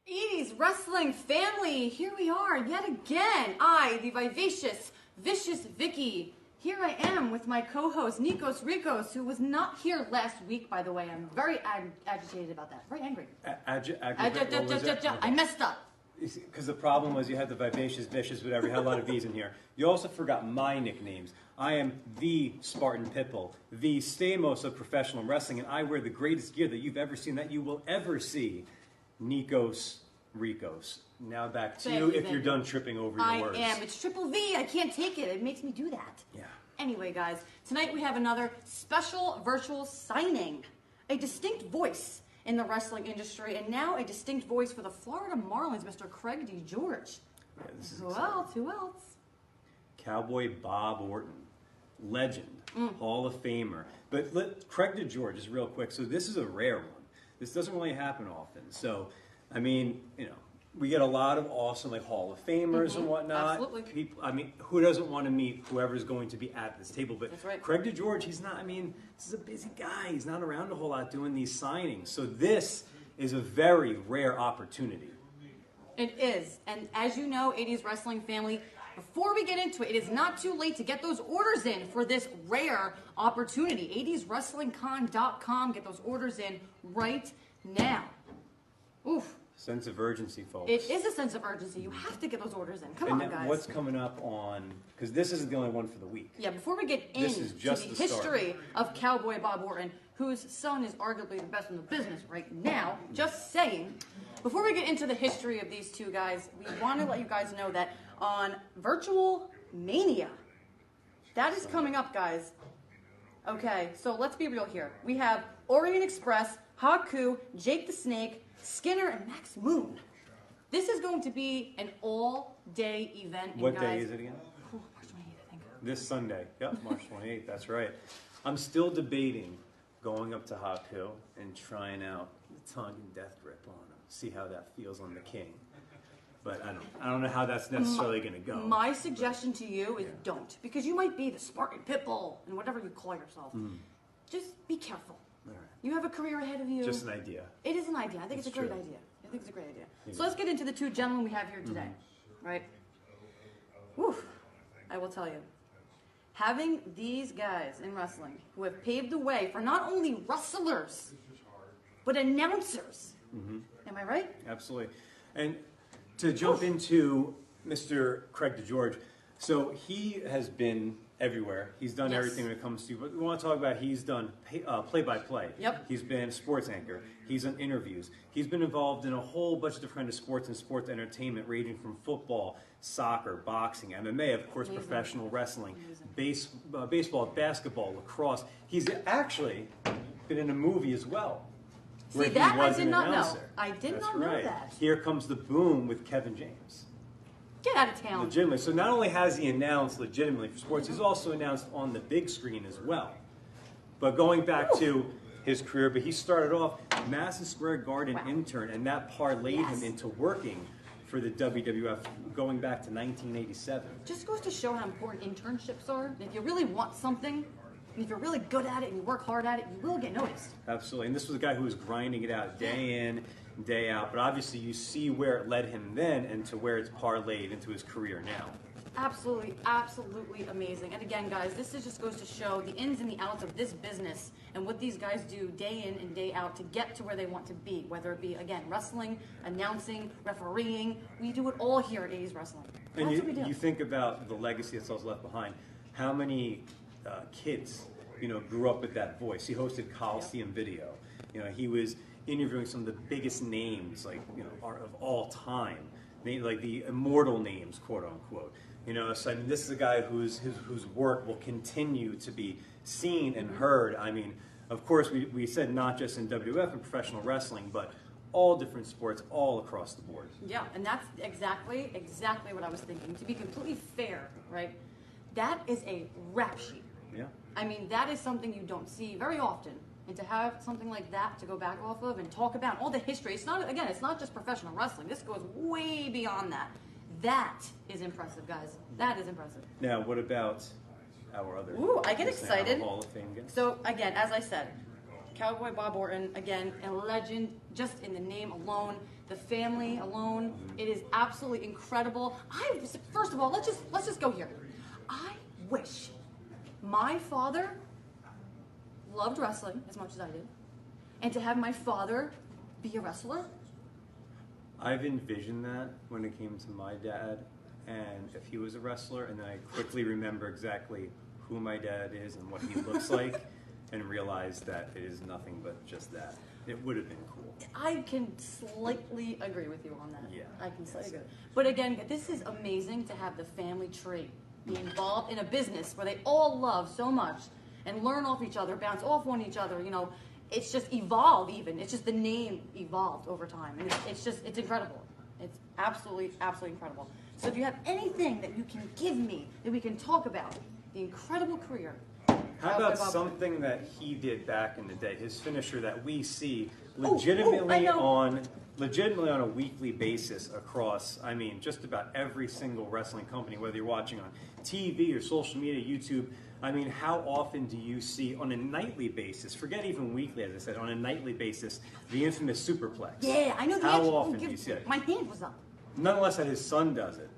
80s wrestling family, here we are yet again. I, the vivacious, vicious Vicky. Here I am with my co-host Nikos Rikos, who was not here last week, by the way. I'm very agitated about that. Very angry. I messed up. Because the problem was you had the vivacious, vicious, whatever. You had a lot of V's in here. You also forgot my nicknames. I am the Spartan Pitbull, the Stamos of professional wrestling, and I wear the greatest gear that you've ever seen, that you will ever see. Nikos Rikos. Now back to you if you're done tripping over your words. I am. It's triple V. I can't take it. It makes me do that. Yeah. Anyway, guys, tonight we have another special virtual signing. A distinct voice in the wrestling industry, and now a distinct voice for the Florida Marlins, Mr. Craig DeGeorge. Yeah, this is Who else? Who else? Cowboy Bob Orton. Legend. Hall of Famer. But Craig DeGeorge, just real quick. So this is a rare one. This doesn't really happen often. So, I mean, you know, we get a lot of awesome like Hall of Famers and whatnot. Absolutely. People, I mean, who doesn't want to meet whoever's going to be at this table? But that's right. Craig DeGeorge, he's not, I mean, this is a busy guy. He's not around a whole lot doing these signings. So this is a very rare opportunity. It is. And as you know, 80s wrestling family, before we get into it, it is not too late to get those orders in for this rare opportunity. 80swrestlingcon.com. Get those orders in right now. Oof. Sense of urgency, folks. It is a sense of urgency. You have to get those orders in. Come on, guys. What's coming up on, because this isn't the only one for the week. Yeah, before we get into the history of Cowboy Bob Orton, whose son is arguably the best in the business right now, just saying, before we get into the history of these two guys, we want to let you guys know that on Virtual Mania, that is coming up, guys. Okay, so let's be real here. We have Orient Express, Haku, Jake the Snake, Skinner, and Max Moon. This is going to be an all-day event. What day is it again? March 28th, I think. This Sunday. Yep, March 28th. That's right. I'm still debating going up to Haku and trying out the tongue and death grip on him. See how that feels on the king. But I don't know how that's necessarily going to go. My suggestion to you is don't, because you might be the Spartan Pitbull and whatever you call yourself. Just be careful. All right. You have a career ahead of you. Just an idea. It is an idea. I think it's a great idea. I think it's a great idea. So let's get into the two gentlemen we have here today, right? Whew. I will tell you, having these guys in wrestling who have paved the way for not only wrestlers, but announcers. Am I right? Absolutely. And to jump into Mr. Craig DeGeorge, so he has been everywhere. He's done everything when it comes to, but we want to talk about, he's done play-by-play. Yep. He's been a sports anchor. He's done interviews. He's been involved in a whole bunch of different kinds of sports and sports entertainment, ranging from football, soccer, boxing, MMA, of course, professional wrestling, baseball, basketball, lacrosse. He's actually been in a movie as well. See, that I did not know. I did not know that. Here Comes the Boom with Kevin James. Get out of town. Legitimately. So not only has he announced legitimately for sports, he's also announced on the big screen as well. But going back to his career, but he started off Madison Square Garden intern, and that parlayed him into working for the WWF going back to 1987. Just goes to show how important internships are. If you really want something, and if you're really good at it and you work hard at it, you will get noticed. Absolutely. And this was a guy who was grinding it out day in, day out. But obviously you see where it led him then and to where it's parlayed into his career now. Absolutely, absolutely amazing. And again, guys, this just goes to show the ins and the outs of this business and what these guys do day in and day out to get to where they want to be, whether it be, again, wrestling, announcing, refereeing. We do it all here at 80s Wrestling. And you think about the legacy that's also left behind. How many kids, grew up with that voice? He hosted Coliseum Video. He was interviewing some of the biggest names, of all time, like the immortal names, quote unquote. So I mean, this is a guy whose work will continue to be seen and heard. I mean, of course, we said not just in WWF and professional wrestling, but all different sports, all across the board. Yeah, and that's exactly what I was thinking. To be completely fair, right? That is a rap sheet. Yeah. I mean, that is something you don't see very often. And to have something like that to go back off of and talk about all the history, it's not just professional wrestling. This goes way beyond that. That is impressive, guys. That is impressive. Now, what about our other? I get excited. Hall of Fame guests? So, again, as I said, Cowboy Bob Orton, again, a legend just in the name alone, the family alone. It is absolutely incredible. First of all, let's just go here. I wish my father loved wrestling as much as I did, and to have my father be a wrestler. I've envisioned that when it came to my dad, and if he was a wrestler, and then I quickly remember exactly who my dad is and what he looks like, and realize that it is nothing but just that. It would have been cool. I can slightly agree with you on that. Yeah. I can slightly agree. But again, this is amazing to have the family tree be involved in a business where they all love so much and learn off each other, bounce off one each other, you know. It's just evolved even. It's just the name evolved over time. And it's incredible. It's absolutely, absolutely incredible. So if you have anything that you can give me that we can talk about, the incredible career. How about something that he did back in the day, his finisher that we see legitimately on a weekly basis across, I mean, just about every single wrestling company, whether you're watching on TV or social media, YouTube. I mean, how often do you see on a nightly basis, forget even weekly, as I said, on a nightly basis, the infamous superplex? Yeah, I know. How often do you see it? My hand was up. Nonetheless, that his son does it.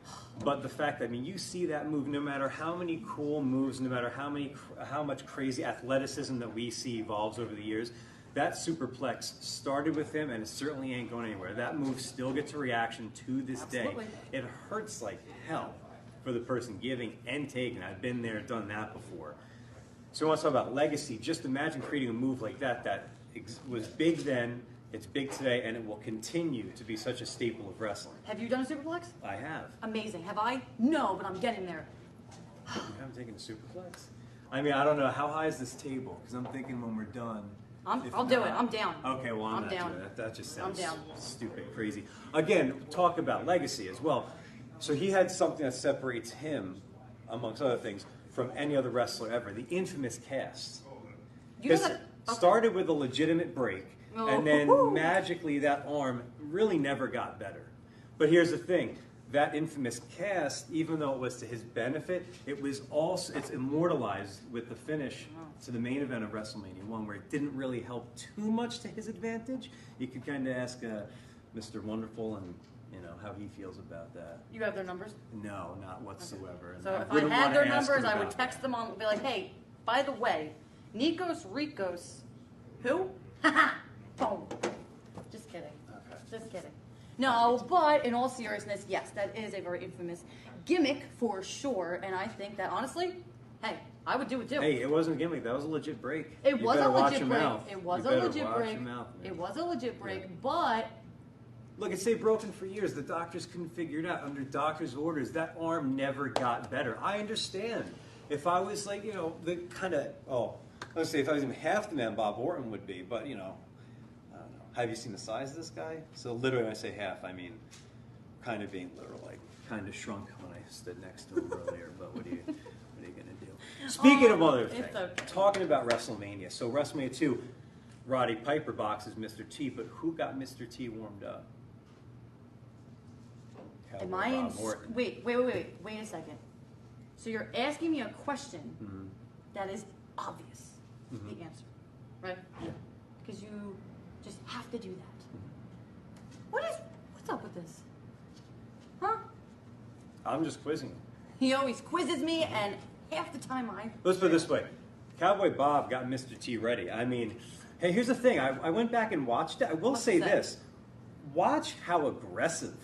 But the fact that, I mean, you see that move no matter how many cool moves, no matter how much crazy athleticism that we see evolves over the years, that superplex started with him, and it certainly ain't going anywhere. That move still gets a reaction to this day. It hurts like hell for the person giving and taking. I've been there, done that before. So I want to talk about legacy. Just imagine creating a move like that was big then, it's big today, and it will continue to be such a staple of wrestling. Have you done a superplex? I have. Amazing. Have I? No, but I'm getting there. You haven't taken a superplex? I mean, I don't know. How high is this table? Because I'm thinking when we're done. I'll do it. I'm down. Okay, well, I'm not down. doing that. That just sounds I'm down. stupid, crazy. Again, talk about legacy as well. So he had something that separates him, amongst other things, from any other wrestler ever. The infamous cast. Started with a legitimate break, and then magically that arm really never got better. But here's the thing. That infamous cast, even though it was to his benefit, it's immortalized with the finish to the main event of WrestleMania 1, where it didn't really help too much to his advantage. You could kind of ask Mr. Wonderful and how he feels about that. You have their numbers? No, not whatsoever. Okay. So if I had their numbers, I would text them on and be like, hey, by the way, Nikos Ricos, who? Haha, boom. Just kidding. Okay. Just kidding. No, but in all seriousness, yes, that is a very infamous gimmick for sure. And I think that honestly, hey, I would do it too. Hey, it wasn't a gimmick. That was a legit break. It was a legit break. But look, it stayed broken for years. The doctors couldn't figure it out. Under doctor's orders, that arm never got better. I understand. If I was like, the kind of, let's say if I was even half the man Bob Orton would be, but, I don't know. Have you seen the size of this guy? So literally when I say half, I mean kind of being literal, like kind of shrunk when I stood next to him earlier, but what are you going to do? Speaking of other things, talking about WrestleMania. So WrestleMania 2, Roddy Piper boxes Mr. T, but who got Mr. T warmed up? Am I in? Wait a second. So you're asking me a question that is obvious, the answer, right? Yeah. Because you just have to do that. What's up with this? Huh? I'm just quizzing. He always quizzes me, and half the time Let's put it this way. Cowboy Bob got Mr. T ready. I mean, hey, here's the thing. I went back and watched it. I will say this. Watch how aggressive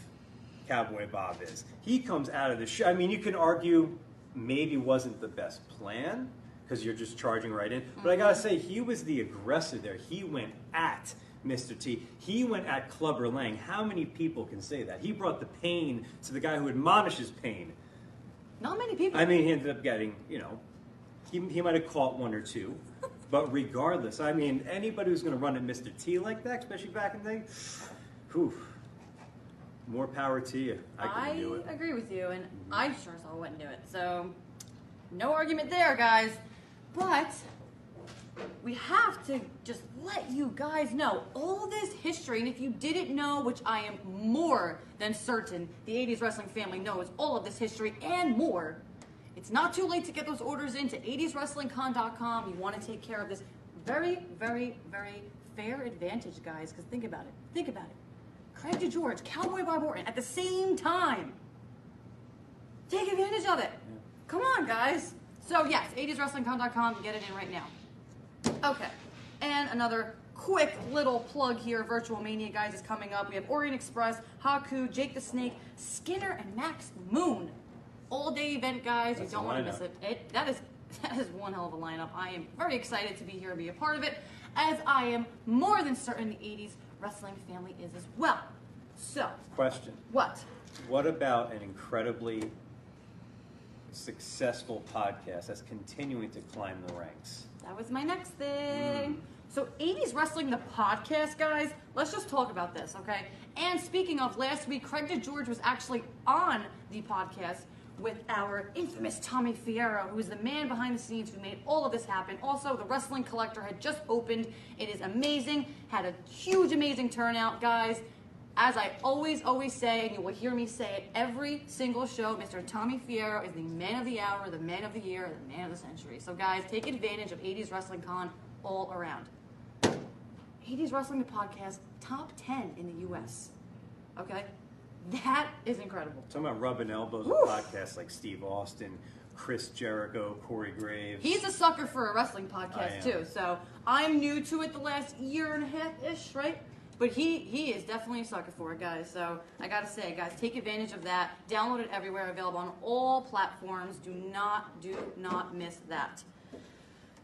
Cowboy Bob is. He comes out of the show. I mean, you can argue maybe wasn't the best plan because you're just charging right in. But I got to say, he was the aggressor there. He went at Mr. T. He went at Clubber Lang. How many people can say that? He brought the pain to the guy who admonishes pain. Not many people. I mean, he ended up getting, he might have caught one or two. But regardless, I mean, anybody who's going to run at Mr. T like that, especially back in the day, more power to you. I couldn't do it. I agree with you, and I sure as hell wouldn't do it. So, no argument there, guys. But we have to just let you guys know all this history, and if you didn't know, which I am more than certain the 80s wrestling family knows all of this history and more, it's not too late to get those orders into 80swrestlingcon.com. You want to take care of this very, very, very fair advantage, guys, because think about it. Think about it. Craig DeGeorge, Cowboy Bob Orton at the same time. Take advantage of it. Yeah. Come on, guys. So, yes, 80swrestlingcon.com. Get it in right now. Okay. And another quick little plug here. Virtual Mania, guys, is coming up. We have Orient Express, Haku, Jake the Snake, Skinner, and Max Moon. All-day event, guys. You don't want to miss it. That is one hell of a lineup. I am very excited to be here and be a part of it, as I am more than certain the 80s wrestling family is as well. So, question. What? What about an incredibly successful podcast that's continuing to climb the ranks? That was my next thing. So 80s Wrestling, the podcast, guys, let's just talk about this, okay? And speaking of, last week, Craig DeGeorge was actually on the podcast with our infamous Tommy Fierro, who is the man behind the scenes who made all of this happen. Also, the Wrestling Collector had just opened. It is amazing. Had a huge, amazing turnout, guys. As I always say, and you will hear me say it every single show, Mr. Tommy Fierro is the man of the hour, the man of the year, the man of the century. So, guys, take advantage of 80s Wrestling Con all around. 80s Wrestling, the podcast, top 10 in the U.S. Okay? That is incredible. Talking about rubbing elbows with podcasts like Steve Austin, Chris Jericho, Corey Graves. He's a sucker for a wrestling podcast, too. So, I'm new to it the last year and a half-ish, right? But he is definitely a sucker for it, guys. So I gotta say, guys, take advantage of that. Download it everywhere, available on all platforms. Do not miss that.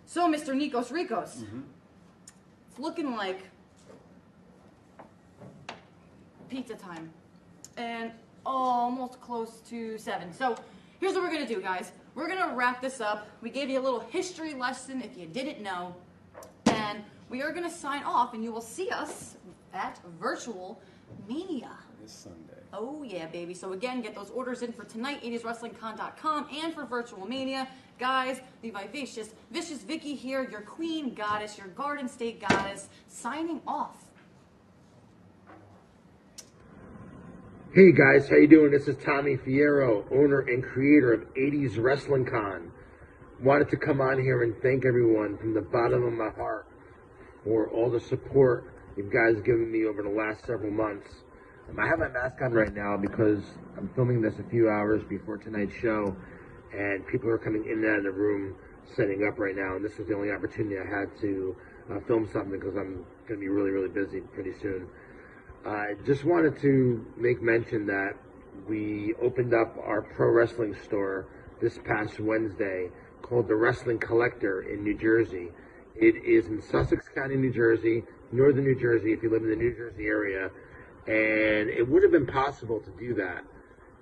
So, Mr. Nikos Ricos, it's looking like pizza time, and almost close to 7. So here's what we're gonna do, guys. We're gonna wrap this up. We gave you a little history lesson if you didn't know, and we are gonna sign off, and you will see us at Virtual Mania this Sunday. Oh yeah, baby. So again, get those orders in for tonight, 80swrestlingcon.com, and for Virtual Mania. Guys, the vivacious, vicious Vicky here, your queen goddess, your Garden State goddess, signing off. Hey guys, how you doing? This is Tommy Fierro, owner and creator of 80s Wrestling Con. Wanted to come on here and thank everyone from the bottom of my heart for all the support you guys have given me over the last several months. I have my mask on right now because I'm filming this a few hours before tonight's show, and people are coming in and out of the room setting up right now, and this was the only opportunity I had to film something because I'm going to be really, really busy pretty soon. I just wanted to make mention that we opened up our pro wrestling store this past Wednesday called the Wrestling Collector in New Jersey. It is in Sussex County, New Jersey, northern New Jersey, if you live in the New Jersey area. And it would have been possible to do that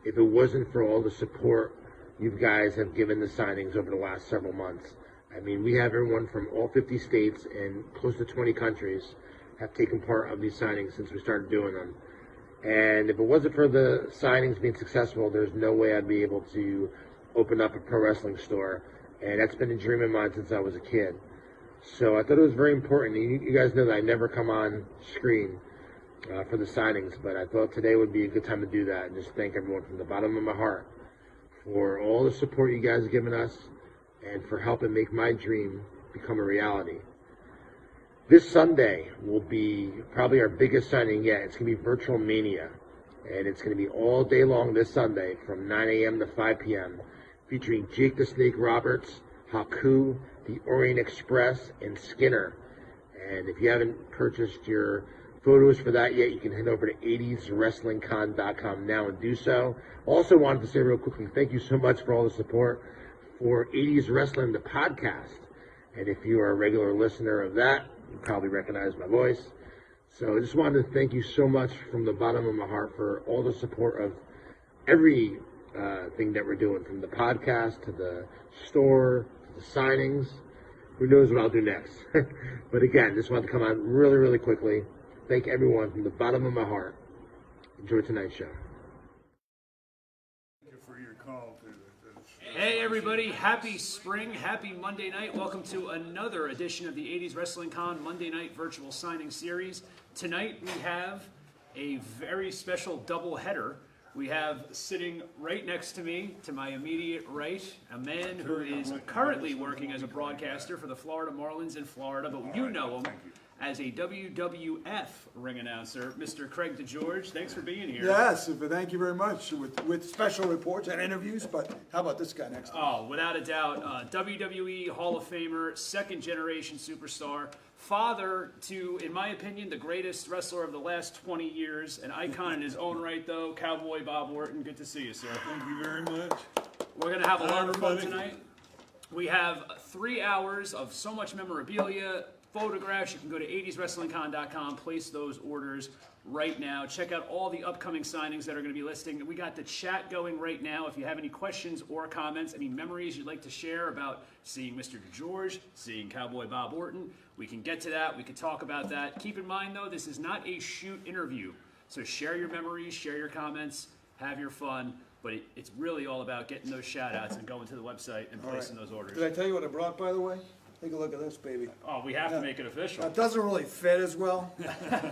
if it wasn't for all the support you guys have given the signings over the last several months. I mean, we have everyone from all 50 states and close to 20 countries have taken part of these signings since we started doing them. And if it wasn't for the signings being successful, there's no way I'd be able to open up a pro wrestling store. And that's been a dream of mine since I was a kid. So I thought it was very important. You guys know that I never come on screen for the signings, but I thought today would be a good time to do that and just thank everyone from the bottom of my heart for all the support you guys have given us and for helping make my dream become a reality. This Sunday will be probably our biggest signing yet. It's going to be Virtual Mania, and it's going to be all day long this Sunday from 9 a.m. to 5 p.m., featuring Jake the Snake Roberts, Haku, the Orient Express, and Skinner. And if you haven't purchased your photos for that yet, you can head over to 80swrestlingcon.com now and do so. Also wanted to say real quickly, thank you so much for all the support for 80s Wrestling, the podcast. And if you are a regular listener of that, you probably recognize my voice. So I just wanted to thank you so much from the bottom of my heart for all the support of every thing that we're doing, from the podcast to the store to the signings. Who knows what I'll do next? But again, just wanted to come on really, really quickly. Thank everyone from the bottom of my heart. Enjoy tonight's show. Thank you for your call. Hey everybody, happy spring, happy Monday night. Welcome to another edition of the 80s Wrestling Con Monday Night Virtual Signing Series. Tonight we have a very special double header. We have sitting right next to me, to my immediate right, a man who is currently working as a broadcaster for the Florida Marlins in Florida, but you know him as a WWF ring announcer, Mr. Craig DeGeorge. Thanks for being here. Yes, thank you very much, with special reports and interviews, but how about this guy next? Oh, without a doubt, WWE Hall of Famer, second-generation superstar, father to, in my opinion, the greatest wrestler of the last 20 years, an icon in his own right, though, Cowboy Bob Orton. Good to see you, sir. Thank you very much. We're going to have a lot of fun everybody. tonight. We have 3 hours of so much memorabilia, photographs. You can go to 80swrestlingcon.com, place those orders right now. Check out all the upcoming signings that are going to be listing. We got the chat going right now. If you have any questions or comments, any memories you'd like to share about seeing Mr. DeGeorge, seeing Cowboy Bob Orton, we can get to that. We can talk about that. Keep in mind, though, this is not a shoot interview. So share your memories, share your comments, have your fun. But it's really all about getting those shout-outs and going to the website and placing those orders. Did I tell you what I brought, by the way? Take a look at this, baby. Oh, we have to make it official. It doesn't really fit as well.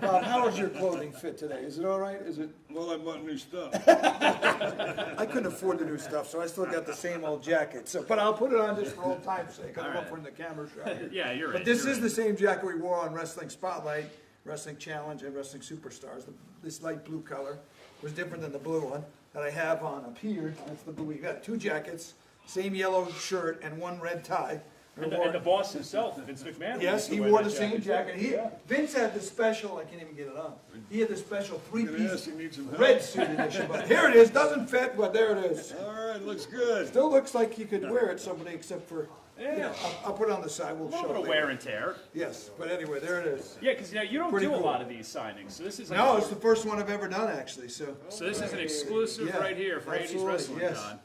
Bob, how does your clothing fit today? Is it all right? Is it? Well, I bought new stuff. I couldn't afford the new stuff, so I still got the same old jacket. So, but I'll put it on just for old time's sake. I don't want to put in the camera shot here. Yeah, you're right. But this you're is the same jacket we wore on Wrestling Spotlight, Wrestling Challenge, and Wrestling Superstars. This light blue color was different than the blue one that I have on up here. That's the blue. We got 2 jackets, same yellow shirt, and 1 red tie. And the boss himself, Vince McMahon. Yes, he wore the same jacket. Vince had the special, I can't even get it on. He had the special Yes, three-piece you need some help. red suit edition. But here it is, doesn't fit, but there it is. All right, looks good. Still looks like you could wear it, somebody, except for, you know, I'll put it on the side, we'll A little show bit it of later. wear and tear. Yes, but anyway, there it is. Yeah, because you don't Pretty do a cool. lot of these signings, so this is like No, it's the first one I've ever done, actually, so. so this is an exclusive Yeah, right here for 80s absolutely, Wrestling yes. Con.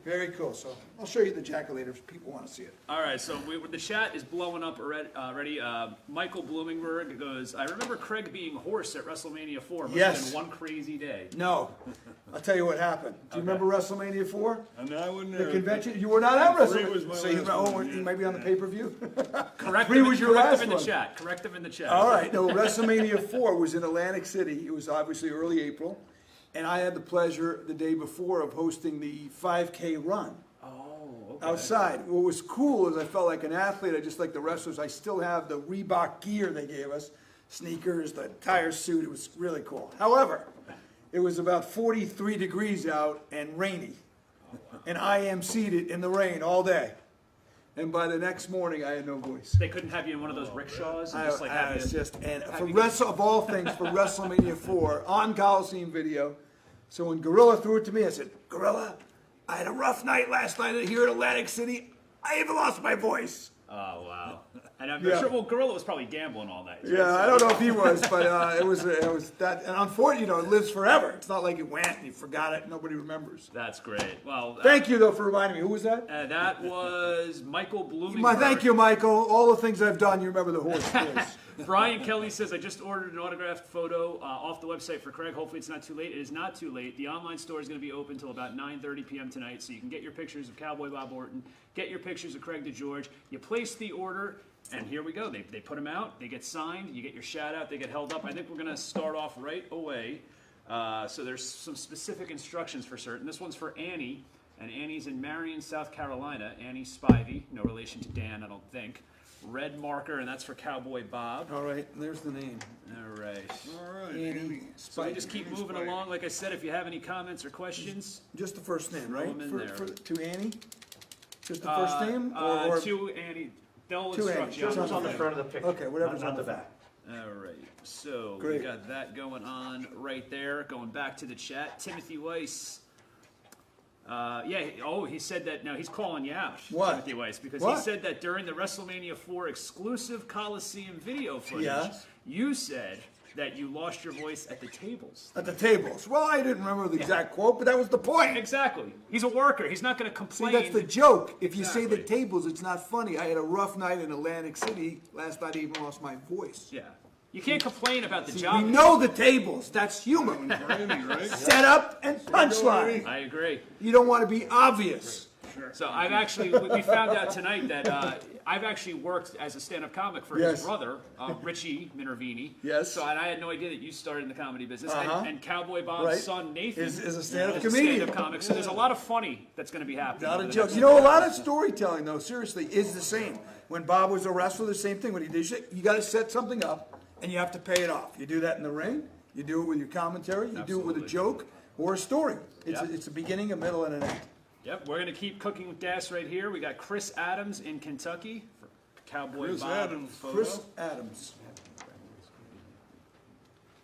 Very cool, so I'll show you the jacket later if people want to see it. All right, so the chat is blowing up already. Michael Bloomingberg goes, I remember Craig being hoarse at WrestleMania 4. Must have Yes. been one crazy day. No, I'll tell you what happened. Do you remember WrestleMania 4? And I wouldn't The convention? You were not at Three WrestleMania. was my So you, last one, you yeah. might be on the pay-per-view? Correct Three him, was your correct last him in the one. chat. Correct him in the chat. All right, no, WrestleMania 4 was in Atlantic City. It was obviously early April. And I had the pleasure the day before of hosting the 5K run outside. What was cool is I felt like an athlete. I just like the wrestlers. I still have the Reebok gear they gave us, sneakers, the tire suit. It was really cool. However, it was about 43 degrees out and rainy. And I am seated in the rain all day. And by the next morning, I had no voice. They couldn't have you in one of those rickshaws and just like have It's you. just, and have for you- of all things, for WrestleMania 4 on Coliseum video. So when Gorilla threw it to me, I said, Gorilla, I had a rough night last night here in Atlantic City. I even lost my voice. Oh, wow. And I'm Yeah. sure, well, Gorilla was probably gambling all night. Yeah, I don't know if he was, but it was that. And unfortunately, it lives forever. It's not like it went and you forgot it. Nobody remembers. That's great. Well, Thank you, though, for reminding me. Who was that? that was Michael Bloomingberg. Thank you, Michael. All the things I've done, you remember the horse. Yes. Brian Kelly says, I just ordered an autographed photo off the website for Craig. Hopefully it's not too late. It is not too late. The online store is going to be open until about 9:30 p.m. tonight, so you can get your pictures of Cowboy Bob Orton, get your pictures of Craig DeGeorge. You place the order, and here we go. They put them out. They get signed. You get your shout-out. They get held up. I think we're going to start off right away. So there's some specific instructions for certain. This one's for Annie, and Annie's in Marion, South Carolina. Annie Spivey, no relation to Dan, I don't think. Red marker, and that's for Cowboy Bob. All right, there's the name. All right. All right, Andy. Andy. So we just keep moving along. Like I said, if you have any comments or questions, Just the first name, Throw right? 'em in there. To Annie? Just the first name? Or to Annie, they'll To instruct Annie. you. Just It's on the front of the picture. Okay, whatever's not on the the back. All right. So we Great. got that going on right there. Going back to the chat, Timothy Weiss. He said that. No, he's calling you out, What? Timothy Weiss, because What? he said that during the WrestleMania 4 exclusive Coliseum video footage, Yes. you said that you lost your voice at the tables. at the tables. Well, I didn't remember the exact quote, but that was the point. Exactly. He's a worker. He's not going to See, complain. that's the joke. If you say the Exactly. tables, it's not funny. I had a rough night in Atlantic City. Last night I even lost my voice. Yeah. You can't complain about the We job. know the tables. That's human. Randy, right? Set up and punchline. I agree. You don't want to be obvious. Sure. So I've actually, we found out tonight that I've actually worked as a stand-up comic for his Yes. brother, Richie Minervini. Yes. So and I had no idea that you started in the comedy business. And Cowboy Bob's Right. son, Nathan, Is a stand-up is comedian. stand-up comic. So there's a lot of funny that's going to be happening. Not over a the joke. next You know, a lot of storytelling, though, seriously, is the same. When Bob was a wrestler, the same thing. When he did shit, you got to set something up, and you have to pay it off. You do that in the ring. You do it with your commentary. You do it with a Absolutely. joke or a story. It's, Yep. it's a beginning, a middle, and an end. Yep, we're going to keep cooking with gas right here. We got Chris Adams in Kentucky for Cowboy Chris Bob Adams. photo. Chris Adams.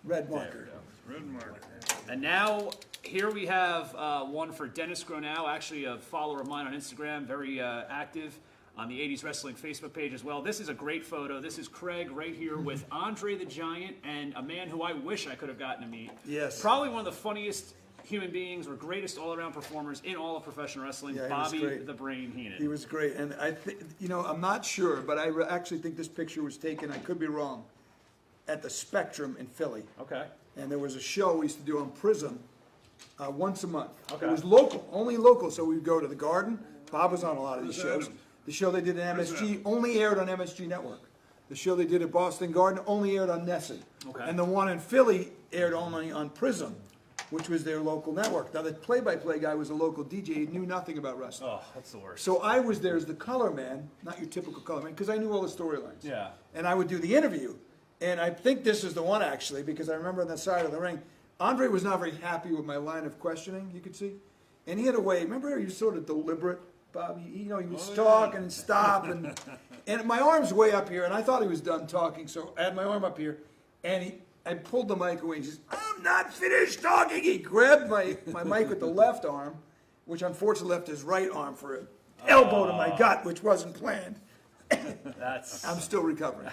Red marker. Red mark. And now here we have one for Dennis Gronow, actually a follower of mine on Instagram, very active on the 80s Wrestling Facebook page as well. This is a great photo. This is Craig right here with Andre the Giant and a man who I wish I could have gotten to meet. Yes. Probably one of the funniest human beings or greatest all-around performers in all of professional wrestling, Yeah, he was Bobby great. the Brain Heenan. He was great. And I think, you know, I'm not sure, but I actually think this picture was taken, I could be wrong, at the Spectrum in Philly. Okay. And there was a show we used to do on Prism once a month. Okay. It was local, only local. So we'd go to the Garden. Bob was on a lot of these Chris shows. Adams. The show they did at MSG only aired on MSG Network. The show they did at Boston Garden only aired on Nessie. Okay. And the one in Philly aired only on Prism, which was their local network. Now the play-by-play guy was a local DJ. He knew nothing about wrestling. Oh, that's the worst. So I was there as the color man, not your typical color man, because I knew all the storylines. Yeah. And I would do the interview. And I think this is the one, actually, because I remember on that side of the ring, Andre was not very happy with my line of questioning, you could see. And he had a way, remember he was sort of deliberate, Bob? He would talk and stop. And my arm's way up here, and I thought he was done talking, so I had my arm up here. And I pulled the mic away, and he says, I'm not finished talking. He grabbed my mic with the left arm, which unfortunately left his right arm for an elbow to my gut, which wasn't planned. That's I'm still recovering.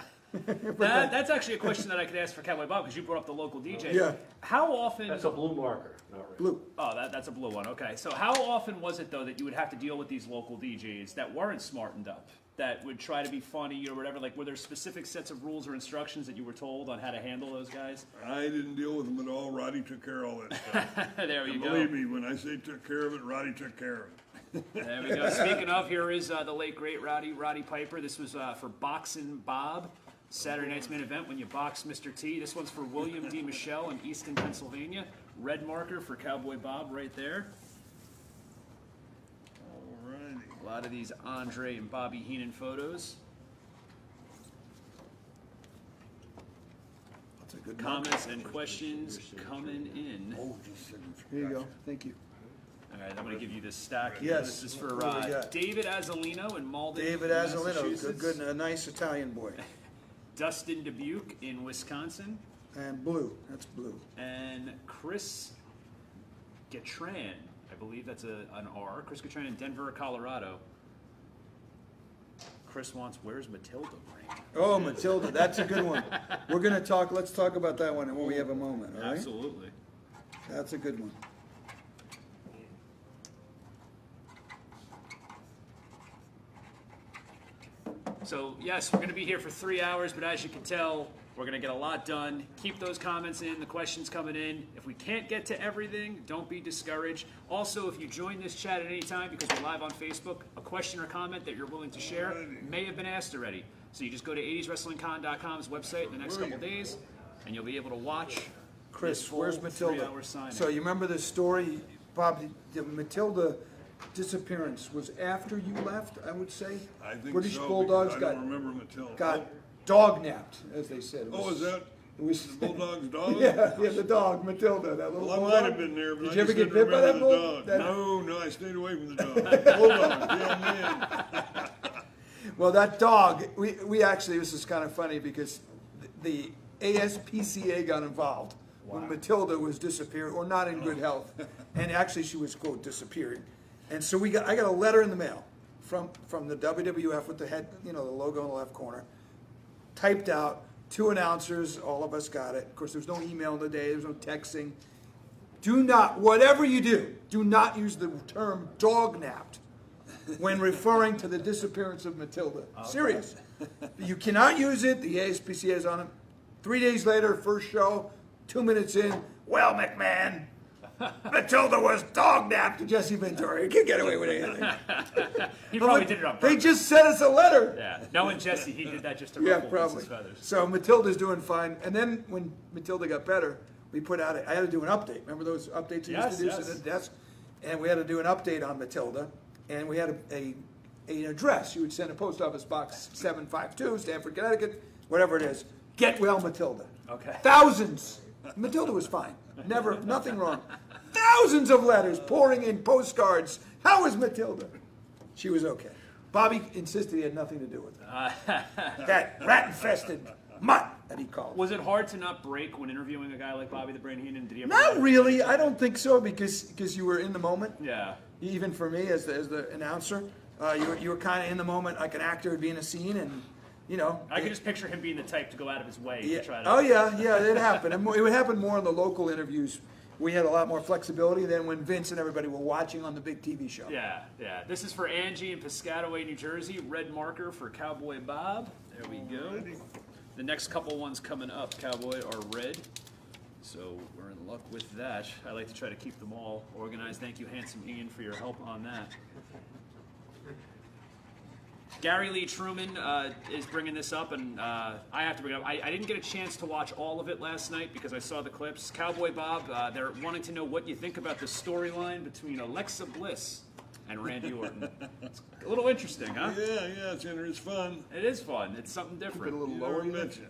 that's actually a question that I could ask for Cowboy Bob because you brought up the local DJ. Yeah. How often? That's a blue marker, not red. Blue. Oh, that's a blue one. Okay. So how often was it though that you would have to deal with these local DJs that weren't smartened up, that would try to be funny or whatever? Like, were there specific sets of rules or instructions that you were told on how to handle those guys? I didn't deal with them at all. Roddy took care of all that stuff. There you And go. believe me, when I say took care of it, Roddy took care of it. There we go. Speaking of, here is the late great Roddy Piper. This was for Boxing Bob. Saturday night's main event when you box Mr. T. This one's for William D. Michelle in Easton, Pennsylvania. Red marker for Cowboy Bob right there. Alrighty. A lot of these Andre and Bobby Heenan photos. That's a good Comments and questions coming in. Oh, just signature. Here you go. Thank you. All right, I'm going to give you this stack here. Yes. This is for What do we got? David Azolino in Malden, David Azolino, Massachusetts. good, a nice Italian boy. Dustin Dubuque in Wisconsin. And blue. That's blue. And Chris Gatran, I believe that's an R. Chris Gatran in Denver, Colorado. Chris wants, where's Matilda ring? Oh, Matilda, that's a good one. We're gonna talk. Let's talk about that one when we have a moment. All right. Absolutely. That's a good one. So, yes, we're going to be here for 3 hours, but as you can tell, we're going to get a lot done. Keep those comments in, the questions coming in. If we can't get to everything, don't be discouraged. Also, if you join this chat at any time, because we're live on Facebook, a question or comment that you're willing to share may have been asked already. So you just go to 80swrestlingcon.com's website in the next couple days, and you'll be able to watch Chris, this full where's Matilda? 3-hour signing. So you remember this story, Bob? The Matilda disappearance was after you left, I would say. I think British so, Bulldogs because I don't remember Matilda. got dog napped, as they said. It Oh, was- is that It was the Bulldog's dog? Yeah, the dog, Matilda, that little Well, I bulldog. might have been there, but Did I you ever just get didn't bit by that remember the bull? dog. That- No, I stayed away from the dog. Bulldog, yeah, man. Well, that dog, we actually, this is kind of funny because the ASPCA got involved when Matilda was disappearing or not in good health. And actually she was, quote, disappearing. And so I got a letter in the mail from the WWF with the head, the logo in the left corner, typed out, 2 announcers, all of us got it. Of course, there was no email in the day, there was no texting. Do not, whatever you do not use the term dog napped when referring to the disappearance of Matilda. Serious. You cannot use it. The ASPCA is on it. 3 days later, first show, 2 minutes in, well, McMahon, Matilda was dog-napped to Jesse Ventura. You can't get away with anything. He probably did it on They purpose. just sent us a letter. Yeah, knowing Jesse, he did that just to Yeah, ruffle probably. Vince's feathers. So Matilda's doing fine. And then when Matilda got better, we put out, I had to do an update. Remember those updates you used to do Yes. at the desk? And we had to do an update on Matilda. And we had an address. You would send a post office box 752, Stamford, Connecticut, whatever it is. Get well, Matilda. Okay. Thousands. Matilda was fine. Never, nothing wrong. Thousands of letters pouring in, postcards. How is Matilda? She was okay. Bobby insisted he had nothing to do with it. That rat-infested mutt that he called. Was it hard to not break when interviewing a guy like Bobby the Brain Heenan? Did he ever? Not really. I don't think so because you were in the moment. Yeah. Even for me as the announcer, you were kind of in the moment, like an actor would be in a scene, and you know. I could just picture him being the type to go out of his way Yeah. to try to. Oh yeah, it happened. It would happen more in the local interviews. We had a lot more flexibility than when Vince and everybody were watching on the big TV show. Yeah. This is for Angie in Piscataway, New Jersey. Red marker for Cowboy Bob. There we go. The next couple ones coming up, Cowboy, are red. So we're in luck with that. I like to try to keep them all organized. Thank you, Handsome Ian, for your help on that. Gary Lee Truman is bringing this up, and I have to bring it up. I didn't get a chance to watch all of it last night because I saw the clips. Cowboy Bob, they're wanting to know what you think about the storyline between Alexa Bliss and Randy Orton. It's a little interesting, huh? Yeah, it's fun. It is fun. It's something Put it a different. little You lower. never betcha.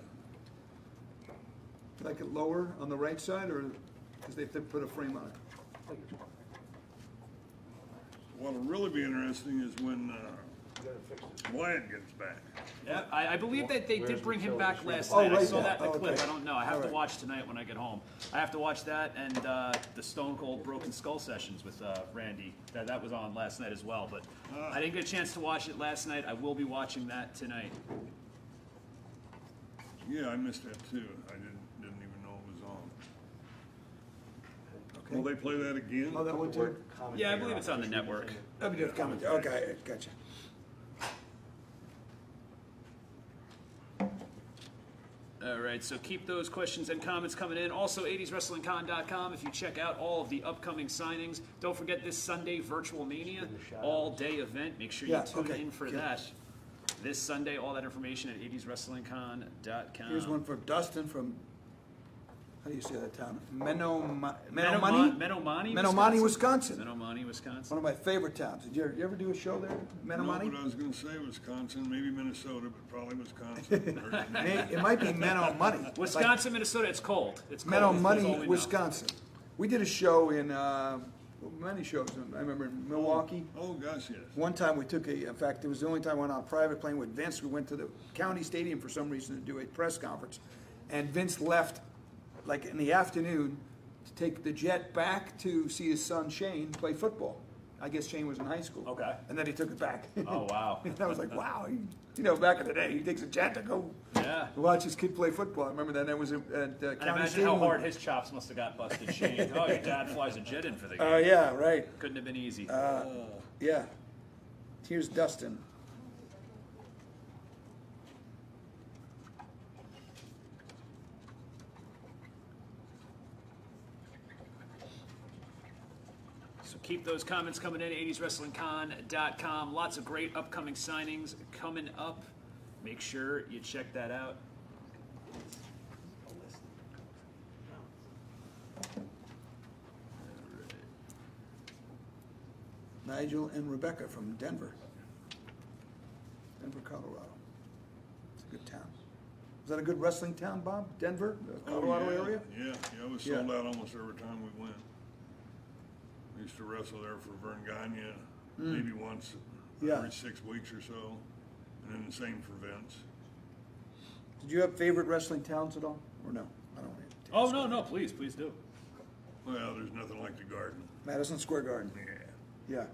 Like it lower on the right side, or because they put a frame on it. What'll really be interesting is when Wyatt gets back. Yeah, I believe that they did bring him back last Oh, night. I right saw now. that in the Oh, clip. okay. I don't know. I have All to right. watch tonight when I get home. I have to watch that and the Stone Cold Broken Skull sessions with Randy. That was on last night as well. But I didn't get a chance to watch it last night. I will be watching that tonight. Yeah, I missed that too. I didn't even know it was on. Okay. Will they play that again? Oh, that one too? Yeah, I believe it's on the network. WWF commentary. Okay, gotcha. All right, so keep those questions and comments coming in. Also, 80swrestlingcon.com if you check out all of the upcoming signings. Don't forget this Sunday, Virtual Mania, all-day event. Make sure you Yeah, tune okay, in for good. that. This Sunday, all that information at 80swrestlingcon.com. Here's one for Dustin from, how do you say that town? Menominee? Menominee, Wisconsin. Menominee, Wisconsin. One of my favorite towns. Did you ever do a show there, No, Menominee? but I was going to say Wisconsin, maybe Minnesota, but probably Wisconsin. It might be Menominee. Wisconsin, Minnesota, it's cold. It's cold. That's all we Menominee, know. Wisconsin. We did a show in, many shows. I remember in Milwaukee. Oh, gosh, yes. One time we took in fact, it was the only time I went on a private plane with Vince. We went to the county stadium for some reason to do a press conference. And Vince left, like in the afternoon, to take the jet back to see his son Shane play football. I guess Shane was in high school. Okay. And then he took it back. Oh, wow. And I was like, wow. Back in the day, he takes a jet to go Yeah. watch his kid play football. I remember that. That was at And county imagine stadium. how hard his chops must have got busted, Shane. Oh, your dad flies a jet in for the game. Oh, yeah, right. Couldn't have been easy. Yeah. Here's Dustin. So keep those comments coming in, 80swrestlingcon.com. Lots of great upcoming signings coming up. Make sure you check that out. Nigel and Rebecca from Denver. Denver, Colorado. It's a good town. Is that a good wrestling town, Bob? Denver, the Colorado Oh, yeah. area? Yeah, it was Yeah. sold out almost every time we went. We used to wrestle there for Vern Gagne, maybe once Yeah. every 6 weeks or so, and then the same for Vince. Did you have favorite wrestling towns at all? Or no? I don't want to. Oh, no, please do. Well, there's nothing like the Garden. Madison Square Garden. Yeah, Yeah.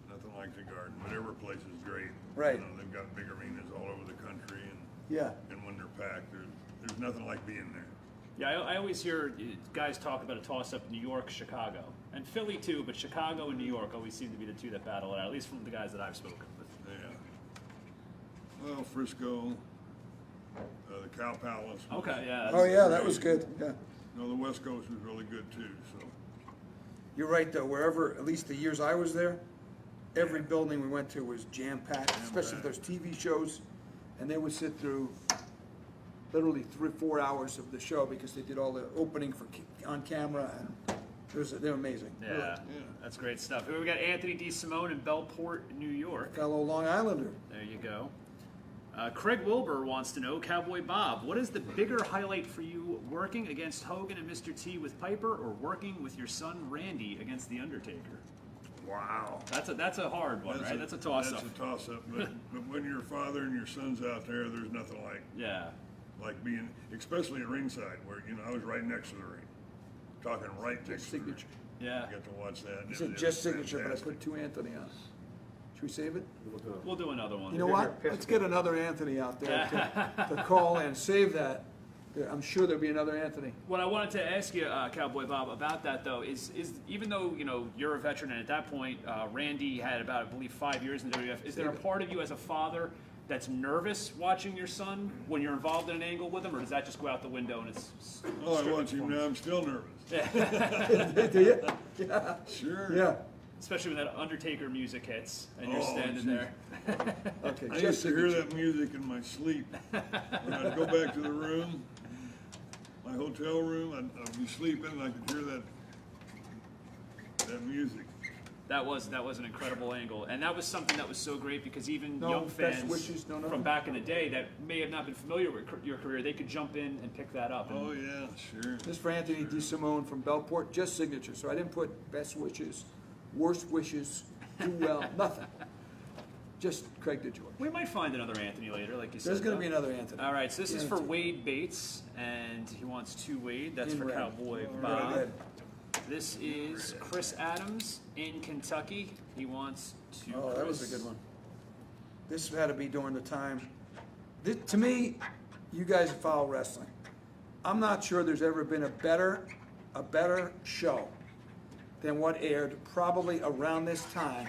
nothing like the Garden. But every place is great. Right. They've got big arenas all over the country, Yeah. and when they're packed, there's nothing like being there. Yeah, I always hear guys talk about a toss-up New York, Chicago. And Philly too, but Chicago and New York always seem to be the two that battle it out, at least from the guys that I've spoken with. Yeah. Well, Frisco, the Cow Palace. Okay, yeah. Oh, yeah, that was good. Yeah. No, the West Coast was really good too. So you're right though. Wherever, at least the years I was there, every building we went to was jam-packed, especially if there's TV shows, and they would sit through literally 3-4 hours of the show because they did all the opening on camera, and they're amazing. Yeah, Really. that's great stuff. Here we got Anthony DeSimone in Bellport, New York. Fellow Long Islander. There you go. Craig Wilbur wants to know, Cowboy Bob, what is the bigger highlight for you, working against Hogan and Mr. T with Piper, or working with your son Randy against The Undertaker? Wow. That's a hard one, right? That's a toss-up. That's a toss-up. But when your father and your son's out there, there's nothing like being, especially at ringside, where I was right next to the ring, talking right next to the ring. Yeah. I got to watch that. He said just signature, but I put 2 Anthony on. Should we save it? We'll do another one. You know what? Let's get another Anthony out there to call and save that. I'm sure there'll be another Anthony. What I wanted to ask you, Cowboy Bob, about that though is even though you're a veteran, and at that point Randy had about, I believe, 5 years in the WWF. Is there a part of you as a father that's nervous watching your son when you're involved in an angle with him, or does that just go out the window and it's? I watch him now. I'm still nervous. Do you? Yeah. Sure. Yeah. Especially when that Undertaker music hits and you're standing there. Okay. I used to hear that music in my sleep. When I'd go back to the room, my hotel room, I'd be sleeping and I could hear that music. That was an incredible angle, and that was something that was so great because even young best fans wishes, from back in the day that may have not been familiar with your career, they could jump in and pick that up. Oh yeah, sure. This is for Anthony DeSimone from Bellport, just signature. So I didn't put best wishes, worst wishes, do well, nothing. Just Craig DeGeorge. We might find another Anthony later, like you said. There's going to though. be another Anthony. All right, so this is for Guaranteed. Wade Bates, and he wants 2 Wade. That's In for red. Cowboy Very Bob. good. This is Chris Adams in Kentucky. He wants 2. Oh, that was a good one. This had to be during the time. To me, you guys follow wrestling. I'm not sure there's ever been a better show than what aired probably around this time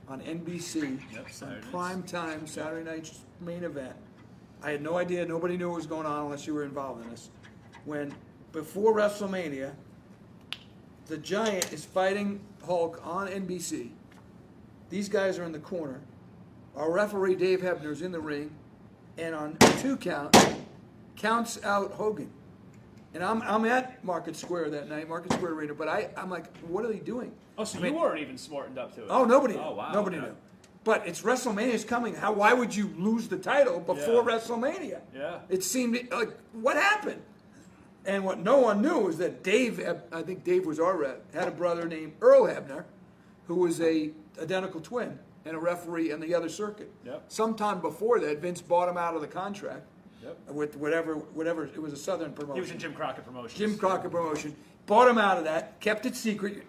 on NBC, Yep, on Saturdays. prime time, Saturday night's main event. I had no idea, nobody knew what was going on unless you were involved in this. When, before WrestleMania, the Giant is fighting Hulk on NBC. These guys are in the corner. Our referee, Dave Hebner, is in the ring, and on 2 counts out Hogan. And I'm at Market Square that night, Market Square Arena, but I'm like, what are they doing? Oh, so you weren't even smartened up to it. Oh, nobody knew. Oh, wow. Nobody okay. knew. But it's WrestleMania's coming. Why would you lose the title before WrestleMania? Yeah. It seemed like, what happened? And what no one knew was that Dave, I think Dave was our rep, had a brother named Earl Hebner, who was a identical twin and a referee on the other circuit. Yep. Sometime before that, Vince bought him out of the contract. Yep. With whatever, it was a Southern promotion. He was in Jim Crockett Promotions. Jim Crockett Promotion, bought him out of that, kept it secret,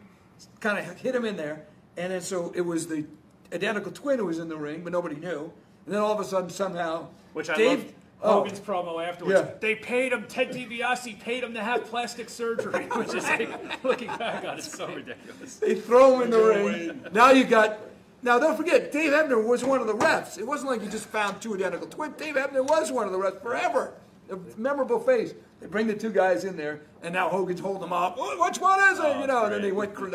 kind of hid him in there, and then so it was the identical twin who was in the ring, but nobody knew. And then all of a sudden, somehow, Which I Dave, loved Hogan's promo afterwards. Yeah. They paid him, Ted DiBiase paid him to have plastic surgery, which is like, looking back on it, so ridiculous. they throw him in the Go ring. away. Now don't forget, Dave Hebner was one of the refs. It wasn't like you just found 2 identical twins. Dave Hebner was one of the refs forever. A memorable face. They bring the 2 guys in there, and now Hogan's holding them up. Oh, which one is it? And then they went through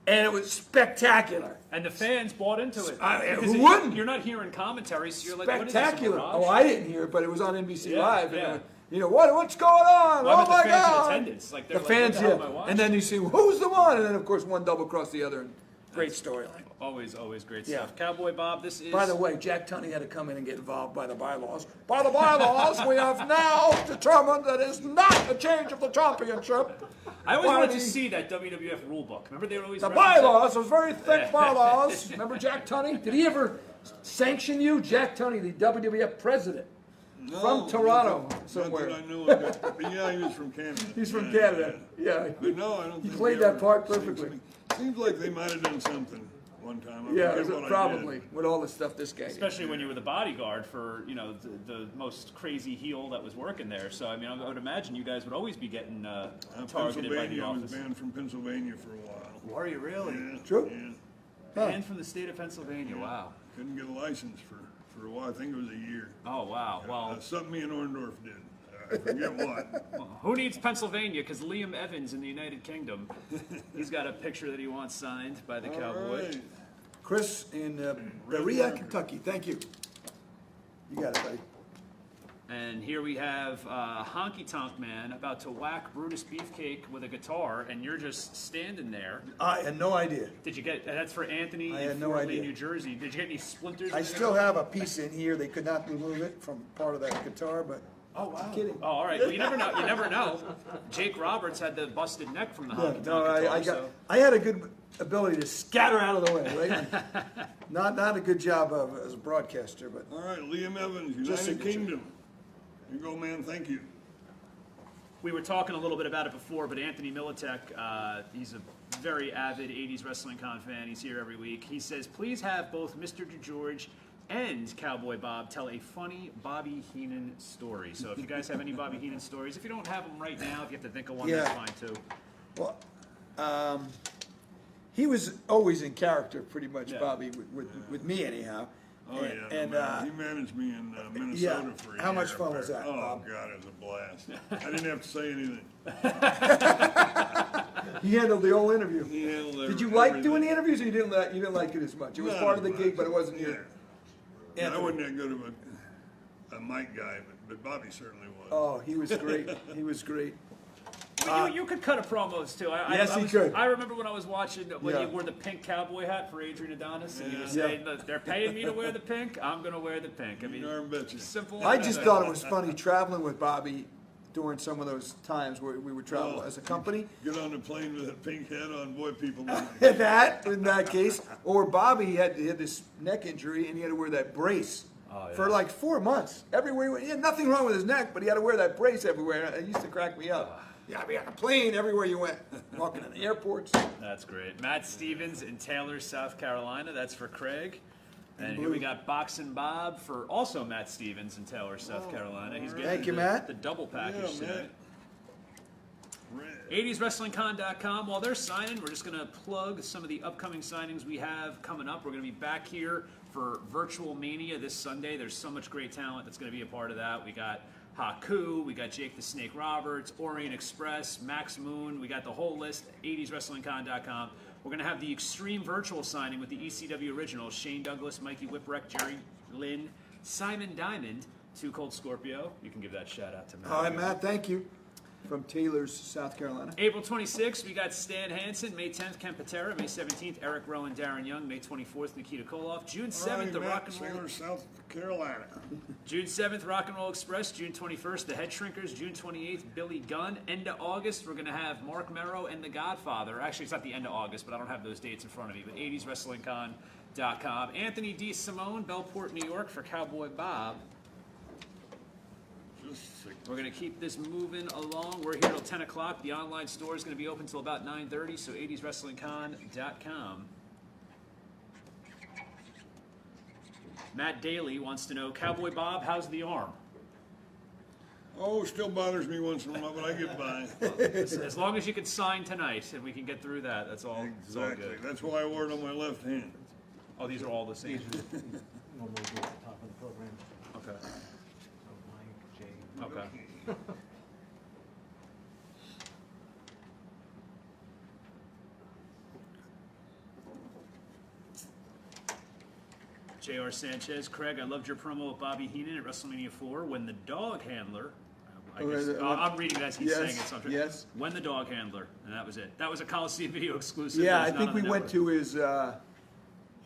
and it was spectacular. And the fans bought into it. Who wouldn't? You're not hearing commentary, so you're like, what is this, a Spectacular. mirage? Oh, I didn't hear it, but it was on NBC Yeah, Live. yeah. And, what's going on? Well, I meant oh my the fans in God! attendance. Like, they're The like, fans, what the hell yeah. am I watching? And then you see who's the one, and then of course one double crossed the other. And great storyline. Always great Yeah. stuff. Cowboy Bob, this is... By the way, Jack Tunney had to come in and get involved by the bylaws. By the bylaws, we have now determined that it's not a change of the championship. I always wanted to Roddy. see that WWF rule book. Remember they would always The reference it? bylaws was very thick bylaws. Remember Jack Tunney? Did he ever sanction you? Jack Tunney, the WWF president. No, From Toronto, not somewhere. that I know of, but yeah, he was from Canada. He's from Yeah, Canada. Yeah. But no, I don't think played he that ever part said perfectly. something. Seems like they might have done something one time. I Yeah, forget what I probably. did. With all the stuff this guy did. Especially when you were the bodyguard for, the most crazy heel that was working there. So, I mean, I would imagine you guys would always be getting targeted by the Pennsylvania, I was office. banned from Pennsylvania for a while. Were you really? Yeah, True. Yeah. Banned from the state of Pennsylvania. Wow. Couldn't get a license for a while. I think it was a year. Oh, wow. Well, Something me and Orndorff did. Forget what? Well, who needs Pennsylvania? Because Liam Evans in the United Kingdom, he's got a picture that he wants signed by the Cowboy. All right. Chris in Berea, Kentucky. Thank you. You got it, buddy. And here we have Honky Tonk Man about to whack Brutus Beefcake with a guitar, and you're just standing there. I had no idea. Did you get, that's for Anthony I had in no Fort Lee, idea. New Jersey. Did you get any splinters? I still have a piece in here. They could not remove it from part of that guitar, but Oh, wow. I'm kidding. Oh, all right. Well, you never know. You never know. Jake Roberts had the busted neck from the Honky Tonk guitar. I had a good ability to scatter out of the way, right? not a good job as a broadcaster, but All right, Liam Evans, Just United signature. Kingdom. Here you go, man. Thank you. We were talking a little bit about it before, but Anthony Militek, he's a very avid 80s Wrestling Con fan. He's here every week. He says, please have both Mr. DeGeorge and Cowboy Bob tell a funny Bobby Heenan story. So if you guys have any Bobby Heenan stories, if you don't have them right now, if you have to think of one, that's Yeah. fine too. well, he was always in character, pretty much, Yeah. Bobby, with me anyhow. Oh, And- yeah. and, man. He managed me in Minnesota yeah. for a year. How much fun was that, Oh, Bob? God, it was a blast. I didn't have to say anything. He handled the whole interview. He handled Did you everything. like doing the interviews, or you didn't like it as much? It was Not part of the as gig, much. but it wasn't Yeah. your. Yeah, I Anthony. wasn't that good of a mic guy, but Bobby certainly was. Oh, he was great. He was great. Well, you could cut a promos too. Yes, he could. I remember when I was watching when Yeah. you wore the pink cowboy hat for Adrian Adonis, and you were Yeah. saying, "Look, they're paying me to wear the pink. I'm going to wear the pink." I mean, Darn betcha. simple. I just thought it was funny traveling with Bobby during some of those times where we would travel as a company. Get on the plane with a pink hat on, boy, people. In that case, or Bobby had this neck injury and he had to wear that brace for like 4 months. Everywhere he went, he had nothing wrong with his neck, but he had to wear that brace everywhere. It used to crack me up. Yeah, I mean, on a plane, everywhere you went, walking in the airports. That's great. Matt Stevens in Taylor, South Carolina. That's for Craig. And here we got Boxing Bob for also Matt Stevens in Taylor, South Carolina. He's getting Thank you, Matt. the double package Yeah, tonight. Red. 80swrestlingcon.com. While they're signing, we're just going to plug some of the upcoming signings we have coming up. We're going to be back here for Virtual Mania this Sunday. There's so much great talent that's going to be a part of that. We got Haku, we got Jake the Snake Roberts, Orient Express, Max Moon. We got the whole list, 80swrestlingcon.com. We're going to have the Extreme Virtual signing with the ECW Originals, Shane Douglas, Mikey Whipwreck, Jerry Lynn, Simon Diamond, Too Cold Scorpio. You can give that shout out to Matt. All right, Matt, thank you. From Taylor's, South Carolina. April 26th, we got Stan Hansen. May 10th, Ken Patera. May 17th, Eric Rowan, Darren Young. May 24th, Nikita Koloff. June 7th, the Rock and Roll. Taylor, South Carolina. June 7th, Rock and Roll Express. June 21st, the Head Shrinkers. June 28th, Billy Gunn. End of August, we're going to have Mark Merrow and The Godfather. Actually, it's not the end of August, but I don't have those dates in front of me. But 80swrestlingcon.com. Anthony D. Simone, Bellport, New York for Cowboy Bob. Just sick. We're going to keep this moving along. We're here till 10 o'clock. The online store is going to be open till about 9:30, so 80swrestlingcon.com. Matt Daly wants to know, Cowboy Bob, how's the arm? Oh, still bothers me once in a while, but I get by. As long as you can sign tonight and we can get through that, that's all, it's all Exactly. good. That's why I wore it on my left hand. Oh, these are all the same. Normally do at the top of the program. Okay. So Mike, Jay. Okay. J.R. Sanchez, Craig, I loved your promo with Bobby Heenan at WrestleMania 4 when the dog handler. I'm reading it as he's Yes, saying it. So I'm trying- yes. When the dog handler, and that was it. That was a Coliseum video exclusive. Yeah, That I was not think on we the went network.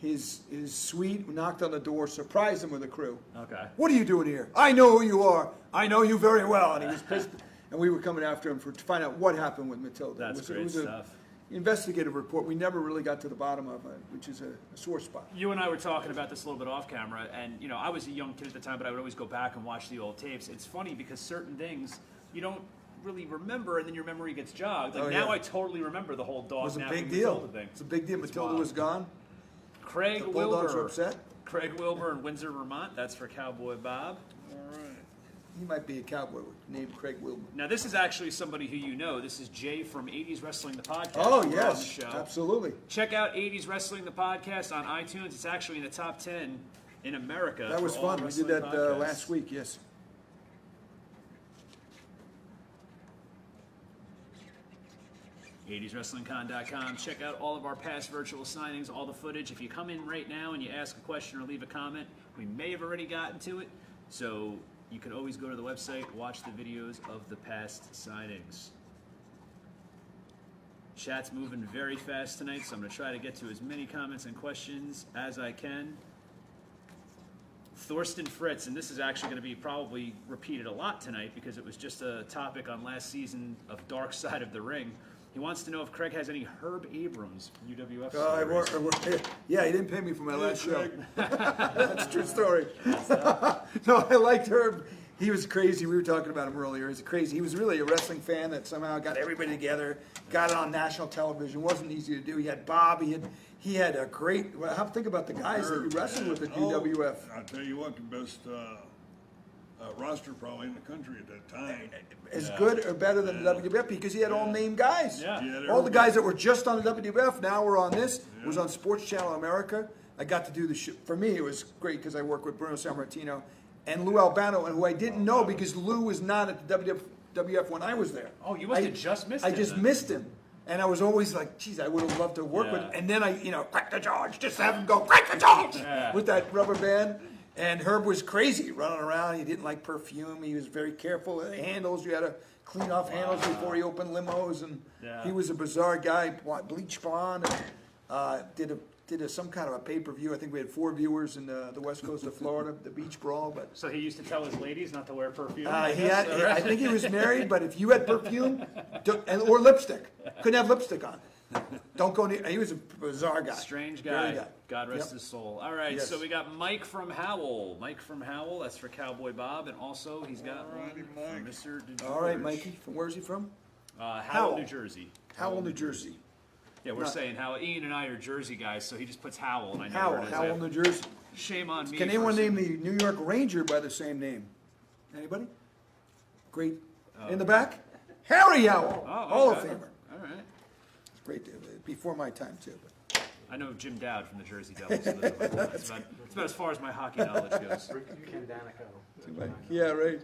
to his suite, knocked on the door, surprised him with a crew. Okay. What are you doing here? I know who you are. I know you very well. And he was pissed. And we were coming after him to find out what happened with Matilda. That's it great was stuff. an investigative report. We never really got to the bottom of it, which is a sore spot. You and I were talking about this a little bit off camera, and you know, I was a young kid at the time, but I would always go back and watch the old tapes. It's funny because certain things you don't really remember, and then your memory gets jogged. Like Oh, now, yeah. I totally remember the whole It dog was a napping big deal. Matilda thing. It's a big deal. It's Matilda wild. was gone. Craig The Bulldogs were Wilbur. upset. Craig Wilbur in Windsor, Vermont. That's for Cowboy Bob. All right. He might be a cowboy named Craig Wilbur. Now, this is actually somebody who you know. This is Jay from 80s Wrestling, the podcast. Oh, We're on yes. the show. Absolutely. Check out 80s Wrestling, the podcast on iTunes. It's actually in the top 10 in America. That was for all fun. We did wrestling that podcasts. last week, yes. 80swrestlingcon.com. Check out all of our past virtual signings, all the footage. If you come in right now and you ask a question or leave a comment, we may have already gotten to it. So you can always go to the website, watch the videos of the past signings. Chat's moving very fast tonight, so I'm going to try to get to as many comments and questions as I can. Thorsten Fritz, and this is actually going to be probably repeated a lot tonight because it was just a topic on last season of Dark Side of the Ring. He wants to know if Craig has any Herb Abrams UWF stories. Yeah, he didn't pay me for my last show. That's a true story. No, I liked Herb. He was crazy. We were talking about him earlier. He's crazy. He was really a wrestling fan that somehow got everybody together, got it on national television. It wasn't easy to do. He had Bob. He had a great. Well, think about the guys that he wrestled with at WWF. I'll tell you what, the best roster probably in the country at that time. As good or better than the WWF because he had all named guys. Yeah. All the guys that were just on the WWF now were on this. It was on Sports Channel America. I got to do the show. For me, it was great because I worked with Bruno Sammartino and Lou Albano, and who I didn't know because Lou was not at the WWF when I was there. Oh, you must have just missed him. I just missed him. And I was always like, geez, I would have loved to work with him. And then I, crack the George, just have him go, crack the George, with that rubber band. And Herb was crazy running around. He didn't like perfume. He was very careful. The handles, you had to clean off handles before you opened limos. And he was a bizarre guy, bleach blonde, and did some kind of a pay-per-view. I think we had 4 viewers in the west coast of Florida, the Beach Brawl. But So he used to tell his ladies not to wear perfume? I think he was married, but if you had perfume or lipstick, couldn't have lipstick on. Don't go near. He was a bizarre guy. Strange guy. Guy. God rest his soul. All right, Yes. so we got Mike from Howell. Mike from Howell, that's for Cowboy Bob. And also he's got one from Mr. DeGeorge. All right, Mikey. From where's he from? Howell, New Jersey. Howell, New Jersey. Yeah, we're saying Howell. Ian and I are Jersey guys, so he just puts Howell, and I know Howell, where it is. Howell, New Jersey. Shame on me. Can anyone name the New York Ranger by the same name? Anybody? Great. In the back? Harry Howell, Hall of Famer. All right. It's great. Before my time, too. But. I know Jim Dowd from the Jersey Devils. So that's about as far as my hockey knowledge goes. Ken Danico. Yeah, right.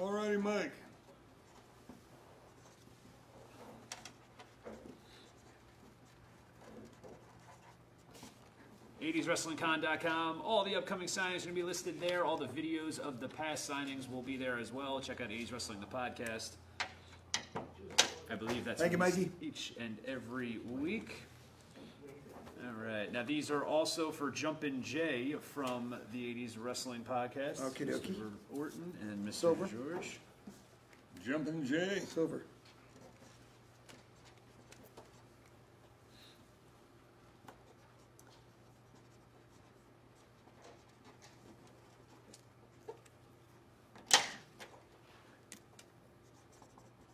All righty, Mike. '80swrestlingcon.com. All the upcoming signings are going to be listed there. All the videos of the past signings will be there as well. Check out 80s Wrestling, the podcast. I believe that's Thank you, Mikey. Each and every week. All right. Now, these are also for Jumpin' Jay from the 80s Wrestling podcast. Okie dokie. Mr. Orton and Mr. Silver. George. Jumpin' Jay. Silver.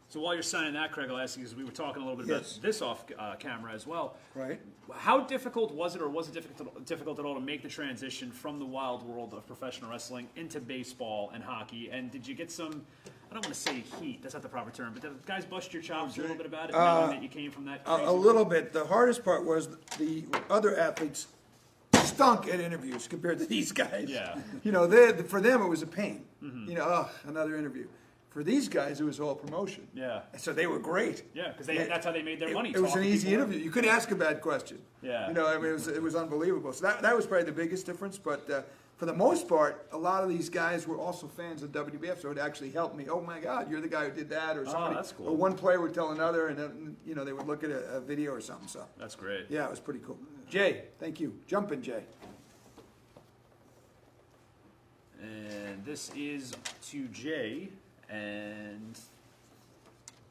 So while you're signing that, Craig, I'll ask you, because we were talking a little bit about this off camera as well. Right. How difficult was it, or was it difficult at all to make the transition from the wild world of professional wrestling into baseball and hockey? And did you get some, I don't want to say heat, that's not the proper term, but did the guys bust your chops a little bit about it, knowing that you came from that crazy A little bit. The hardest part was the other athletes stunk at interviews compared to these guys. Yeah. For them it was a pain. Another interview. For these guys, it was all promotion. Yeah. So they were great. Yeah, because that's how they made their money. It was an talking easy people. interview. You couldn't ask a bad question. Yeah. It was unbelievable. So that was probably the biggest difference. But for the most part, a lot of these guys were also fans of WWF, so it actually helped me. Oh my God, you're the guy who did that, or somebody. That's cool. Or one player would tell another, and then they would look at a video or something. So That's great. yeah, it was pretty cool. Jay, thank you. Jumpin' Jay. And this is to Jay, and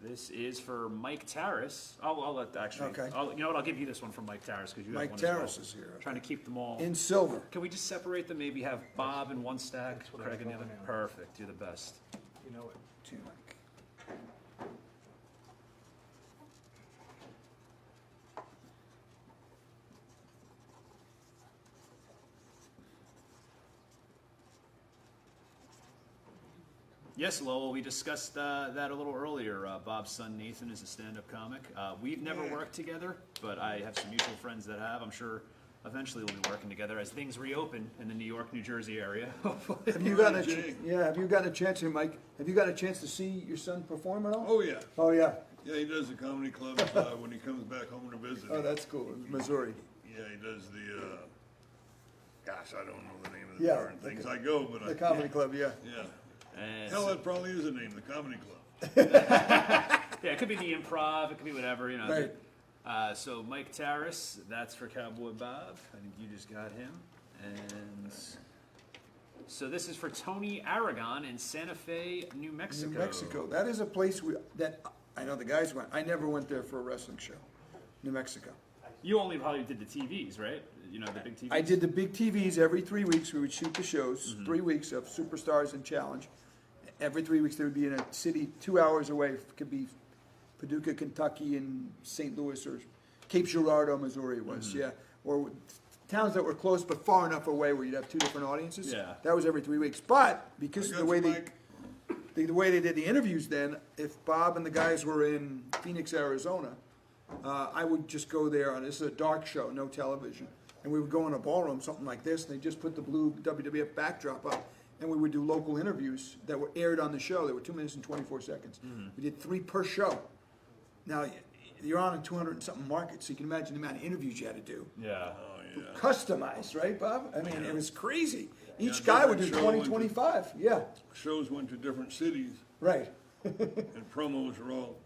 this is for Mike Tarras. I'll let actually. Okay. You know what? I'll give you this one from Mike Tarras because you have Mike one as well. Tarras is here. Trying to keep them all In silver. Can we just separate them? Maybe have Bob in one stack, what Craig I in the other. thought, yeah. Perfect. You're the best. You know it. To Mike. Yes, Lowell, we discussed that a little earlier. Bob's son Nathan is a stand-up comic. We've never worked together, but I have some mutual friends that have. I'm sure eventually we'll be working together as things reopen in the New York, New Jersey area. Have you gotten have you gotten a chance, Mike? Have you gotten a chance to see your son perform at all? Oh, yeah. Oh yeah. Yeah, he does the comedy club when he comes back home to visit. Oh, that's cool. In Missouri. Yeah, he does the, gosh, I don't know the name of the Yeah, darn things. I go, but The comedy club, yeah. Yeah. And Hell, that probably is the name, the comedy club. yeah, it could be the Improv, it could be whatever, you know. Right. So Mike Tarras, that's for Cowboy Bob. I think you just got him. And so this is for Tony Aragon in Santa Fe, New Mexico. New Mexico. That is a place that I know the guys went. I never went there for a wrestling show. New Mexico. You only probably did the TVs, right? You know, the big TVs? I did the big TVs every 3 weeks. We would shoot the shows, 3 weeks of Superstars and Challenge. Every 3 weeks, they would be in a city 2 hours away. It could be Paducah, Kentucky, and St. Louis, or Cape Girardeau, Missouri was, yeah. Or towns that were close but far enough away where you'd have 2 different audiences. Yeah. That was every 3 weeks. But because of the way the way they did the interviews then, if Bob and the guys were in Phoenix, Arizona, I would just go there, and this is a dark show, no television. And we would go in a ballroom, something like this, and they just put the blue WWF backdrop up, and we would do local interviews that were aired on the show. They were 2 minutes and 24 seconds. We did 3 per show. Now, you're on in 200 and something markets, so you can imagine the amount of interviews you had to do. Yeah. Customized, right, Bob? I mean, it was crazy. Each Yeah, guy would do different 20, show 25. Yeah, Shows went to different cities, right. and promos were all,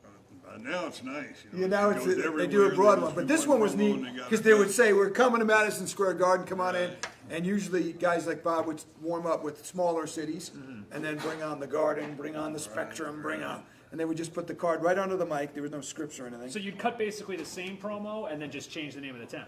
now it's nice. Yeah, It now goes they do everywhere. a broad They one. just But do this one was promo neat and got because it they would done. say, we're coming to Madison Square Garden, come on in. And usually guys like Bob would warm up with smaller cities and then bring on the Garden, bring on the Spectrum, bring on. And they would just put the card right under the mic. There was no scripts or anything. So you'd cut basically the same promo and then just change the name of the town?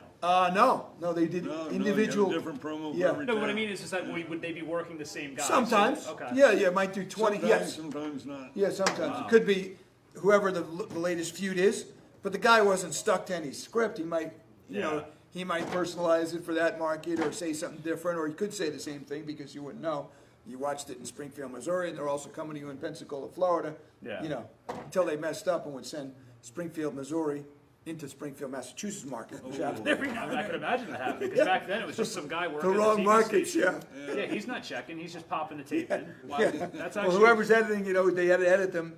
No, they did No, individual. you got a different promo for Yeah. every No, what I town. mean is just that would they be working the same guy? Sometimes. Okay. Yeah, might do 20. Sometimes, Yes. sometimes not. Yeah, sometimes. It could be whoever the latest feud is, but the guy wasn't stuck to any script. He might, you know, he might personalize it for that market or say something different, or he could say the same thing because you wouldn't know. You watched it in Springfield, Missouri, and they're also coming to you in Pensacola, Florida. Yeah. You know, until they messed up and would send Springfield, Missouri into Springfield, Massachusetts market. Which happened every now and I then. could imagine that happening because back then it was just some guy working The at wrong TV markets, station. yeah. Yeah, he's not checking. He's just popping the tape in. Wow, Yeah. That's Well, actually, whoever's editing, you know, they had to edit them,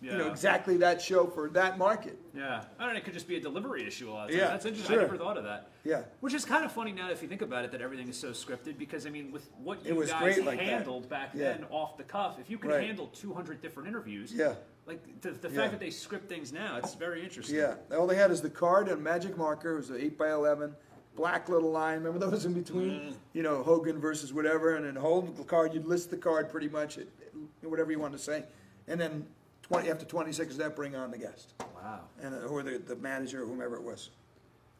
you know, Yeah. exactly that show for that market. Yeah, I don't know. It could just be a delivery issue a lot of times. Yeah, That's interesting. sure. I never thought of that. Yeah. Which is kind of funny now if you think about it that everything is so scripted because, I mean, with what It you was guys great like that. handled back Yeah. then off the cuff, if you could Right. handle 200 different interviews, Yeah. like the Yeah. fact that they script things now, it's very interesting. Yeah, all they had is the card and a magic marker. It was an 8x11, black little line. Remember those in between? You know, Hogan versus whatever, and then hold the card. You'd list the card pretty much, whatever you wanted to say, and then after 20 seconds, that bring on the guest, Wow. and or the manager or whomever it was,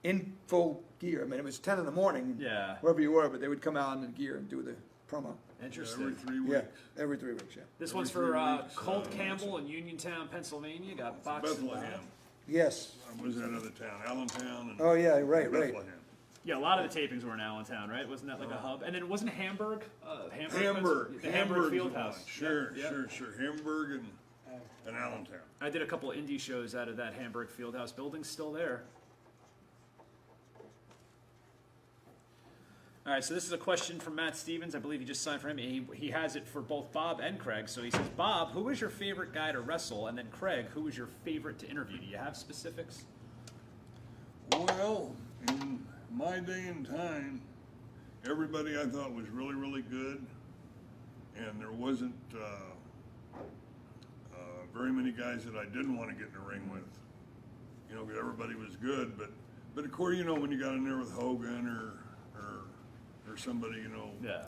in full gear. I mean, it was 10 in the morning, Yeah. wherever you were, but they would come out in gear and do the promo. Interesting. Every 3 Yeah, weeks. every 3 weeks. Yeah. This Every one's 3 for weeks, Colt Campbell in Uniontown, Pennsylvania. Got boxed. Bethlehem. Yes. Was that other town? Allentown and Oh yeah. Right. Bethlehem. Yeah, a lot of the tapings were in Allentown, right? Wasn't that like a hub? And then wasn't Hamburg? Hamburg. The Hamburg Hamburg's Fieldhouse. one. Sure, Yeah, yeah. sure. Hamburg and Allentown. I did a couple of indie shows out of that Hamburg Fieldhouse. Building's still there. All right, so this is a question from Matt Stevens. I believe he just signed for him. He has it for both Bob and Craig. So he says, Bob, who is your favorite guy to wrestle? And then Craig, who is your favorite to interview? Do you have specifics? Well, in my day and time, everybody I thought was really, really good, and there wasn't very many guys that I didn't want to get in the ring with. You know, because everybody was good, but of course, you know, when you got in there with Hogan or somebody, you know, Yeah,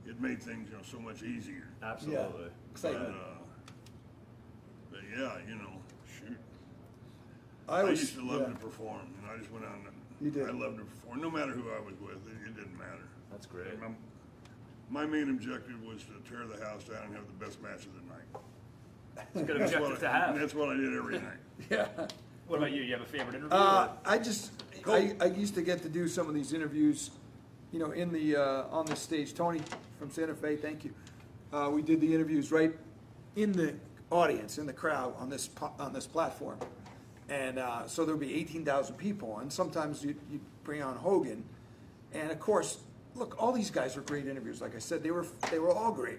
it made things, you know, so much easier. absolutely. Excitement. But yeah, you know, shoot. I was. used to love yeah. to perform, and I just went out and You did. I loved to perform, no matter who I was with. It didn't matter. That's great. My main objective was to tear the house down and have the best match of the night. It's a good objective to have. That's what I did every night. Yeah. What about you? You have a favorite interview? I used to get to do some of these interviews, you know, in the on the stage. Tony from Santa Fe, thank you. We did the interviews right in the audience, in the crowd on this platform, And so there would be 18,000 people, and sometimes you'd bring on Hogan. And of course, look, all these guys were great interviews. Like I said, they were all great.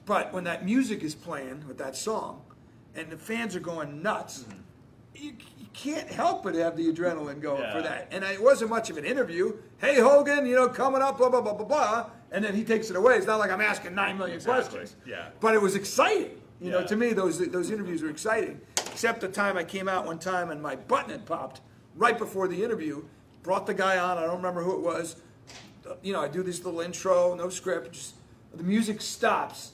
But when that music is playing with that song, and the fans are going nuts, you can't help but have the adrenaline going for that. And it wasn't much of an interview. Hey, Hogan, coming up, blah, blah, blah, blah, blah. And then he takes it away. It's not like I'm asking 9 million questions. Yeah. But it was exciting. To me, those interviews were exciting. Except the time I came out one time and my button had popped right before the interview. Brought the guy on. I don't remember who it was. I do this little intro, no script. Just the music stops.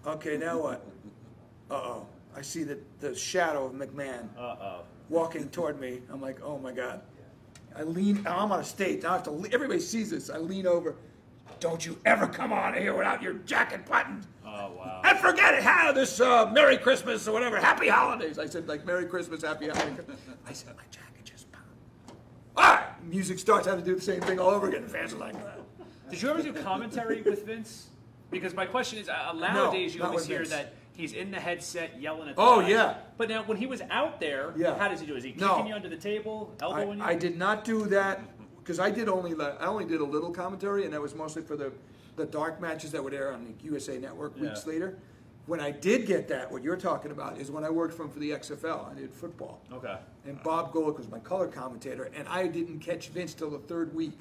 Okay, now what? Uh-oh. I see the shadow of McMahon walking toward me. I'm like, oh my God. I lean, I'm on a stage. Now I have to, everybody sees this. I lean over. Don't you ever come on here without your jacket buttoned. Oh, wow. And forget it. How this Merry Christmas or whatever. Happy Holidays. I said, like, Merry Christmas, Happy Holidays. I said, my jacket just popped. All right. Music starts. I have to do the same thing all over again. The fans are like, Did you ever do commentary with Vince? Because my question is, nowadays you not always with hear Vince. that he's in the headset yelling at the Oh, guys. yeah. But now, when he was out there, how does he do? Is he kicking you under the table, elbowing you? I did not do that because I only did a little commentary, and that was mostly for the dark matches that would air on the USA Network weeks later. When I did get that, what you're talking about is when I worked for the XFL. I did football. Okay. And Bob Golick was my color commentator, and I didn't catch Vince till the third week.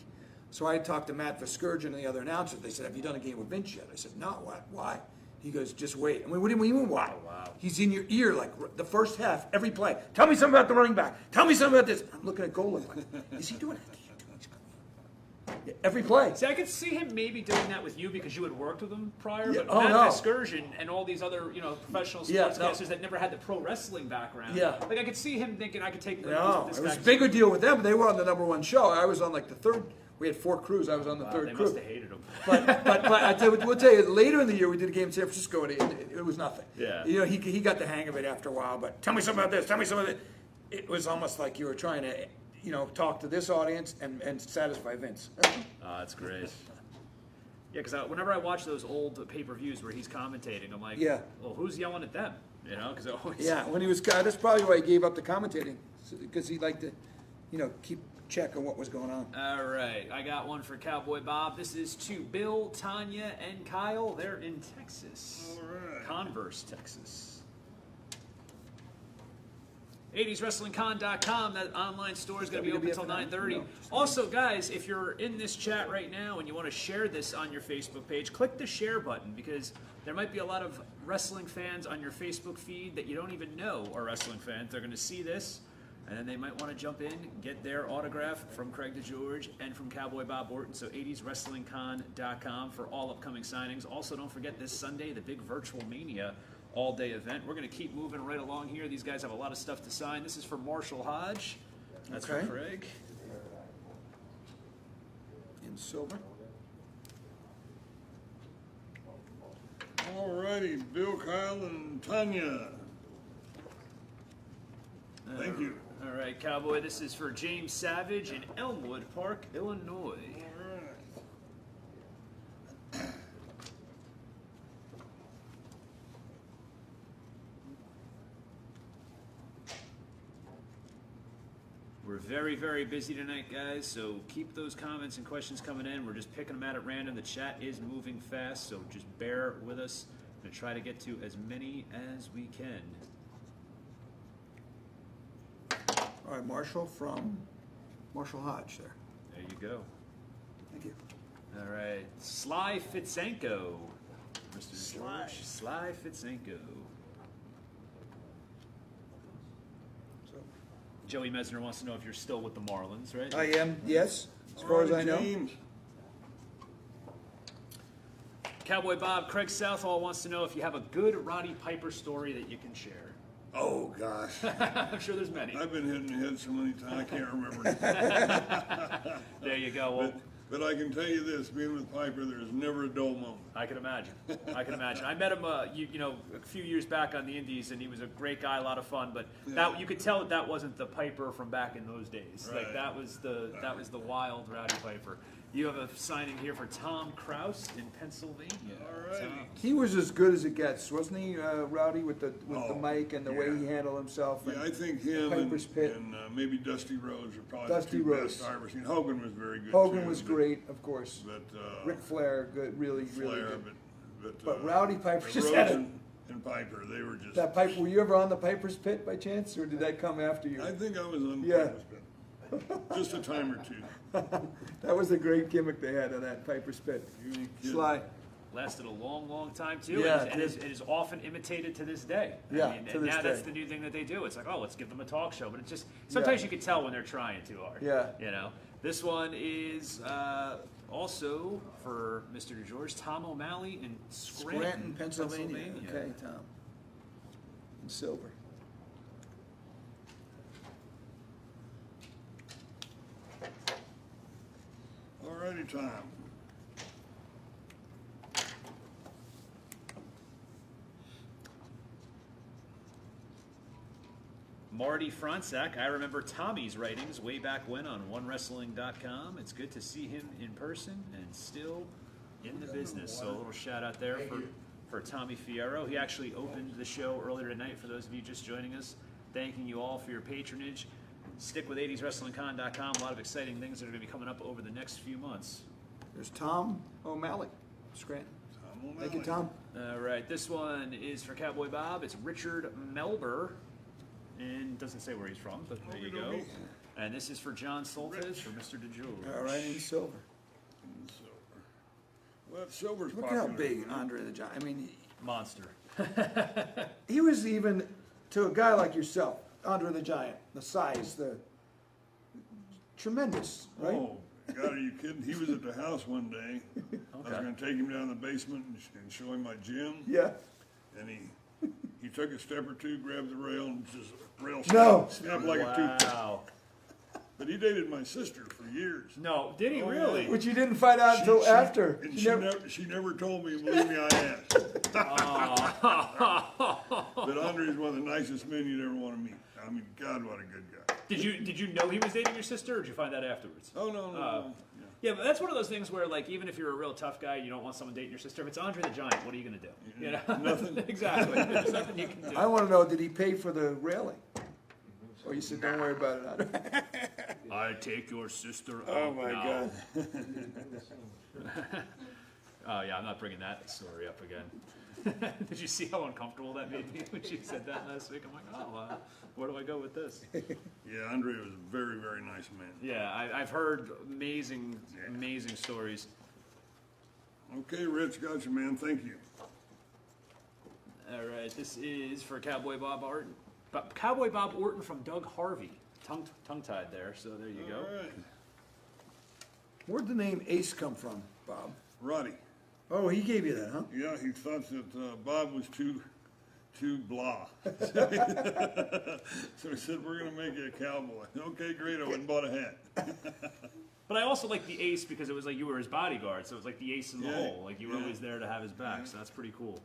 So I talked to Matt Vaskurjan and the other announcers. They said, have you done a game with Vince yet? I said, no, what? Why? He goes, just wait. I mean, what do you mean, why? Oh, wow. He's in your ear like the first half, every play. Tell me something about the running back. Tell me something about this. I'm looking at Golick like, is he doing it? Yeah, every play. See, I could see him maybe doing that with you because you had worked with him prior, Yeah. but Oh, Matt no. Vaskurjan and all these other, professional Yeah, sportscasters that never had the pro wrestling background. Yeah. Like, I could see him thinking I could take No, this it was a guy. bigger deal with them. They were on the #1 show. I was on like the third. We had 4 crews. I was on the third They crew. must have hated him. But we'll tell you, later in the year we did a game in San Francisco, and it was nothing. Yeah. He got the hang of it after a while. But tell me something about this. Tell me something about that. It was almost like you were trying to, talk to this audience and satisfy Vince. That's great. Yeah, because whenever I watch those old pay-per-views where he's commentating, I'm like, well, who's yelling at them? Because always. Yeah, when he was, that's probably why he gave up the commentating, because he liked to, keep check on what was going on. All right, I got one for Cowboy Bob. This is to Bill, Tanya, and Kyle. They're in Texas. All right. Converse, Texas. 80swrestlingcon.com. That online store is going to be open until 9:30. Also, guys, if you're in this chat right now and you want to share this on your Facebook page, click the share button because there might be a lot of wrestling fans on your Facebook feed that you don't even know are wrestling fans. They're going to see this, and then they might want to jump in, get their autograph from Craig DeGeorge and from Cowboy Bob Orton. So 80swrestlingcon.com for all upcoming signings. Also, don't forget this Sunday, the big Virtual Mania all-day event. We're going to keep moving right along here. These guys have a lot of stuff to sign. This is for Marshall Hodge. That's for Craig. In silver. All righty, Bill, Kyle, and Tanya. Thank you. All right, Cowboy, this is for James Savage in Elmwood Park, Illinois. We're very, very busy tonight, guys, so keep those comments and questions coming in. We're just picking them out at random. The chat is moving fast, so just bear with us. I'm going to try to get to as many as we can. All right, Marshall from Marshall Hodge there. There you go. Thank you. All right, Sly Fitzenko. Mr. George. Sly Fitzenko. Joey Mesner wants to know if you're still with the Marlins, right? I am, yes, as far as I know. James. Cowboy Bob, Craig Southall wants to know if you have a good Roddy Piper story that you can share. Oh, gosh. I'm sure there's many. I've been hit in the head so many times, I can't remember. There you go. Well, But I can tell you this, being with Piper, there's never a dull moment. I can imagine. I can imagine. I met him, a few years back on the Indies, and he was a great guy, a lot of fun. But that you could tell that wasn't the Piper from back in those days. Right. Like that was the wild Rowdy Piper. You have a signing here for Tom Kraus in Pennsylvania. All right. Tom. He was as good as it gets, wasn't he, Rowdy, with the Oh, mic and the way yeah. he handled himself? Yeah, I and think him Piper's Pit. and maybe Dusty Rhodes are probably Dusty the two Rhodes. best I've ever seen. Hogan was very good Hogan too, was but- great, of course. But Ric Flair, good, really Flair, good. but Rowdy Piper Rhodes just had a, and Piper, they were just. that Piper. Were you ever on the Piper's Pit by chance, or did that come after you? I think I was on Yeah. Piper's Pit. Just a time or two. That was a great gimmick they had on that Piper's Pit. You ain't kidding. Sly. Lasted a long, long time too, Yeah, and it is often imitated to this day. Yeah, I mean, to and this now that's day. the new thing that they do. It's like, oh, let's give them a talk show, but it just sometimes you can tell when they're trying too hard. Yeah. You know, this one is also for Mr. DeGeorge, Tom O'Malley in Scranton, Pennsylvania. Okay, Tom. In silver. All righty, Tom. Marty Fronczak. I remember Tommy's writings way back when on OneWrestling.com. It's good to see him in person and still in the business. So a little shout out there for Tommy Fierro. He actually opened the show earlier tonight for those of you just joining us. Thanking you all for your patronage. Stick with 80swrestlingcon.com. A lot of exciting things that are going to be coming up over the next few months. There's Tom O'Malley, Scranton. Tom O'Malley. Thank you, Tom. All right, this one is for Cowboy Bob. It's Richard Melber, and doesn't say where he's from, but there you go. Okey-dokey. And this is for John Soltis for Mr. DeGeorge. All right, in silver. And silver. Well, that silver's Look popular. how big Andre the Giant. I mean, Monster. he was even to a guy like yourself, Andre the Giant. The size, the tremendous, right? Oh, God, are you kidding? He was at the house one day. I was going to take him down the basement and show him my gym. Yeah. And he took a step or two, grabbed the rail, and just rail No. snapped like a toothpick. Wow. But he dated my sister for years. No, did he Oh, really? yeah. Which you didn't find out until after. And You never- she never told me, believe me, I asked. But Andre's one of the nicest men you'd ever want to meet. I mean, God, what a good guy. Did you know he was dating your sister, or did you find that afterwards? Oh, no. Yeah, but that's one of those things where, like, even if you're a real tough guy, you don't want someone dating your sister. If it's Andre the Giant, what are you going to do? You know? Nothing. Exactly. There's nothing you can do. I want to know, did he pay for the railing? Or you said, don't worry about it, Andre. I take your sister out Oh, my now. God. Oh, yeah, I'm not bringing that story up again. Did you see how uncomfortable that made me when she said that last week? I'm like, oh, where do I go with this? Yeah, Andre was a very, very nice man. Yeah, I've heard amazing stories. Okay, Rich, got you, man. Thank you. All right, this is for Cowboy Bob Orton. Cowboy Bob Orton from Doug Harvey. Tongue-tied there, so there you go. All right. Where'd the name Ace come from, Bob? Roddy. Oh, he gave you that, huh? Yeah, he thought that Bob was too blah. So he said, we're going to make you a cowboy. Okay, great. I went and bought a hat. But I also like the ace because it was like you were his bodyguard, so it was like the ace in the Yeah, hole. Like you were yeah. always there to have his back, so that's pretty cool.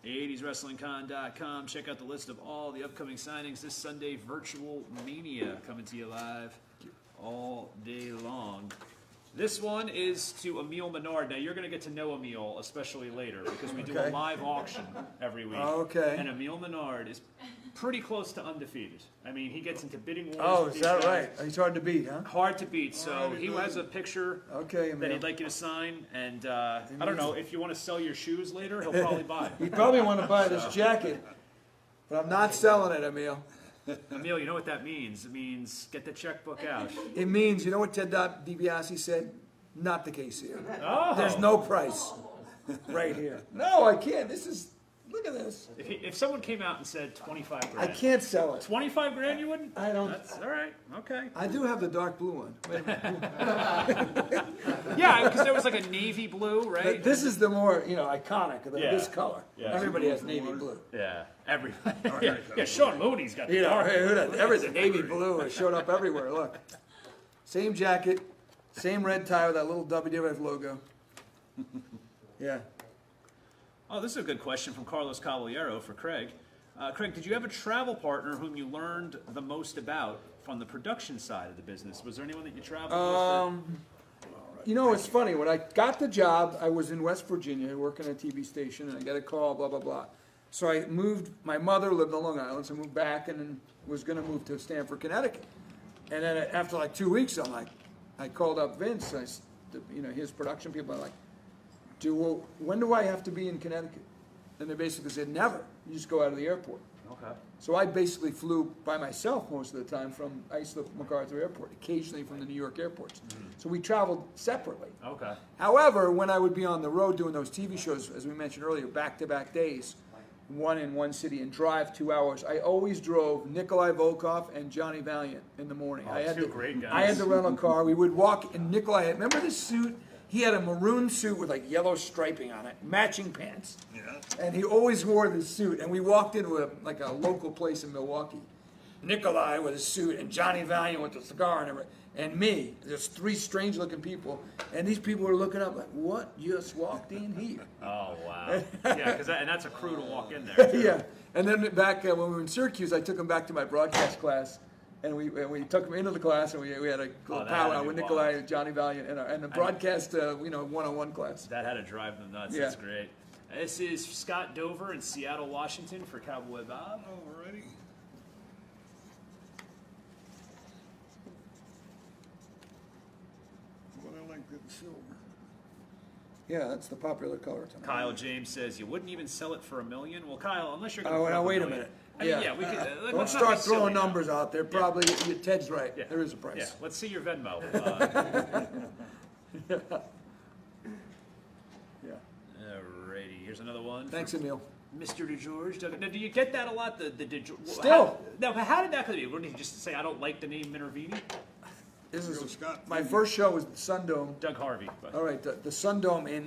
80swrestlingcon.com. Check out the list of all the upcoming signings this Sunday. Virtual Mania coming to you live all day long. This one is to Emil Menard. Now, you're going to get to know Emil, especially later, because we do a Okay. live auction every week. Okay. And Emil Menard is pretty close to undefeated. I mean, he gets into bidding wars. Oh, with is these that guys. right? He's hard to beat, huh? Hard to beat. So Alrighty, he good. has a picture Okay, that man. he'd like you to sign. And I don't know, if you want to sell your shoes later, he'll probably buy You it. probably want to buy this jacket, but I'm not selling it, Emil. Emil, you know what that means? It means get the checkbook out. It means, you know what Ted DiBiase said? Not the case here. Oh. There's no price right here. No, I can't. This is, look at this. If someone came out and said 25 I grand. can't sell it. 25 grand you wouldn't? I don't. That's all right. Okay. I do have the dark blue one. Wait a minute. Yeah, because there was like a navy blue, right? This is the more, iconic of Yeah. this color. Yeah. Everybody has navy blue. Yeah, everybody. Yeah, Sean Mooney's got the dark. Hey, who does? Everything navy blue. It showed up everywhere. Look, same jacket, same red tie with that little WWF logo. Yeah. Oh, this is a good question from Carlos Caballero for Craig. Craig, did you have a travel partner whom you learned the most about on the production side of the business? Was there anyone that you traveled with? You know, it's funny. When I got the job, I was in West Virginia working at a TV station, and I got a call, blah, blah, blah. So I moved. My mother lived on Long Island, so I moved back and then was going to move to Stamford, Connecticut. And then after like 2 weeks, I called up Vince, his production people. I'm like, when do I have to be in Connecticut? And they basically said, never. You just go out of the airport. Okay. So I basically flew by myself most of the time from Islip MacArthur Airport, occasionally from the New York airports. So we traveled separately. Okay. However, when I would be on the road doing those TV shows, as we mentioned earlier, back-to-back days, one in one city and drive 2 hours, I always drove Nikolai Volkov and Johnny Valiant in the morning. Two great guys. I had the rental car. We would walk, and Nikolai, remember this suit? He had a maroon suit with like yellow striping on it, matching pants. Yeah. And he always wore this suit. And we walked into a local place in Milwaukee. Nikolai with a suit and Johnny Valiant with a cigar and me. There's three strange looking people. And these people were looking up like, what just walked in here? Oh, wow. Yeah, and that's a crew to walk in there, too. Yeah. And then back when we were in Syracuse, I took him back to my broadcast class. And we took him into the class, and we had a little powwow with Nikolai and Johnny Valiant and the broadcast, one-on-one class. That had to drive them nuts. Yeah. That's great. This is Scott Dover in Seattle, Washington for Cowboy Bob. Alrighty. But I like that silver. Yeah, that's the popular color tonight. Kyle James says, you wouldn't even sell it for $1 million? Well, Kyle, unless you're going to Oh, put now up wait $1 a million. minute. I mean, yeah, we could. Don't let's not start be silly throwing now. numbers out there. Probably, Ted's right. Yeah. There is a price. Yeah, let's see your Venmo. Yeah. Alrighty, here's another one. Thanks, Emil. Mr. DeGeorge. Now, do you get that a lot? The DeGeorge. Still. How did that come to be? Wouldn't you just say, I don't like the name Minervini? This Real is Scott my Figure. first show was the Sun Dome. Doug Harvey. But, All right, the Sun Dome in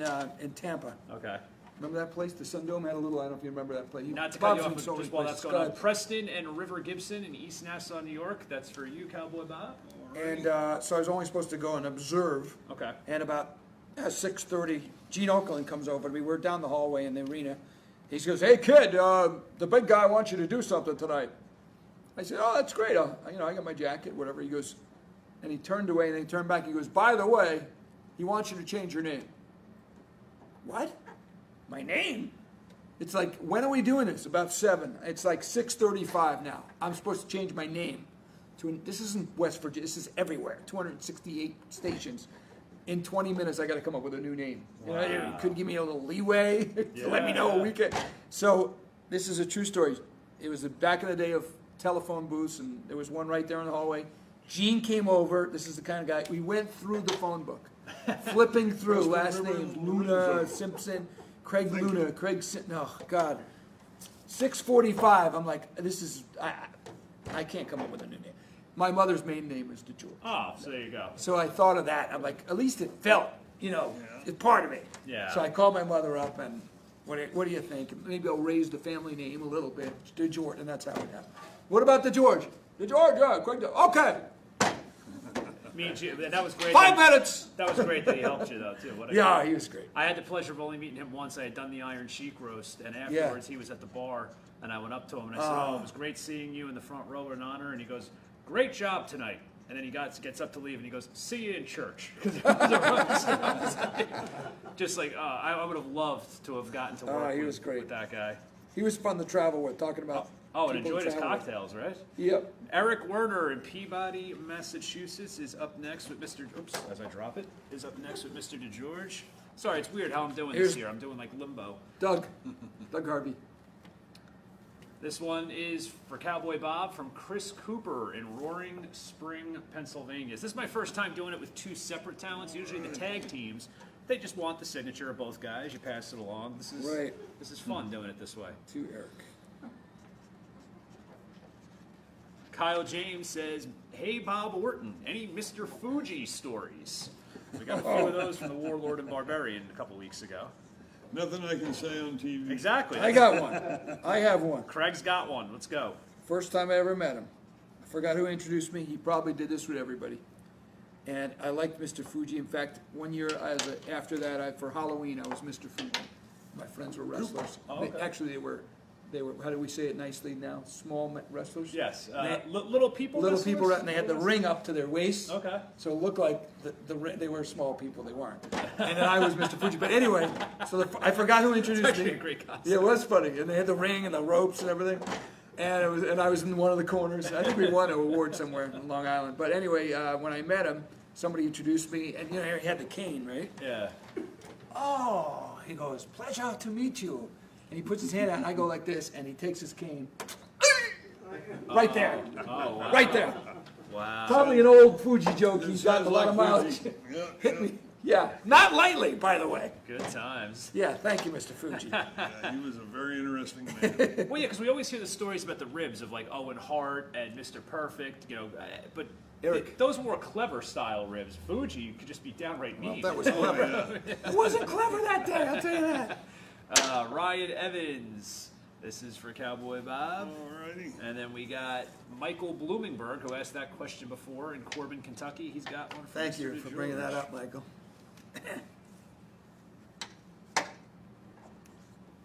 Tampa. okay. Remember that place? The Sun Dome had a little. I don't know if you remember that place. Not to cut you Bob's off, been but so many just while that's places. going on. Go ahead. Preston and River Gibson in East Nassau, New York. That's for you, Cowboy Bob. And so I was only supposed to go and observe. Okay. And about 6:30, Gene Okerlund comes over to me. We're down the hallway in the arena. He goes, "Hey kid, the big guy wants you to do something tonight." I said, "Oh, that's great. I got my jacket, whatever." He goes, and he turned away and then he turned back. He goes, "By the way, he wants you to change your name." What? My name? It's like, when are we doing this? About 7. It's like 6:35 now. I'm supposed to change my name. This isn't West Virginia. This is everywhere. 268 stations. In 20 minutes, I got to come up with a new name. Wow. You couldn't give me a little leeway to let me know a weekend. So this is a true story. It was back in the day of telephone booths, and there was one right there in the hallway. Gene came over. This is the kind of guy. We went through the phone book, flipping through last names: Luna, Simpson, Craig Luna, Craig. Oh God. 6:45. I'm like, this is. I can't come up with a new name. My mother's maiden name is DeGeorge. Oh, so there you go. So I thought of that. I'm like, at least it felt, it's part of me. Yeah. So I called my mother up and, what do you think? Maybe I'll raise the family name a little bit. DeGeorge, and that's how it happened. What about DeGeorge? DeGeorge, yeah, Craig okay. Me and you, that was great. 5 minutes. That was great that he helped you, though, too. What a Yeah, guy. he was great. I had the pleasure of only meeting him once. I had done the Iron Sheik roast, and afterwards he was at the bar, and I went up to him and I said, "Oh, it was great seeing you in the front row in honor." And he goes, "Great job tonight." And then he gets up to leave, and he goes, "See you in church." Just like, I would have loved to have gotten to work He was great. with that guy. He was fun to travel with, talking about. Oh, and people enjoyed his to travel with. cocktails, right? Yep. Eric Werner in Peabody, Massachusetts is up next with Mr. Oops, as I drop it, is up next with Mr. DeGeorge. Sorry, it's weird how I'm doing this here. I'm doing like limbo. Doug Harvey. This one is for Cowboy Bob from Chris Cooper in Roaring Spring, Pennsylvania. This is my first time doing it with 2 separate talents. Usually the tag teams, they just want the signature of both guys. You pass it along. This is fun doing it this way. To Eric. Kyle James says, "Hey Bob Orton, any Mr. Fuji stories?" We got a few of those from the Warlord and Barbarian a couple weeks ago. Nothing I can say on TV. Exactly. I got one. I have one. Craig's got one. Let's go. First time I ever met him. I forgot who introduced me. He probably did this with everybody. And I liked Mr. Fuji. In fact, one year after that, for Halloween, I was Mr. Fuji. My friends were wrestlers. Oh, okay. Actually, they were They were, how do we say it nicely now? Small wrestlers? Yes. They- Little people. Little wrestlers? people, and they had the ring up to their waist. Okay. So it looked like they were small people. They weren't. And then I was Mr. Fuji. But anyway, so I forgot who introduced Actually, me. a great concept. Yeah, it was funny. And they had the ring and the ropes and everything. And I was in one of the corners. I think we won an award somewhere in Long Island. But anyway, when I met him, somebody introduced me, and he had the cane, right? Yeah. Oh, he goes, pleasure to meet you. And he puts his hand out, and I go like this, and he takes his cane. Right there. Oh, wow. Right there. Wow. Probably an old Fuji joke. He's got a Sounds lot like of mileage. Fuji. Yeah, Hit me. Yeah. Not lightly, by the way. Good times. Yeah, thank you, Mr. Fuji. Yeah, he was a very interesting man. Well, yeah, because we always hear the stories about the ribs of like Owen Hart and Mr. Perfect, but Eric. those were clever style ribs. Fuji could just be downright mean. That was clever. It wasn't clever that day, I'll tell you that. Ryan Evans. This is for Cowboy Bob. Alrighty. And then we got Michael Bloomingberg, who asked that question before in Corbin, Kentucky. He's got one for Thank Mr. you for bringing that DeGeorge. up, Michael.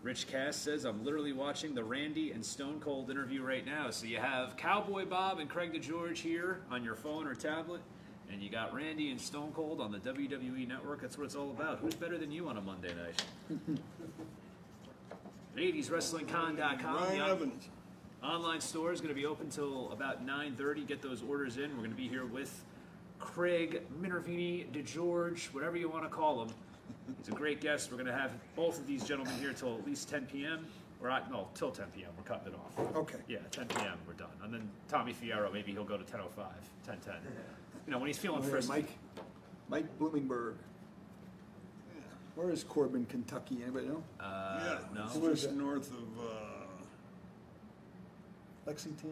Rich Cass says, I'm literally watching the Randy and Stone Cold interview right now. So you have Cowboy Bob and Craig DeGeorge here on your phone or tablet, and you got Randy and Stone Cold on the WWE Network. That's what it's all about. Who's better than you on a Monday night? 80swrestlingcon.com. Ryan Evans. Online store is going to be open till about 9:30. Get those orders in. We're going to be here with Craig Minervini, DeGeorge, whatever you want to call him. He's a great guest. We're going to have both of these gentlemen here till at least 10 p.m. No, till 10 p.m. We're cutting it off. Okay. Yeah, 10 p.m. We're done. And then Tommy Fierro, maybe he'll go to 10:05, 10:10. When he's feeling frisky. Mike Bloomingberg. Where is Corbin, Kentucky? Anybody know? Yeah, no. it's Where is just it? north of, Lexington?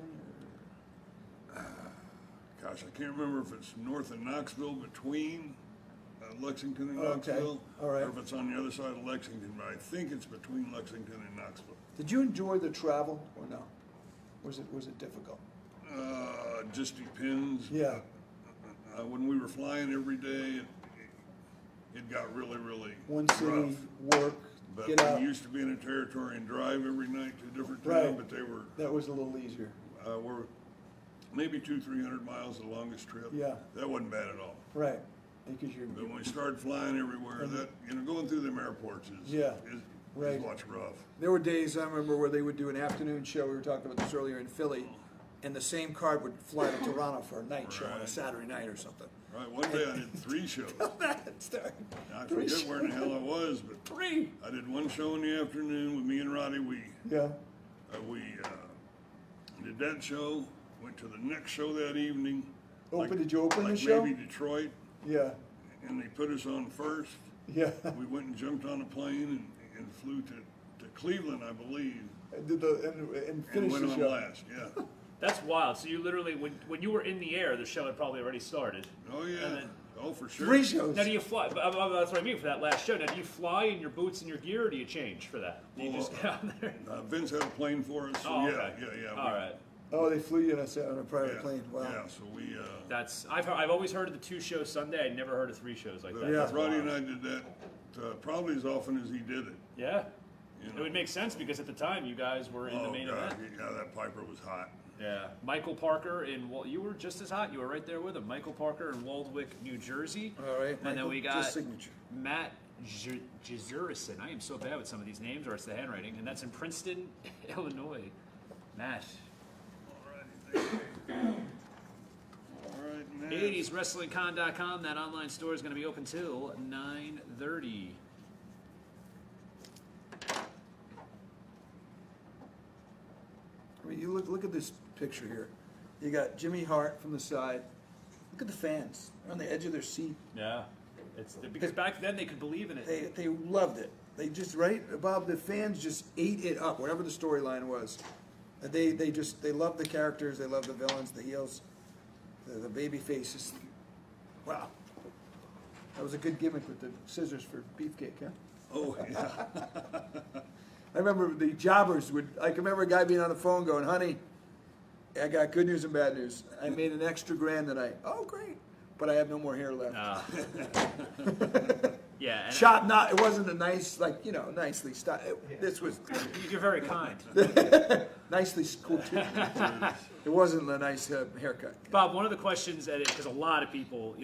gosh, I can't remember if it's north of Knoxville, between Lexington and Okay, Knoxville. all right. Or if it's on the other side of Lexington, but I think it's between Lexington and Knoxville. Did you enjoy the travel or no? Was it difficult? Just depends. Yeah. When we were flying every day, it got really, really One rough. city, work, But get out. we used to be in a territory and drive every night to a different town, Right. but they were That was a little easier. were maybe 200-300 miles the longest trip. Yeah. That wasn't bad at all. Right. Because you're. But when we started flying everywhere, that going through them airports is Yeah. is Right. what's rough. There were days I remember where they would do an afternoon show. We were talking about this earlier in Philly, and the same card would fly to Toronto for a night show on a Right. Saturday night or something. Right. One day I did 3 shows. I forget where in the hell I was, but Three. I did one show in the afternoon with me and Roddy. We Yeah. did that show. Went to the next show that evening. Did you open the like show? Maybe Detroit, Yeah. and they put us on first. Yeah. We went and jumped on a plane and flew to Cleveland, I believe, And did and and finished went the on show. last. Yeah. That's wild. So you literally, when you were in the air, the show had probably already started. Oh yeah. And then- Oh, for sure. 3 shows. Now do you fly? That's what I mean for that last show. Now do you fly in your boots and your gear, or do you change for that? Do you Well, just get out there? Vince had a plane for us, so Oh, yeah, okay. yeah. All right. Oh, they flew you on a private Yeah, plane. Wow. Yeah, so we, I've always heard of the 2 shows Sunday. I never heard of 3 shows like that. Yeah. That's Roddy wild. and I did that probably as often as he did it. Yeah. You It know. would make sense because at the time you guys were in the main God, event. yeah, that Piper was hot. Yeah. Michael Parker you were just as hot. You were right there with him. Michael Parker in Waldwick, New Jersey. All right. And then Michael, we got just signature. Matt Jezurison. I am so bad with some of these names, or it's the handwriting, and that's in Princeton, Illinois. Matt. All right, Matt. 80swrestlingcon.com. That online store is going to be open till 9:30. I mean, you look at this picture here. You got Jimmy Hart from the side. Look at the fans. They're on the edge of their seat. Yeah. It's because back then they could believe in it. They loved it. They just, right, Bob, the fans just ate it up, whatever the storyline was. They loved the characters, they loved the villains, the heels, the baby faces. Wow. That was a good gimmick with the scissors for beefcake, huh? Oh, yeah. I remember the jobbers I can remember a guy being on the phone going, honey, I got good news and bad news. I made an extra grand tonight. Oh, great. But I have no more hair left. Yeah, and Shot not. It wasn't a nice, like, nicely styled. This was you're very kind. nicely cool too. It wasn't a nice haircut. Bob, one of the questions, because a lot of people,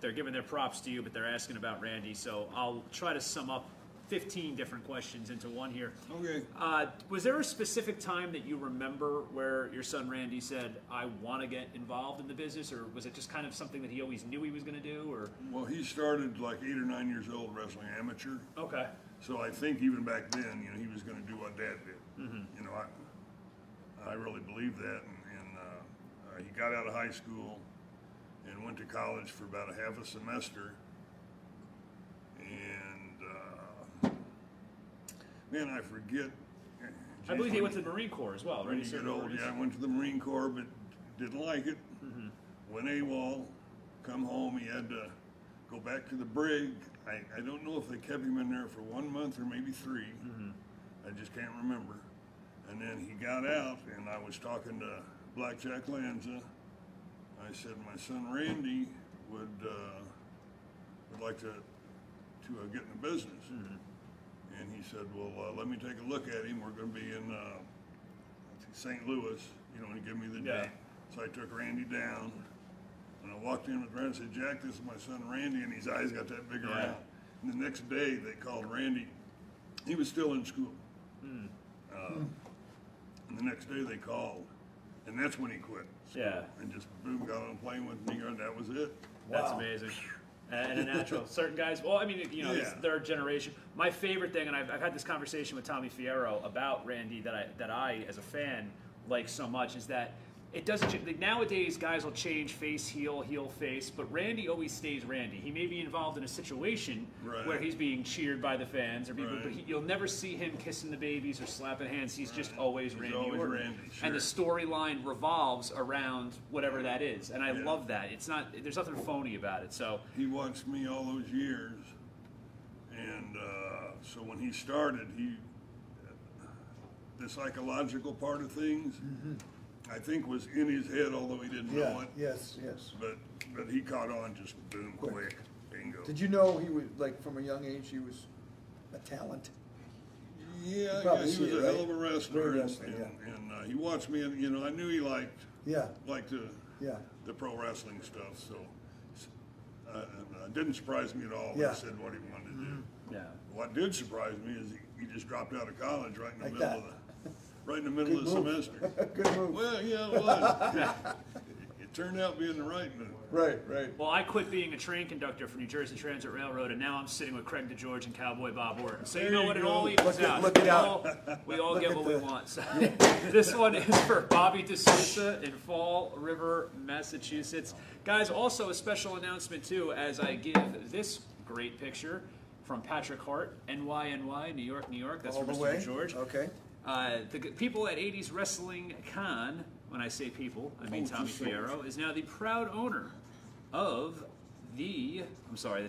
they're giving their props to you, but they're asking about Randy. So I'll try to sum up 15 different questions into one here. Okay. Was there a specific time that you remember where your son Randy said, "I want to get involved in the business," or was it just kind of something that he always knew he was going to do? Or Well, he started like 8 or 9 years old wrestling amateur. okay, So I think even back then, he was going to do what Dad did. I really believe that. And he got out of high school and went to college for about a half a semester. And man, I forget. I believe he went to the Marine Corps as well, right? When He you served get old, overseas. yeah, I went to the Marine Corps, but didn't like it. Went AWOL, come home, he had to go back to the brig. I don't know if they kept him in there for 1 month or maybe 3. I just can't remember. And then he got out, and I was talking to Blackjack Lanza. I said, my son Randy would like to get in the business. And he said, well, let me take a look at him. We're going to be in St. Louis, and he gave me the Yeah. date. So I took Randy down, and I walked in with Randy and said, Jack, this is my son Randy, and his eyes got that big around. And the next day, they called Randy. He was still in school. And the next day, they called, and that's when he quit school. Yeah. And just, boom, got on a plane with me, and that was it. That's amazing. And a natural. Certain guys, well, I mean, it's third generation. My favorite thing, and I've had this conversation with Tommy Fierro about Randy that I, as a fan, like so much, is that it doesn't. Nowadays, guys will change face, heel, face, but Randy always stays Randy. He may be involved in a situation where he's being cheered by the fans or people, but you'll never see him kissing the babies or slapping hands. He's just always Randy Orton. And the storyline revolves around whatever that is, and I love that. It's not. There's nothing phony about it. So He watched me all those years, and so when he started, the psychological part of things, I think, was in his head, although he didn't know it. Yes. But he caught on just boom, quick, bingo. Did you know he was, like, from a young age, he was a talent? Yeah, probably he see was it, a right? hell of a wrestler, Great and wrestler, he watched me, and I knew he liked Yeah. the pro wrestling stuff. So it didn't surprise me at all when Yeah. he said what he wanted to do. yeah. What did surprise me is he just dropped out of college right in the Like middle that. of the semester. Good move. Well, yeah, it was. It turned out being the right move. Right. Well, I quit being a train conductor for New Jersey Transit Railroad, and now I'm sitting with Craig DeGeorge and Cowboy Bob Orton. So you know what? It all equals out. Look it out. We all Look get at what we the- want. So this one is for Bobby DeSouza in Fall River, Massachusetts. Guys, also a special announcement, too, as I give this great picture from Patrick Hart, NYNY, New York, New York. That's All for the Mr. way. DeGeorge. Okay. The people at 80s Wrestling Con, when I say people, I mean Tommy Fierro, is now the proud owner of the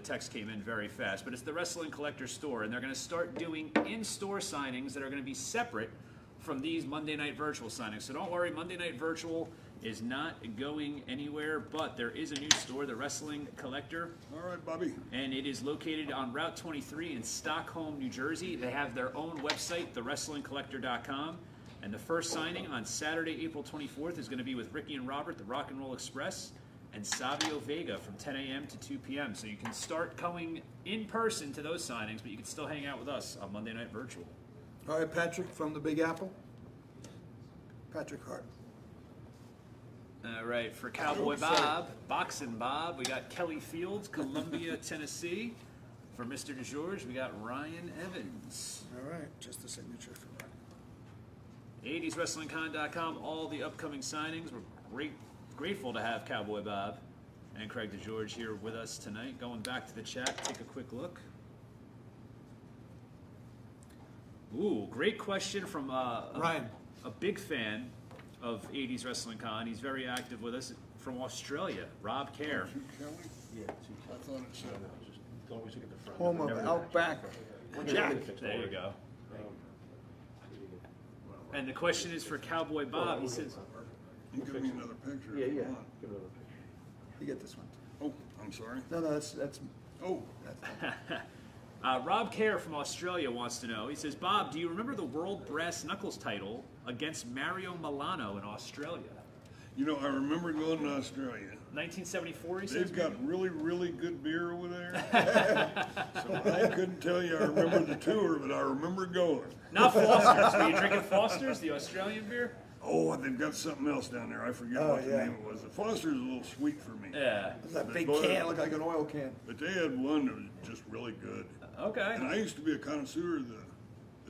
text came in very fast, but it's the Wrestling Collector Store, and they're going to start doing in-store signings that are going to be separate from these Monday Night Virtual signings. So don't worry, Monday Night Virtual is not going anywhere, but there is a new store, the Wrestling Collector. All right, Bobby. And it is located on Route 23 in Stockholm, New Jersey. They have their own website, thewrestlingcollector.com. And the first signing on Saturday, April 24th is going to be with Ricky and Robert, the Rock and Roll Express, and Savio Vega from 10 a.m. to 2 p.m. So you can start going in person to those signings, but you can still hang out with us on Monday Night Virtual. All right, Patrick from the Big Apple. Patrick Hart. All right, for Cowboy Bob, Boxing Bob, we got Kelly Fields, Columbia, Tennessee. For Mr. DeGeorge, we got Ryan Evans. All right, just a signature for that. 80swrestlingcon.com, all the upcoming signings. We're grateful to have Cowboy Bob and Craig DeGeorge here with us tonight. Going back to the chat, take a quick look. Ooh, great question from Ryan. A big fan of 80s Wrestling Con. He's very active with us from Australia, Rob Kerr. Kelly? Yeah, I thought it said always look at the front. Home of Outback. Jack. There you go. And the question is for Cowboy Bob. He says, You give me another picture. Yeah, if you yeah. want. Give it another picture. You get this one. Oh, I'm sorry. No, that's Oh, Rob Kerr from Australia wants to know. He says, Bob, do you remember the World Brass Knuckles title against Mario Milano in Australia? you know, I remember going to Australia. 1974, he says? They've got really, really good beer over there. So I couldn't tell you I remember the tour, but I remember going. Not Foster's. Were you drinking Foster's, the Australian beer? Oh, they've got something else down there. I forget what the name it was. The Foster's a little sweet for me. Yeah. That big But- can looked like an oil can. But they had one that was just really good. Okay. And I used to be a connoisseur of the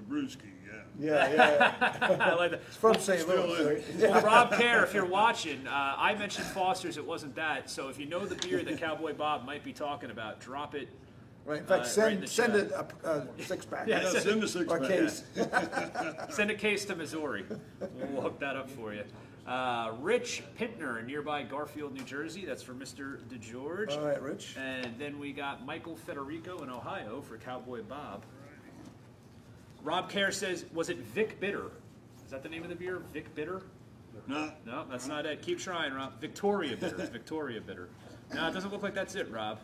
brewski, Yeah. I like that. It's from St. Still Louis. is. Well, Rob Kerr, if you're watching, I mentioned Foster's. It wasn't that. So if you know the beer that Cowboy Bob might be talking about, drop it. Right. In fact, Right in the send chat. a six-pack. Yeah, Yeah, send a six Or pack. case. Send a case to Missouri. We'll hook that up for you. Rich Pintner in nearby Garfield, New Jersey. That's for Mr. DeGeorge. All right, Rich. And then we got Michael Federico in Ohio for Cowboy Bob. Rob Kerr says, was it Vic Bitter? Is that the name of the beer? Vic Bitter? No, No, that's not it. Keep trying, Rob. Victoria Bitter. It's Victoria Bitter. No, it doesn't look like that's it, Rob.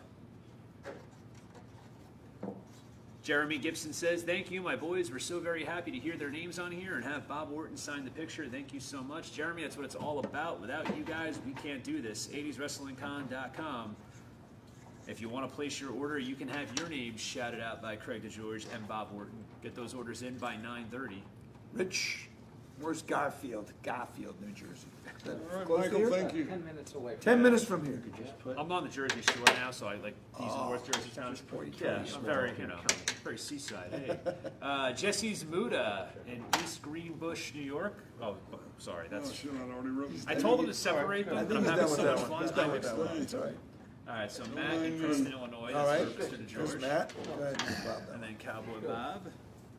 Jeremy Gibson says, thank you, my boys. We're so very happy to hear their names on here and have Bob Orton sign the picture. Thank you so much. Jeremy, that's what it's all about. Without you guys, we can't do this. 80swrestlingcon.com. If you want to place your order, you can have your name shouted out by Craig DeGeorge and Bob Orton. Get those orders in by 9:30. Rich, where's Garfield? Garfield, New Jersey. all right, Close to Michael, here? thank you. 10 minutes away. 10 minutes from here. I'm on the Jersey Shore now, so I like using North Jersey town. Yeah, I'm very, very seaside. Hey. Jesse Zmuda in East Greenbush, New York. Oh, sorry, Oh, that's. shit, I already wrote I told him to separate them, I but think I'm he's having done with so that much one. fun. He's done with that one. It's all right. All right, so Matt in Princeton, Illinois. All That's right. for Mr. There's DeGeorge. Matt. Go ahead, Bob. And then Cowboy Bob.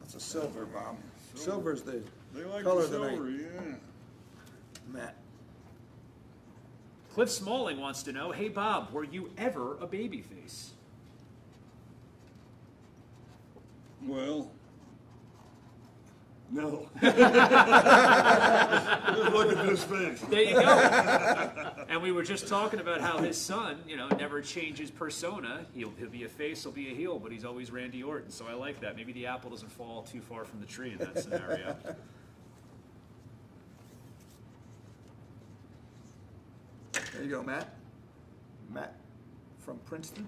That's a silver bomb. Silver's the They like color the of the night. silver, yeah. Matt. Cliff Smalling wants to know, hey Bob, were you ever a babyface? Well, no. Look at this face. There you go. And we were just talking about how his son, never changes persona. He'll be a face, he'll be a heel, but he's always Randy Orton. So I like that. Maybe the apple doesn't fall too far from the tree in that scenario. There you go, Matt. Matt from Princeton.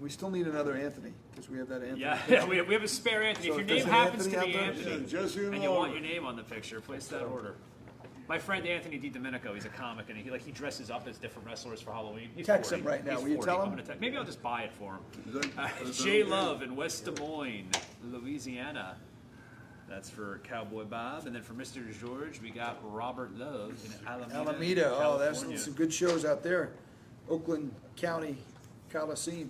We still need another Anthony because we have that Anthony. Yeah, we have a spare Anthony. So If your if name there's an happens Anthony to be out there- Anthony, Yeah, Jesse and you Laura. want your name on the picture, place that order. My friend Anthony DiDomenico, he's a comic, and he dresses up as different wrestlers for Halloween. He's Text 40. him right now. He's Will you 40. tell I'm him? gonna maybe I'll just buy it for him. Is that Jay okay? Love in West Des Moines, Louisiana. That's for Cowboy Bob. And then for Mr. DeGeorge, we got Robert Love in Alameda, Alameda. Oh, there's California. some good shows out there. Oakland County Coliseum.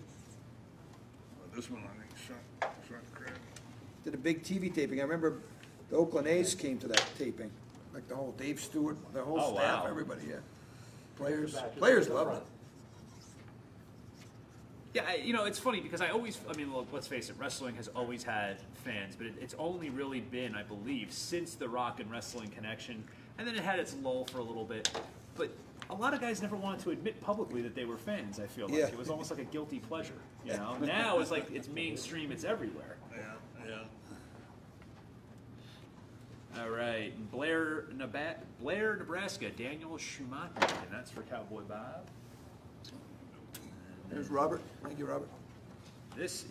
This one, I think, shot crap. Did a big TV taping. I remember the Oakland A's came to that taping. Like the whole Dave Stewart, the whole Oh, staff, wow. everybody, yeah. Players loved it. Yeah, it's funny because look, let's face it, wrestling has always had fans, but it's only really been, I believe, since the Rock and Wrestling connection, and then it had its lull for a little bit. But a lot of guys never wanted to admit publicly that they were fans, I feel like. Yeah. It was almost like a guilty pleasure, Now it's like, it's mainstream, it's everywhere. Yeah. All right, Blair, Nebraska, Daniel Schumacher, and that's for Cowboy Bob. There's Robert. Thank you, Robert. This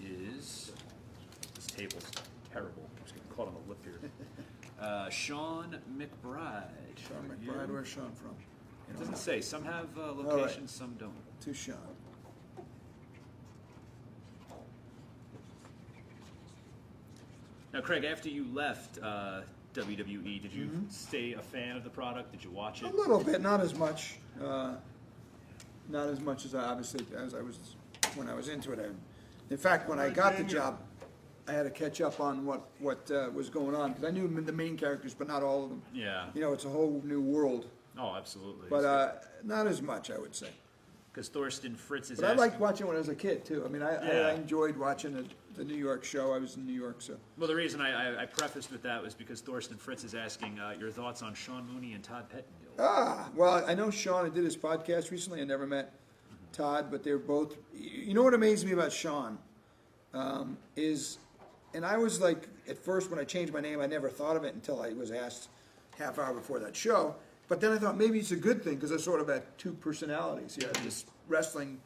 table's terrible. I'm just getting caught on the lip here. Sean McBride. Sean McBride, where's Sean from? It doesn't say. Some have locations, some don't. To Sean. Now, Craig, after you left WWE, did you stay a fan of the product? Did you watch it? A little bit, not as much. Not as much as I was when I was into it. In fact, when I got the job, I had to catch up on what was going on because I knew the main characters, but not all of them. Yeah. It's a whole new world. Oh, absolutely. But not as much, I would say. Because Thorsten Fritz is But I asking. liked watching when I was a kid too. I mean, I Yeah. enjoyed watching the New York show. I was in New York, so. Well, the reason I prefaced with that was because Thorsten Fritz is asking your thoughts on Sean Mooney and Todd Pettingell. Well, I know Sean. I did his podcast recently. I never met Todd, but they're both. You know what amazed me about Sean is, and I was like, at first when I changed my name, I never thought of it until I was asked half hour before that show. But then I thought maybe it's a good thing because I sort of had two personalities. You have this wrestling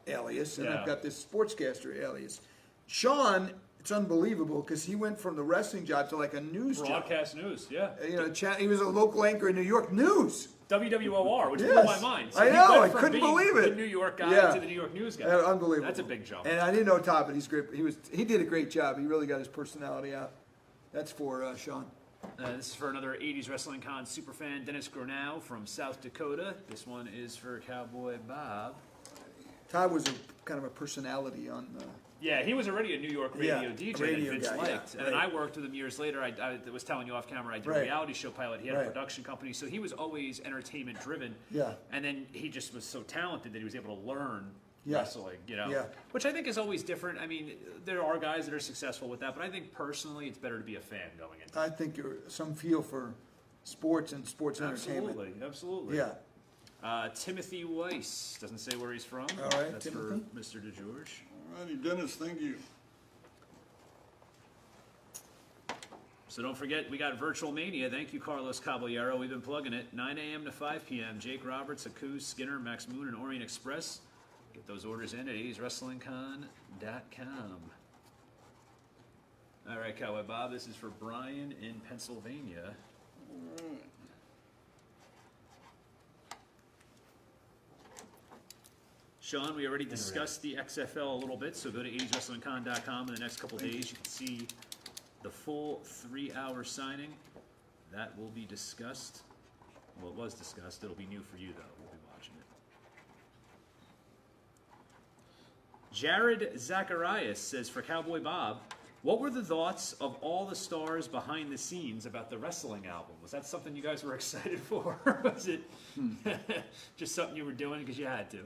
alias, and I've got this sportscaster alias. Sean, it's unbelievable because he went from the wrestling job to like a news Broadcast job. news, yeah. You know, he was a local anchor in New York News. WWOR, which blew Yes. my mind. So I he know, went I from couldn't being believe it. the New York guy Yeah. to the New York News guy. Unbelievable. That's a big jump. And I didn't know Todd, but he's great. He did a great job. He really got his personality out. That's for Sean. This is for another 80s Wrestling Con superfan, Dennis Gronow from South Dakota. This one is for Cowboy Bob. Todd was a kind of a personality on. Yeah, he was already a New York radio DJ radio that Vince guy, liked. yeah, And then right. I worked with him years later. I was telling you off camera, I did a Right. reality show pilot. He had a Right. production company, so he was always entertainment driven. Yeah. And then he just was so talented that he was able to learn Yeah. wrestling, you know? Yeah. Which I think is always different. I mean, there are guys that are successful with that, but I think personally it's better to be a fan going into it. I think you're some feel for sports and sports entertainment. Absolutely. Yeah. Timothy Weiss doesn't say where he's from. All right, That's Timothy. for Mr. DeGeorge. All righty, Dennis, thank you. So don't forget, we got Virtual Mania. Thank you, Carlos Caballero. We've been plugging it. 9 a.m. to 5 p.m. Jake Roberts, Akuz, Skinner, Max Moon, and Orient Express. Get those orders in at 80swrestlingcon.com. All right, Cowboy Bob, this is for Brian in Pennsylvania. Sean, we already discussed the XFL a little bit, so go to 80swrestlingcon.com in the next couple days. You can see the full 3-hour signing. That will be discussed. Well, it was discussed. It'll be new for you, though. We'll be watching it. Jared Zacharias says, for Cowboy Bob, what were the thoughts of all the stars behind the scenes about the wrestling album? Was that something you guys were excited for? Or was it just something you were doing because you had to?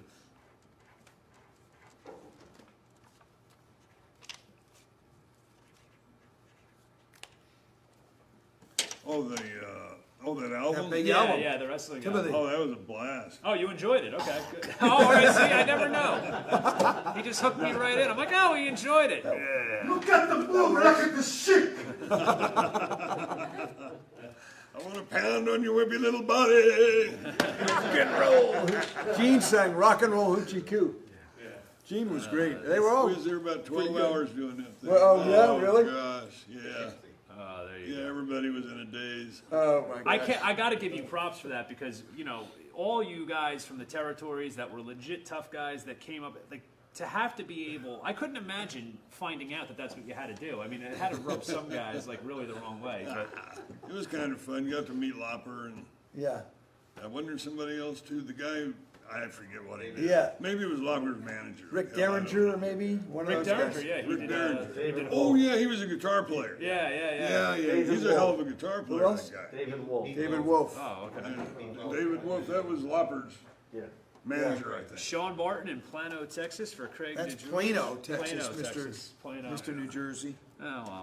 That album? big album. Yeah, the wrestling Timothy. album. Oh, that was a blast. Oh, you enjoyed it. Okay, good. Oh, all right, see, I never know. He just hooked me right in. I'm like, oh, he enjoyed it. Look at the blue, look at the shit. I want to pound on your whippy little body. Rock and roll. Gene sang Rock and Roll Hoochie Coo. Gene was great. They were all. We was there about 12 hours doing that thing. Well, oh, yeah, really? Gosh, yeah. Oh, there you Yeah, go. everybody was in a daze. Oh my God. I got to give you props for that because, you know, all you guys from the territories that were legit tough guys that came up, like, to have to be able, I couldn't imagine finding out that that's what you had to do. I mean, it had to rub some guys, like, really the wrong way. But It was kind of fun. Got to meet Lopper, and Yeah. I wonder somebody else too. The guy, I forget what he did. Yeah. Maybe it was Lopper's manager. Rick Hell, I don't Derringer, know. maybe one Rick of those Derringer, guys. yeah, he Rick did, Derringer. he did Oh yeah, he was a guitar player. yeah. Yeah, he's a hell of a guitar player. else? That guy. David Wolf. David Wolf. Oh, okay. David Wolf. That was Lopper's Yeah. manager, I think. Sean Barton in Plano, Texas for Craig That's DeGeorge. Plano, Texas, Plano, Mr. Texas. Plano. Mr. New Jersey. Oh, wow.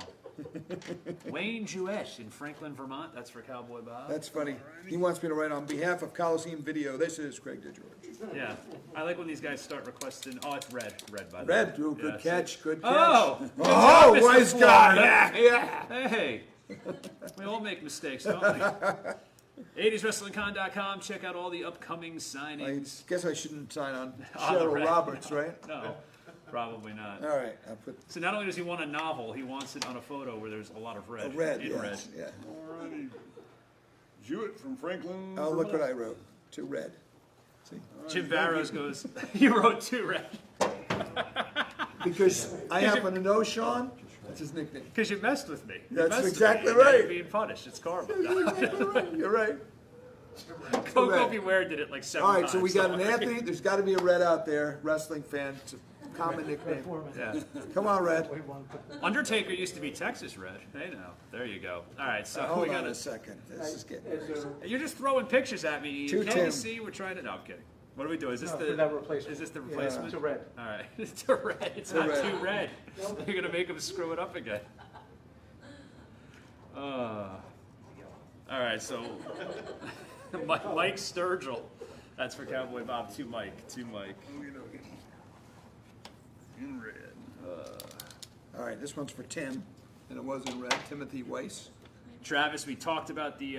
Wayne Jewett in Franklin, Vermont. That's for Cowboy Bob. That's funny. He wants me to write on behalf of Coliseum Video. This is Craig DeGeorge. Yeah. I like when these guys start requesting. Oh, it's red. Red, by the Red, way. ooh, good Yeah, catch, good catch. Oh! Good Oh, job, Mr. wise Fly. guy. Yeah. Hey, we all make mistakes, don't we? 80swrestlingcon.com. Check out all the upcoming I signings. guess I shouldn't sign on On the Cheryl red. Roberts, right? No, probably not. All right, I'll put So not only does he want a novel, he wants it on a photo where there's a lot of red. a red, in red. yes, yeah. Alrighty. Jewett from Franklin. Oh, look what I wrote. To red. See? Jim Barrows goes, you wrote 2 red. Because I happen to know Sean. That's his nickname. Because you messed with me. You That's messed with exactly me. Now right. You're being punished. It's karma. You're right. You're right. Coco Correct. Beware did it like 7 All times. right, so we got an Sorry. Anthony. There's got to be a red out there, wrestling fan. It's a common nickname. Yeah. Come on, Red. Undertaker used to be Texas Red. Hey now, there you go. All right, so Hold we on got a second. This is getting. You're just throwing pictures at me. To Can't Tim. you see? We're trying to. No, I'm kidding. What do we do? Is this No, the for that replacement. Is this the replacement? It's a red. All right, it's a red. It's a not red. too red. You're gonna make him screw it up again. All right, so Mike Sturgill. That's for Cowboy Bob. To Mike. in red. All right, this one's for Tim, and it was in red. Timothy Weiss. Travis, we talked about the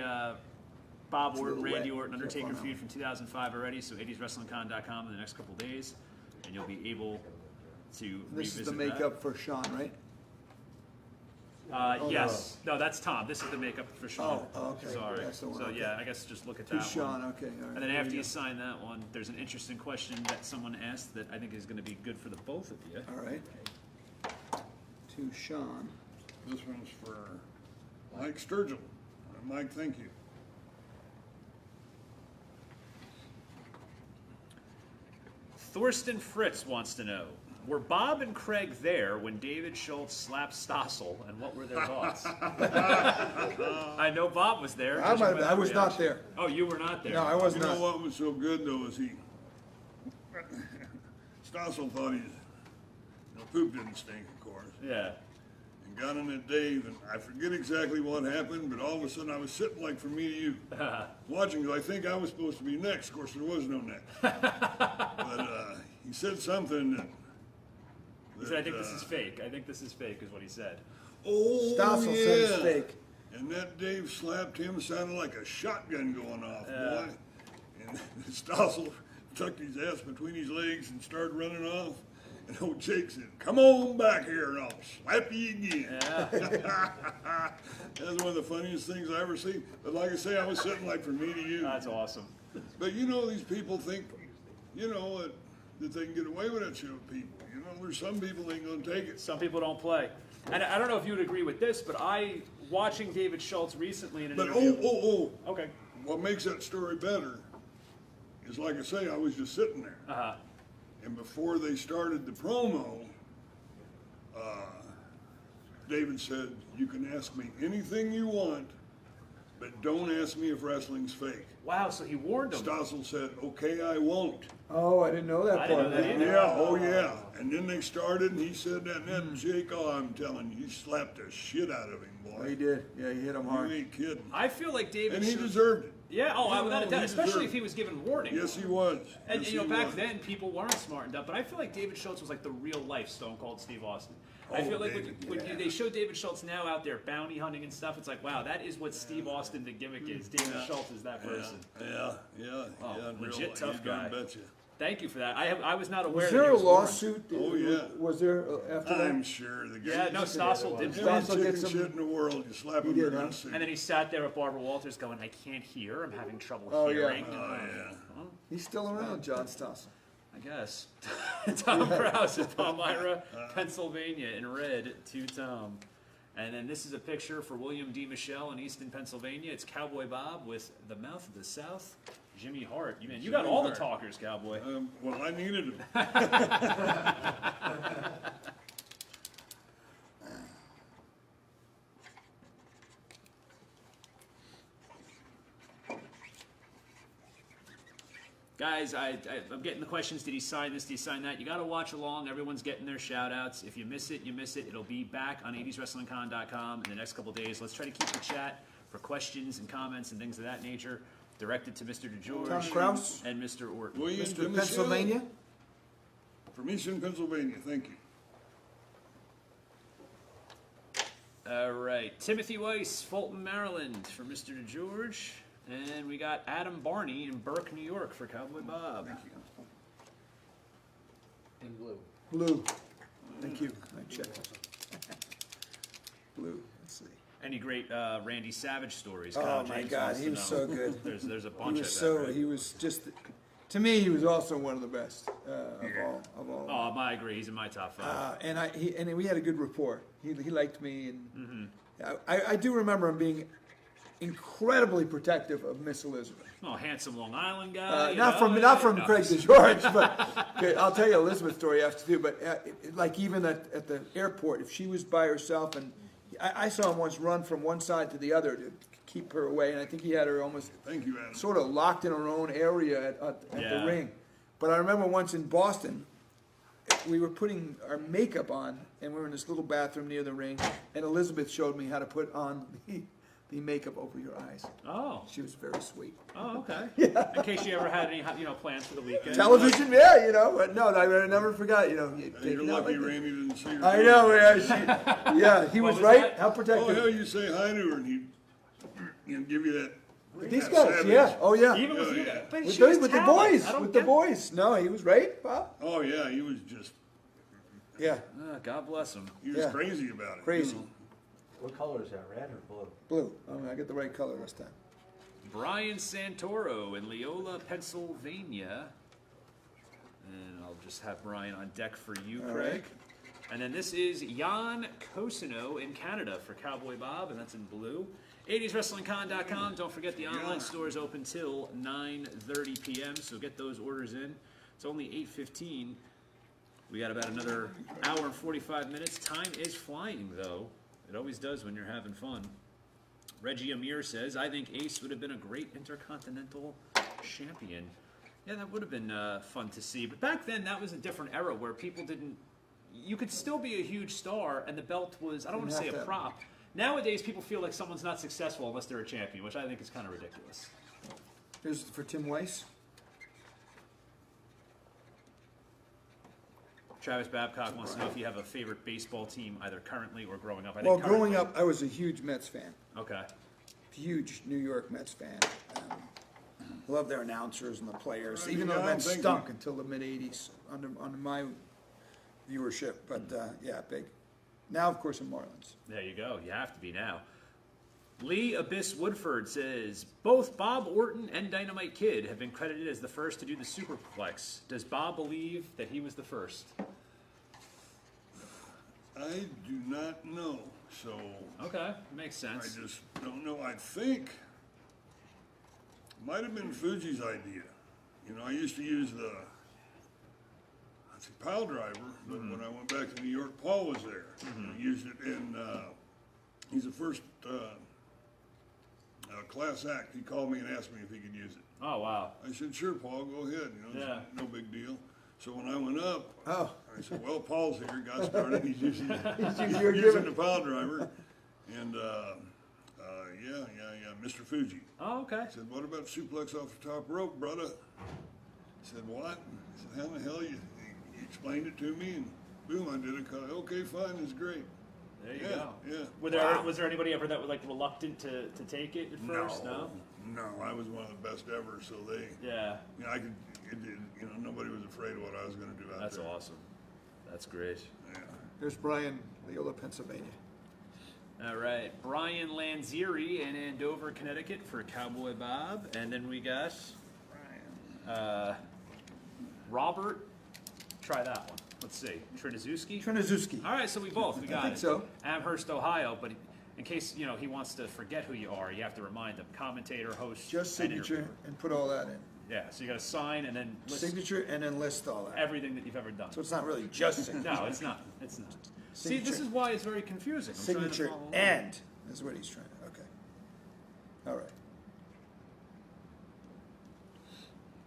Bob It's a Orton, little Randy wet. Orton, Undertaker Careful on feud from 2005 already, so 80swrestlingcon.com in the next couple days, and you'll be able to This is revisit the makeup for Sean, right? that. Yes. No, that's Tom. This is the makeup for Sean. Oh, okay. Sorry. That's the one, So, okay. yeah, I guess just look at To that Sean, one. okay. All right. And then There after you you go. sign that one, there's an interesting question that someone asked that I think is going to be good for the both of you. All right. To Sean. This one's for Mike Sturgill. Mike, thank you. Thorsten Fritz wants to know, were Bob and Craig there when David Schultz slapped Stossel, and what were their thoughts? I know Bob was there. I Judging by that was not reaction. there. Oh, you were not there. No, I was You know not. what was so good though is Stossel thought poop didn't stink, of course. Yeah. And got in at Dave, and I forget exactly what happened, but all of a sudden I was sitting like from me to you, watching, because I think I was supposed to be next. Of course, there was no next. But he said something that. He said, I think this is fake. I think this is fake, is what he said. Oh, Stossel yeah. said it's fake. And that Dave slapped him sounded like a shotgun going off, boy. And Stossel tucked his ass between his legs and started running off. And old Jake said, "Come on back here and I'll slap you again." Yeah. That was one of the funniest things I ever seen. But like I say, I was sitting like from me to you. That's awesome. But you know, these people think, that they can get away with that shit with people. You know, there's some people that ain't gonna take it. Some people don't play. And I don't know if you would agree with this, but watching David Schultz recently in an But interview. Okay. what makes that story better is, like I say, I was just sitting there. Uh-huh. And before they started the promo, David said, "You can ask me anything you want, but don't ask me if wrestling's fake." Wow, so he warned him. Stossel said, "Okay, I won't." Oh, I didn't know that I part. didn't know that either. Yeah, oh yeah. And then they started, and he said that, and that Jake, oh, I'm telling you, he slapped the shit out of him, Oh, he boy. did. Yeah, he hit him You hard. ain't kidding. I feel like David And he Schultz- deserved it. Yeah, without a doubt, he especially deserved if he was given warning. Yes, he was. And Yes, you know, he back was. then people weren't smartened up, but I feel like David Schultz was like the real life Stone Cold Steve Austin. I Oh, feel like David, when they show David Schultz now out there bounty hunting and stuff, it's like, wow, that is what Steve Austin the gimmick is. David Schultz is that person. Yeah, legit real, tough he's gonna guy. Bet you. Thank you for that. I was not aware Was that there he a was warned. lawsuit? Oh, yeah. Was there after that? I'm sure the guy. Yeah, no, Stossel did. Every Stossel chicken gets some- shit in the world, you slap him, did, you're huh? gonna see. And then he sat there with Barbara Walters going, I can't hear. I'm having trouble Oh, yeah. hearing. Oh yeah. He's still around, John Stossel. I guess. Tom Krause in Palmyra, Pennsylvania, in red to Tom. And then this is a picture for William D. Michelle in Easton, Pennsylvania. It's Cowboy Bob with the mouth of the South, Jimmy Hart. You got all the talkers, Cowboy. Well, I needed him. Guys, I'm getting the questions. Did he sign this? Did he sign that? You got to watch along. Everyone's getting their shout-outs. If you miss it, you miss it. It'll be back on 80swrestlingcon.com in the next couple days. Let's try to keep the chat for questions and comments and things of that nature directed to Mr. DeGeorge Tom Krause? and Mr. Orton. William Mr. DeMichele Pennsylvania? From Eastern Pennsylvania, thank you. All right. Timothy Weiss, Fulton, Maryland, for Mr. DeGeorge. And we got Adam Barney in Burke, New York, for Cowboy Bob. In blue. Blue. Thank you. I checked. Blue. Let's see. Any great Randy Savage stories? Oh Kyle my James God, wants he to was know. so good. There's a He bunch was of that. Right? he was just, to me, he was also one of the best of all. Oh, I agree. He's in my top five. And we had a good rapport. He liked me, and Mm-hmm. I do remember him being incredibly protective of Miss Elizabeth. Oh, handsome Long Island guy. Not from No. Craig DeGeorge, but okay, I'll tell you Elizabeth's story after too. But like even at the airport, if she was by herself, and I saw him once run from one side to the other to keep her away, and I think he had her almost Thank you, Adam. sort of locked in her own area at Yeah. the ring. But I remember once in Boston, we were putting our makeup on, and we were in this little bathroom near the ring, and Elizabeth showed me how to put on the makeup over your eyes. Oh. She was very sweet. Oh, okay. Yeah. In case you ever had any, plans for the weekend. Television, yeah, but no, I never forgot, You're lucky Randy didn't see her. I know, yeah, he was was right. that? How Oh, protective. hell, you say hi to her and he'd give you that. These that guys, savage. yeah. Oh, yeah. Even with you yeah. guys. But With she was the talented. boys. I don't With the get- boys. No, he was right, Bob? Oh, yeah, he was just, Yeah, God bless him. he was Yeah. crazy about it. crazy. What color is that, red or blue? Blue. I got the right color this time. Brian Santoro in Leola, Pennsylvania. And I'll just have Brian on deck for you, All Craig. right. And then this is Jan Cosino in Canada for Cowboy Bob, and that's in blue. 80swrestlingcon.com. Don't forget the online store is open till 9:30 p.m., so get those orders in. It's only 8:15. We got about another hour and 45 minutes. Time is flying, though. It always does when you're having fun. Reggie Amir says, I think Ace would have been a great Intercontinental Champion. Yeah, that would have been fun to see. But back then, that was a different era where people didn't... You could still be a huge star, and the belt was, I don't want to say a Didn't have to- prop. Nowadays, people feel like someone's not successful unless they're a champion, which I think is kind of ridiculous. Here's for Tim Weiss. Travis Babcock wants to know if you have a favorite baseball team, either currently or growing up. I Well, think growing currently. up, I was a huge Mets fan. Okay. Huge New York Mets fan. Love their announcers and the players, even though Yeah, the Mets thank stunk you. until the mid-'80s under my viewership. But, yeah, big. Now, of course, in Marlins. There you go. You have to be now. Lee Abyss Woodford says, both Bob Orton and Dynamite Kid have been credited as the first to do the superplex. Does Bob believe that he was the first? I do not know, so Okay, makes I sense. just don't know. I think might have been Fuji's idea. I used to use the pile driver, but when I went back to New York, Paul was there. He used it in. He's the first class act. He called me and asked me if he could use it. Oh, wow. I said, "Sure, Paul, go ahead. Yeah. It's no big deal." So when I went up, Oh. I said, "Well, Paul's here. Got started. He's using You're using giving- the pile driver." And yeah, Mr. Fuji. Oh, okay. I said, "What about suplex off the top rope, brother?" I said, "What?" I said, "How in the hell you?" He explained it to me, and boom, I did it. Okay, fine, it's great. There you Yeah, go. yeah. Was there anybody ever that was like reluctant to take it at first? No? No, I was one of the best ever. So they, Yeah. I could, nobody was afraid of what I was going to do out That's there. awesome. That's great. Yeah. There's Brian, Leola, Pennsylvania. All right, Brian Lanzieri in Andover, Connecticut for Cowboy Bob. And then we got Robert. Try that one. Let's see. Trinizuski? Trinizuski. All right, so we both. We got think it. so. Amherst, Ohio. But in case, he wants to forget who you are, you have to remind him. Commentator, host, Just and signature interviewer. and put all that in. Yeah, so you got to sign and then list Signature and then list all that. everything that you've ever done. So it's not really just signature. No, it's not. It's not. See, this Signature. is why it's very confusing. I'm trying to Signature follow along. and is what he's trying to. Okay. All right.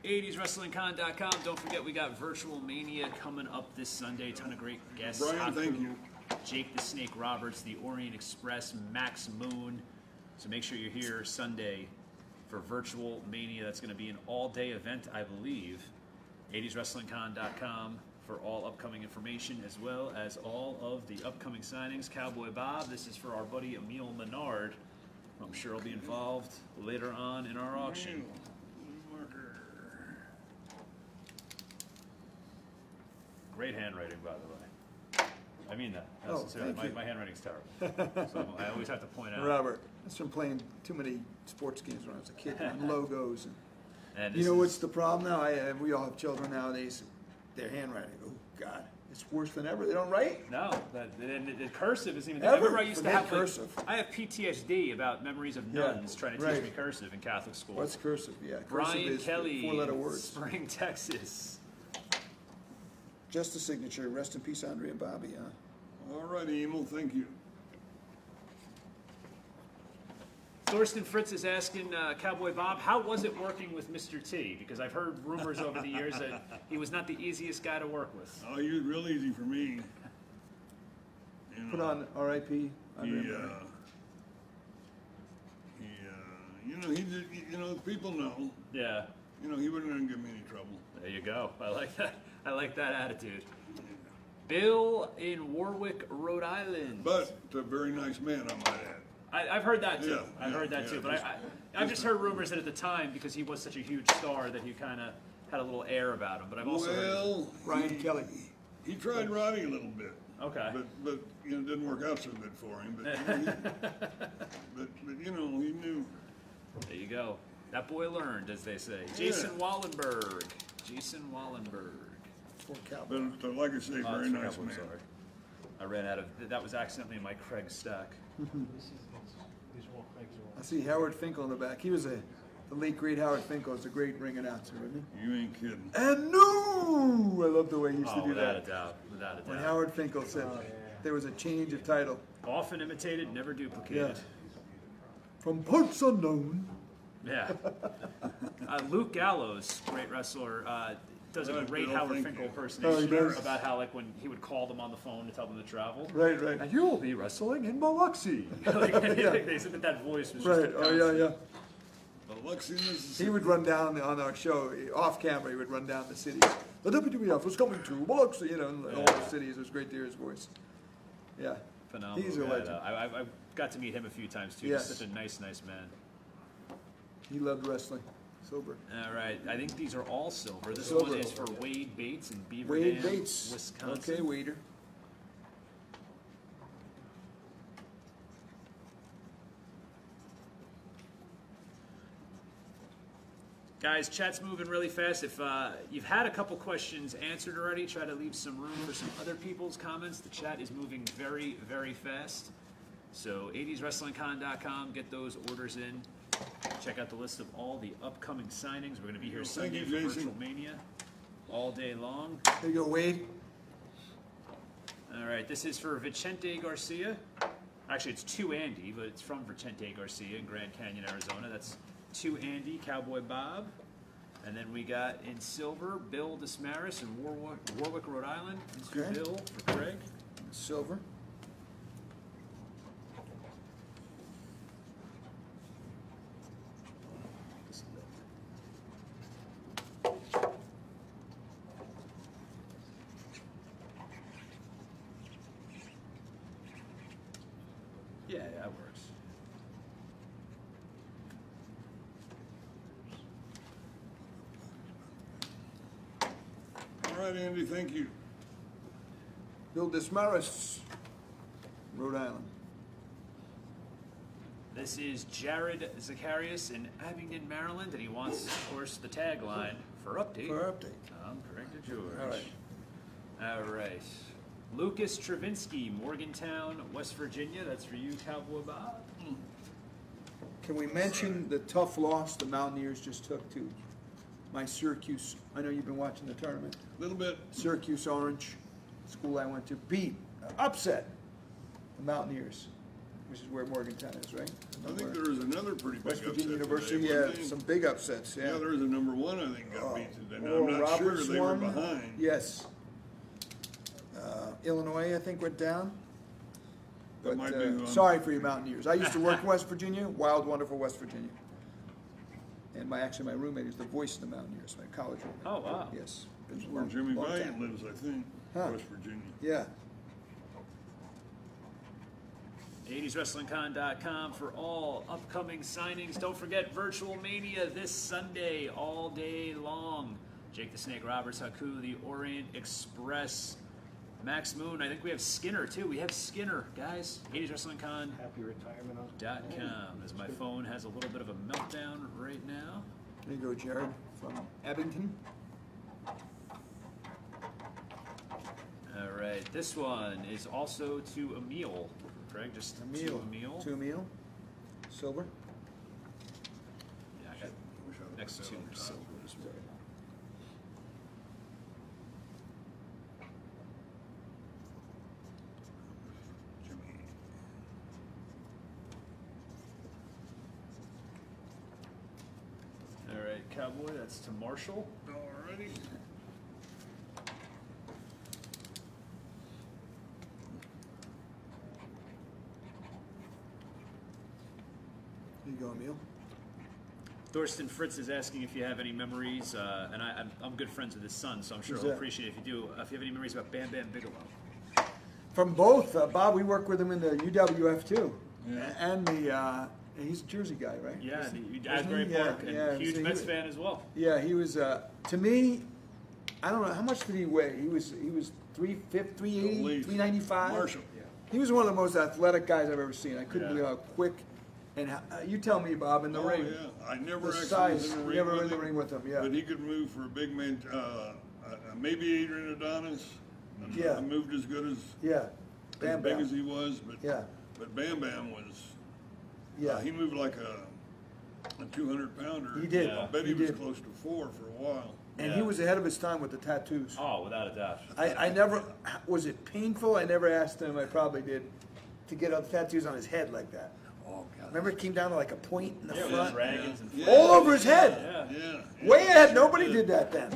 80swrestlingcon.com. Don't forget, we got Virtual Mania coming up this Sunday. Ton of great guests. Brian, thank you. Jake the Snake Roberts, the Orient Express, Max Moon. So make sure you're here Sunday for Virtual Mania. That's going to be an all-day event, I believe. 80swrestlingcon.com for all upcoming information, as well as all of the upcoming signings. Cowboy Bob, this is for our buddy Emil Menard. I'm sure he'll be involved later on in our auction. Marker. Great handwriting, by the way. I mean that. Oh, Sincerely. thank you. My handwriting's terrible. So I always have to point out. Robert. That's from playing too many sports games when I was a kid. And logos. And You this know is- what's the problem now? We all have children nowadays. Their handwriting. Oh God, it's worse than ever. They don't write. No, the cursive isn't even. Ever. I remember I used to Forget have like, cursive. I have PTSD about memories of Yeah, nuns trying to teach right. me cursive in Catholic school. What's cursive? Yeah, cursive Brian is Kelly, 4-letter words. Spring, Texas. Just a signature. Rest in peace, Andre and Bobby. Huh? All right, Emil, thank you. Thorsten Fritz is asking Cowboy Bob, how was it working with Mr. T? Because I've heard rumors over the years that he was not the easiest guy to work with. Oh, you was real easy for me. Put on R.I.P. Andre He, and Bobby. You know, he did. You know, people know. Yeah. You know, he wouldn't give me any trouble. There you go. I like that. I like that attitude. Bill in Warwick, Rhode Island. But a very nice man, I might add. I've heard that too. Yeah, I've yeah, heard that yeah, too. But I've just heard rumors that at the time, because he was such a huge star, that he kind of had a little air about him. But I've also heard. Well, Ryan Kelly. He tried Roddy a little bit. Okay. But you know, it didn't work out so good for him. But you know, but you know, he knew. There you go. That boy learned, as they say. Jason Wallenberg. Jason Wallenberg. For Cowboy. But like I say, Oh, very that's nice Cowboy, man. sorry. I ran out of. That was accidentally in my Craig stack. I see Howard Finkel in the back. He was the late great Howard Finkel was a great ring announcer, wasn't he? You ain't kidding. And no, I love the way he used to Oh, do without that. a doubt. Without a When doubt. Howard Finkel said there was a change of title Often imitated, never duplicated. from parts unknown. Yeah. Luke Gallows, great wrestler, does a Right, great Bill, Howard thank Finkel you. impersonation Oh, he does? about how, like, when he would call them on the phone to tell them to travel. Right, right. And you will be wrestling in Biloxi. Like, they said that voice was just Right. Oh yeah, yeah. But Luxie, He would run down on our show off camera. He would run down the cities. The WWF was coming to Biloxi, you know, in all the cities. It was great to hear his voice. Yeah. Phenomenal. He's a guy, legend. though. I got to meet him a few times too. Yes. He's such a nice man. He loved wrestling. Silver. All right, I think these are all silver. This Silver. one is for Wade Bates in Beaver Wade Dam, Bates. Wisconsin. Okay, waiter. Guys, chat's moving really fast. If you've had a couple questions answered already, try to leave some room for some other people's comments. The chat is moving very, very fast. So 80swrestlingcon.com, get those orders in. Check out the list of all the upcoming signings. We're going to be here Thank Sunday you, for Jason. Virtual Mania all day long. There you go, Wade. All right, this is for Vicente Garcia. Actually, it's to Andy, but it's from Vicente Garcia in Grand Canyon, Arizona. That's to Andy, Cowboy Bob. And then we got in silver, Bill Dismaris in Warwick, Rhode Island. To Okay. Bill for Craig. Silver. Yeah, that works. All right, Andy, thank you. Bill Dismaris, Rhode Island. This is Jared Zacharias in Abingdon, Maryland, and he wants, of course, the tagline for update. For update. I'm Craig DeGeorge. All right. All right. Lucas Travinsky, Morgantown, West Virginia. That's for you, Cowboy Bob. Can we mention the tough loss the Mountaineers just took to my Syracuse? I know you've been watching the tournament. A little bit. Syracuse Orange, school I went to, beat, upset the Mountaineers, which is where Morgantown is, right? I think there was another pretty big West upset Virginia University, today, yeah, wasn't there? some big upsets, yeah. Yeah, there was a number one, I think, got beat today. Now, Oral I'm not sure Roberts they were won. behind. Yes. Illinois, I think, went down. That But, might be who I'm- sorry for you Mountaineers. I used to work in West Virginia, wild, wonderful West Virginia. And my roommate is the voice of the Mountaineers, my college roommate. Oh, wow. Yes. Been That's a where long- Jimmy long Valiant time. lives, I think, Huh. West Virginia. Yeah. 80swrestlingcon.com for all upcoming signings. Don't forget Virtual Mania this Sunday all day long. Jake the Snake Roberts, Haku, the Orient Express, Max Moon. I think we have Skinner too. We have Skinner, guys. 80swrestlingcon.com. Happy retirement on As my phone has a little bit of a meltdown right now. There you go, Jared, from Abington. All right, this one is also to Emil. Craig, just to Emil. To Emil. Silver. Yeah, I got next to silver as well. Jimmy. All right, Cowboy, that's to Marshall. Alrighty. There you go, Emil. Thorsten Fritz is asking if you have any memories, and I'm good friends with his son, so I'm sure Who's he'll that? appreciate it if you do. If you have any memories about Bam Bam Bigelow. From both, Bob, we worked with him in the UWF too, Yeah. and the he's a Jersey guy, right? Yeah, Isn't he? Asbury Yeah, Park, and yeah, huge so he Mets was- fan as well. Yeah, he was. To me, I don't know how much did he weigh. He was 350, 380, At least. 395. Marshall. He was one of the most athletic guys I've ever seen. I couldn't Yeah. believe how quick and how, you tell me, Bob, in the Oh, ring. yeah. I never The actually size. was in the You ring never with in the him, ring with him, yeah. But he could move for a big man. Maybe Adrian Adonis. Yeah. Moved as good as Yeah, as Bam big Bam. as he was, but Yeah, but Bam Bam was. yeah. He moved like a 200-pounder. He did. I bet He he was did. close to 4 for a while. And Yeah. he was ahead of his time with the tattoos. Oh, without a doubt. I never, was it painful? I never asked him, I probably did, to get all the tattoos on his head like that. Oh God. Remember it came down to like a point in the Yeah, with front? his dragons and Yeah. All over his head. yeah. Yeah. Way ahead, Sure nobody did that then.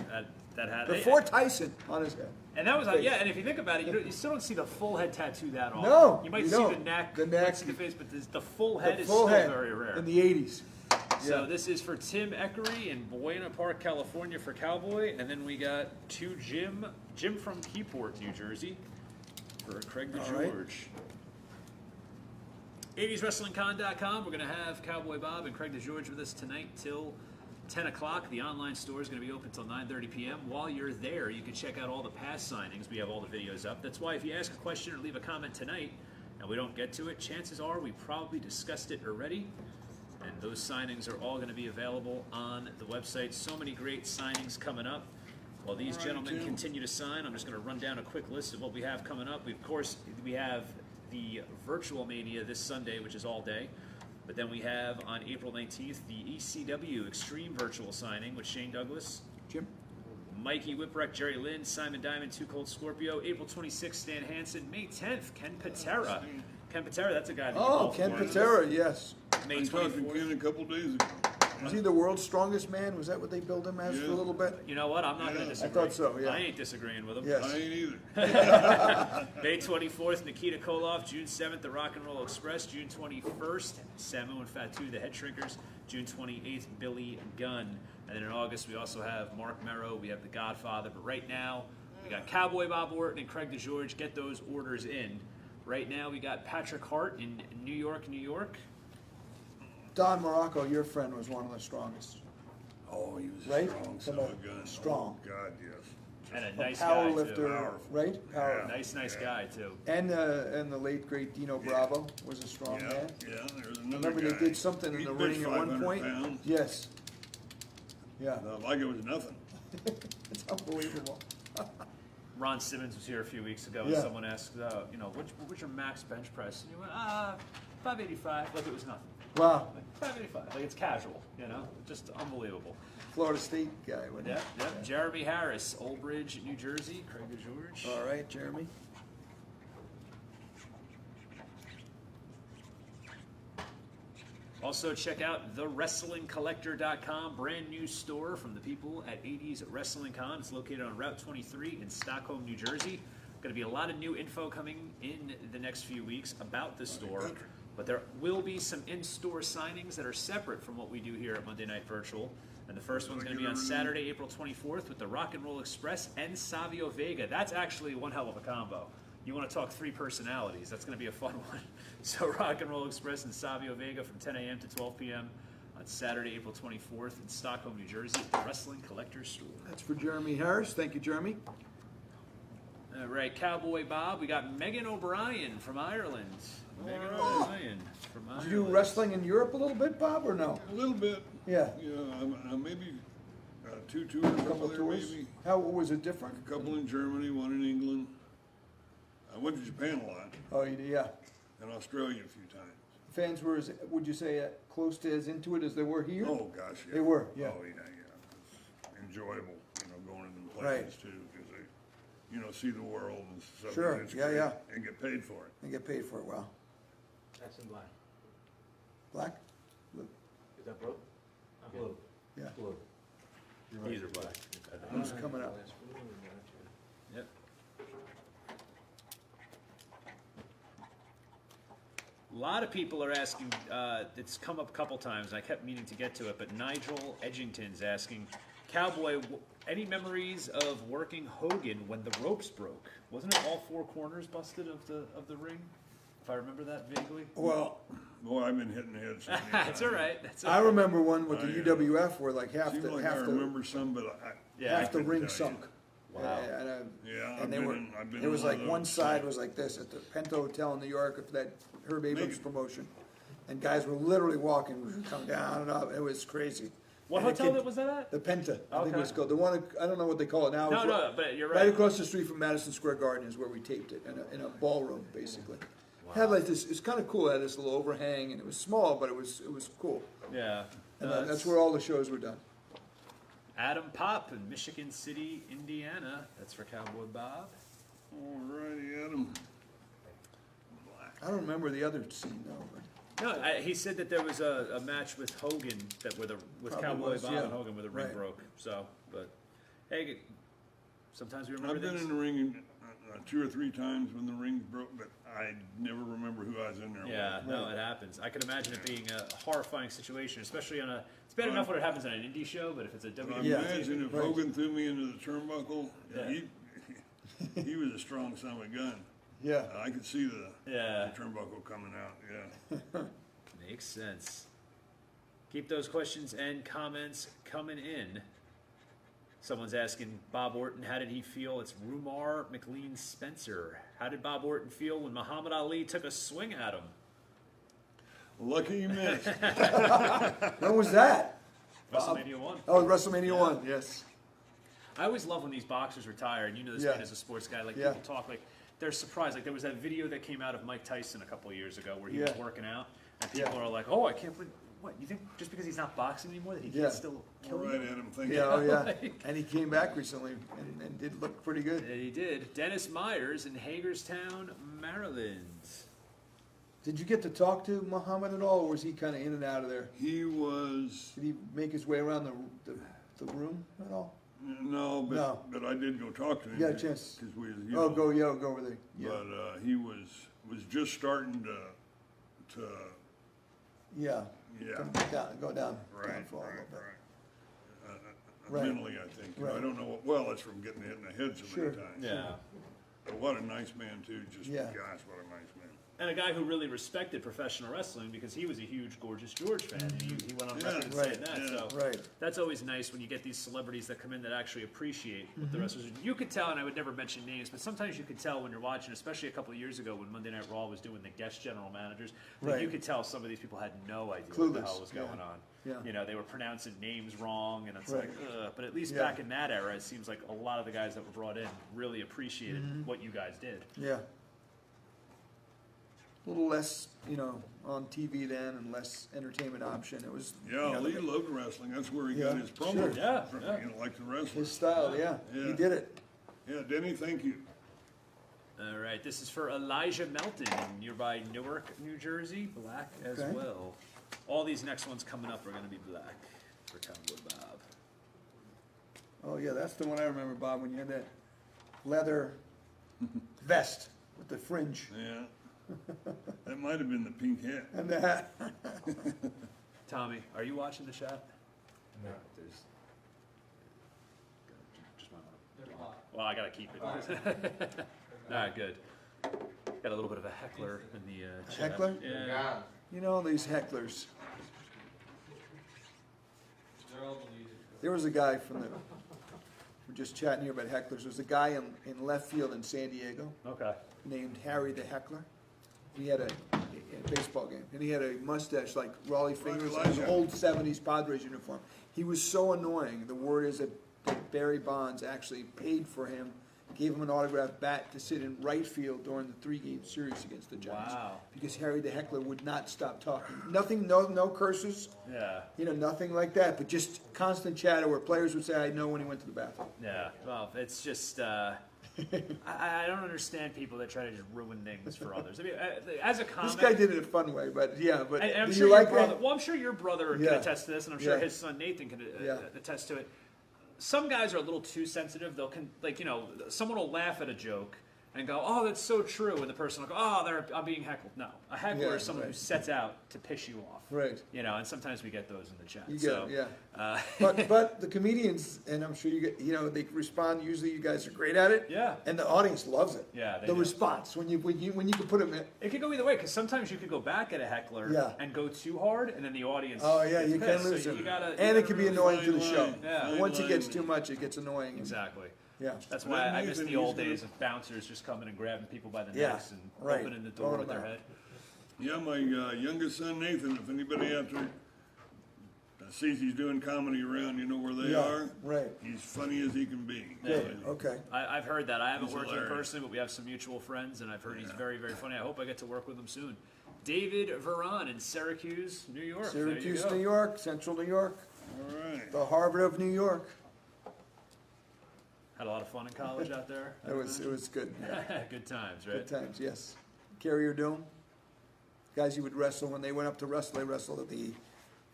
That had Before Tyson on his head. And that was yeah. And if you think about it, you still don't see the full head tattoo that often. No, you might you see don't. the neck, The you might neck. see the face, but the full head The is full still head very rare. in the 80s. So Yeah. this is for Tim Eckery in Buena Park, California for Cowboy, and then we got to Jim from Keyport, New Jersey for Craig All right. DeGeorge. 80swrestlingcon.com. We're going to have Cowboy Bob and Craig DeGeorge with us tonight till 10 o'clock. The online store is going to be open until 9:30 p.m. While you're there, you can check out all the past signings. We have all the videos up. That's why if you ask a question or leave a comment tonight and we don't get to it, chances are we probably discussed it already. And those signings are all going to be available on the website. So many great signings coming up. While these All right, gentlemen Tim. continue to sign, I'm just going to run down a quick list of what we have coming up. Of course, we have the Virtual Mania this Sunday, which is all day. But then we have on April 19th the ECW Extreme Virtual signing with Shane Douglas, Jim? Mikey Whipwreck, Jerry Lynn, Simon Diamond, Too Cold Scorpio. April 26th, Stan Hansen. May 10th, Ken Patera. Ken Patera, that's a guy that Oh, you Ken both Patera, yes. May I talked to 24th. Ken a couple days ago. Was he the world's strongest man? Was that what they billed him as for a Yeah. little bit? You know what? I'm not going to Yeah. disagree. I thought so, yeah. I ain't disagreeing with him. Yes. I ain't either. May 24th, Nikita Koloff. June 7th, the Rock and Roll Express. June 21st, Samu and Fatu, the Head Shrinkers. June 28th, Billy Gunn. And then in August, we also have Mark Merrow. We have The Godfather. But right now, we got Cowboy Bob Orton and Craig DeGeorge. Get those orders in. Right now, we got Patrick Hart in New York, New York. Don Morocco, your friend, was one of the strongest. Oh, he was a Right? strong Some son of a gun. strong. Oh, God, yes. And a A nice power guy, lifter, too. Powerful. right? Power. Yeah. Nice guy, too. And the late great Dino Bravo was a strong Yeah, man. yeah. There was another Remember guy. they did something in He the bench ring at one 500 point? pounds. Yes. Yeah. Like it was nothing. It's unbelievable. Ron Simmons was here a few weeks ago, and Yeah. someone asked, what's your max bench press? And he went, 585, like it was nothing. Wow. Like 585, like it's casual, just unbelievable. Florida State guy, wasn't Yep, he? yep. Jeremy Harris, Old Bridge, New Jersey, Craig DeGeorge. All right, Jeremy. Also, check out thewrestlingcollector.com, brand new store from the people at 80s Wrestling Con. It's located on Route 23 in Stockholm, New Jersey. Going to be a lot of new info coming in the next few weeks about the store, but there will be some in-store signings that are separate from what we do here at Monday Night Virtual. And the first one's going to be on Saturday, April 24th with the Rock and Roll Express and Savio Vega. That's actually one hell of a combo. You want to talk three personalities, that's going to be a fun one. So Rock and Roll Express and Savio Vega from 10 a.m. to 12 p.m. on Saturday, April 24th in Stockholm, New Jersey at the Wrestling Collector's Store. That's for Jeremy Harris. Thank you, Jeremy. All right, Cowboy Bob, we got Megan O'Brien from Ireland. Megan O'Brien from Ireland. Did you do wrestling in Europe a little bit, Bob, or no? A little bit. Yeah. Maybe two tours A over couple there, tours. maybe. How was it different? A couple in Germany, one in England. I went to Japan a lot, Oh, yeah. and Australia a few times. Fans were, would you say, close to as into it as they were here? Oh gosh, yeah. They were, yeah. Oh yeah. It's enjoyable, going into the Right. places too, because they, see the world and stuff. Sure, and it's yeah, great, yeah. And get paid for it. They get paid for it well. That's in black. Black? Blue? Is that blue? Blue. Yeah. Blue. These are black. Blue's coming up. Yep. A lot of people are asking, it's come up a couple times, and I kept meaning to get to it, but Nigel Edgington's asking, Cowboy, any memories of working Hogan when the ropes broke? Wasn't it all four corners busted of the ring? If I remember that vaguely. Well, Boy, I've been hitting heads. So many That's all times. right. That's all I right. remember one with the UWF where like half Seems the like half I the remember some, but Yeah. half the couldn't ring tell you. sunk. Wow. Yeah, And they were. I've been It was in like one of one those. side was like this at the Penta Hotel in New York for that Herb Abrams Maybe. promotion, and guys were literally walking, coming down and up. It was crazy. What And the hotel kid- was that at? The Penta, I think Okay. it was called. The one, I don't know what they call it now. No, It's no, but you're right right. across the street from Madison Square Garden is where we taped it, in a ballroom, basically. Had like this, it's kind of cool, it had this little overhang, and it was small, but it was cool. Yeah. And No, that's where all the shows were done. Adam Pop in Michigan City, Indiana. That's for Cowboy Bob. All righty, Adam. I don't remember the other scene, though. But No, he said that there was a match with Hogan with Probably Cowboy was, Bob yeah. and Hogan where the ring Right. broke. So, but hey, sometimes we remember I've been things. in the ring 2 or 3 times when the rings broke, but I never remember who I was in there Yeah, with. no, it happens. I can imagine it being a horrifying situation, especially on a. It's bad enough when it happens on an indie show, but if it's a WWE, Yeah. Imagine if Right. Hogan threw me into the turnbuckle. Yeah. He was a strong son of a gun. yeah. I could see the Yeah. turnbuckle coming out. Yeah. Makes sense. Keep those questions and comments coming in. Someone's asking Bob Orton, how did he feel? It's Rumar McLean Spencer. How did Bob Orton feel when Muhammad Ali took a swing at him? Lucky you missed. When was that? WrestleMania 1. Oh, WrestleMania 1, yes. I always love when these boxers retire, and you know this Yeah. man is a sports guy. Like Yeah. people talk like they're surprised. Like there was that video that came out of Mike Tyson a couple of years ago where he was Yeah. working out, and people Yeah. are like, "Oh, I can't believe what you think just because he's not boxing anymore that he Yeah. can't still All kill right, you?" Adam. Thank Yeah, you. oh yeah. Like- And he came back recently and did look pretty good. Yeah, he did. Dennis Myers in Hagerstown, Maryland. Did you get to talk to Muhammad at all, or was he kind of in and out of there? He was Did he make his way around the room at all? no, No. but I did go talk to him. You got a chance. because we, Oh, go over there. Yeah, But he was just starting to yeah. yeah. Go down. Right, downfall a right, little bit. right. Right. Mentally, I think. Right. I don't know what. Well, it's from getting hit in the head so Sure. many times. Yeah. But what a nice man too. Just Yeah. gosh, what a nice man. And a guy who really respected professional wrestling because he was a huge Gorgeous George fan. And he went on Yeah. record Right. saying that. Yeah. So Right. that's always nice when you get these celebrities that come in that actually appreciate what Mm-hmm. the wrestlers do. You could tell, and I would never mention names, but sometimes you could tell when you're watching, especially a couple of years ago when Monday Night Raw was doing the guest general managers. Like Right. you could tell some of these people had no idea what the Clueless, hell was yeah. going on. Yeah. You know, they were pronouncing names wrong, and it's Right. like, ugh. But at least Yeah. back in that era, it seems like a lot of the guys that were brought in really appreciated Mm-hmm. what you guys did. Yeah. A little less, on TV then, and less entertainment option. It was, Yeah, Lee loved wrestling. That's where he Yeah, got his promo. sure. Yeah, from, yeah. like the wrestling. his style. Yeah, he Yeah. did it. Yeah, Denny, thank you. All right, this is for Elijah Melton in nearby Newark, New Jersey. Black as Okay. well. All these next ones coming up are going to be black for Cowboy Bob. Oh yeah, that's the one I remember, Bob, when you had that leather vest with the fringe Yeah. That might have been the pink hat. and the hat. Tommy, are you watching the shot? No. There's. Just well, I gotta keep it. All right, good. Got a little bit of a heckler in the chat. Heckler? Yeah. These hecklers. There was a guy we're just chatting here about hecklers. There was a guy in left field in San Diego Okay. named Harry the Heckler. He had a baseball game, and he had a mustache like Raleigh Fingers, like an Elijah. old '70s Padres uniform. He was so annoying. The word is that Barry Bonds actually paid for him, gave him an autographed bat to sit in right field during the 3-game series against the Giants. Wow. Because Harry the Heckler would not stop talking. Nothing, no curses, Yeah. nothing like that, but just constant chatter where players would say, "I know when he went to the bathroom." Yeah. Well, it's just. I don't understand people that try to just ruin things for others. I mean, as a comic, This guy did it a fun way, but yeah, but and I'm do sure you your like brother. that? Well, I'm sure your brother can Yeah. attest to this, and I'm sure Yeah. his son Nathan can Yeah. attest to it. Some guys are a little too sensitive. Someone will laugh at a joke, and go, oh, that's so true, and the person will go, oh, I'm being heckled. No, a heckler Yeah, is someone right. who sets out to piss you off. Right. You know, and sometimes we get those in the chat. You so, get, but the comedians, and I'm sure you get, they respond. Usually, you guys are great at it. Yeah. And the audience loves it. Yeah, they the do. response when you can put them in. It could go either way, because sometimes you could go back at a heckler Yeah. and go too hard, and then the audience. Oh yeah, gets you can pissed. lose So them. you gotta, And it can be annoying to the Fine show. line. Yeah. Fine Once it gets line. too much, it gets annoying. Exactly. Yeah. That's why I miss Nathan, the old he's gonna- days of bouncers just coming and grabbing people by the Yeah, necks and right. opening the door Throwing with them their out. head. Yeah, my youngest son Nathan. If anybody out there sees he's doing comedy around, you know where they Yeah, are. right. He's funny as he can be. Good. Okay. I've heard that. I haven't He's worked with him hilarious. personally, but we have some mutual friends, and I've heard he's very, very funny. I hope I get to work with him soon. David Veron in Syracuse, New York. There you Syracuse, go. New York, Central New York, All right. the Harvard of New York. Had a lot of fun in college out there. It was good. Yeah. Good times, right? Good times. Yes. Carrier Dome. Guys, you would wrestle when they went up to wrestle. They wrestled at the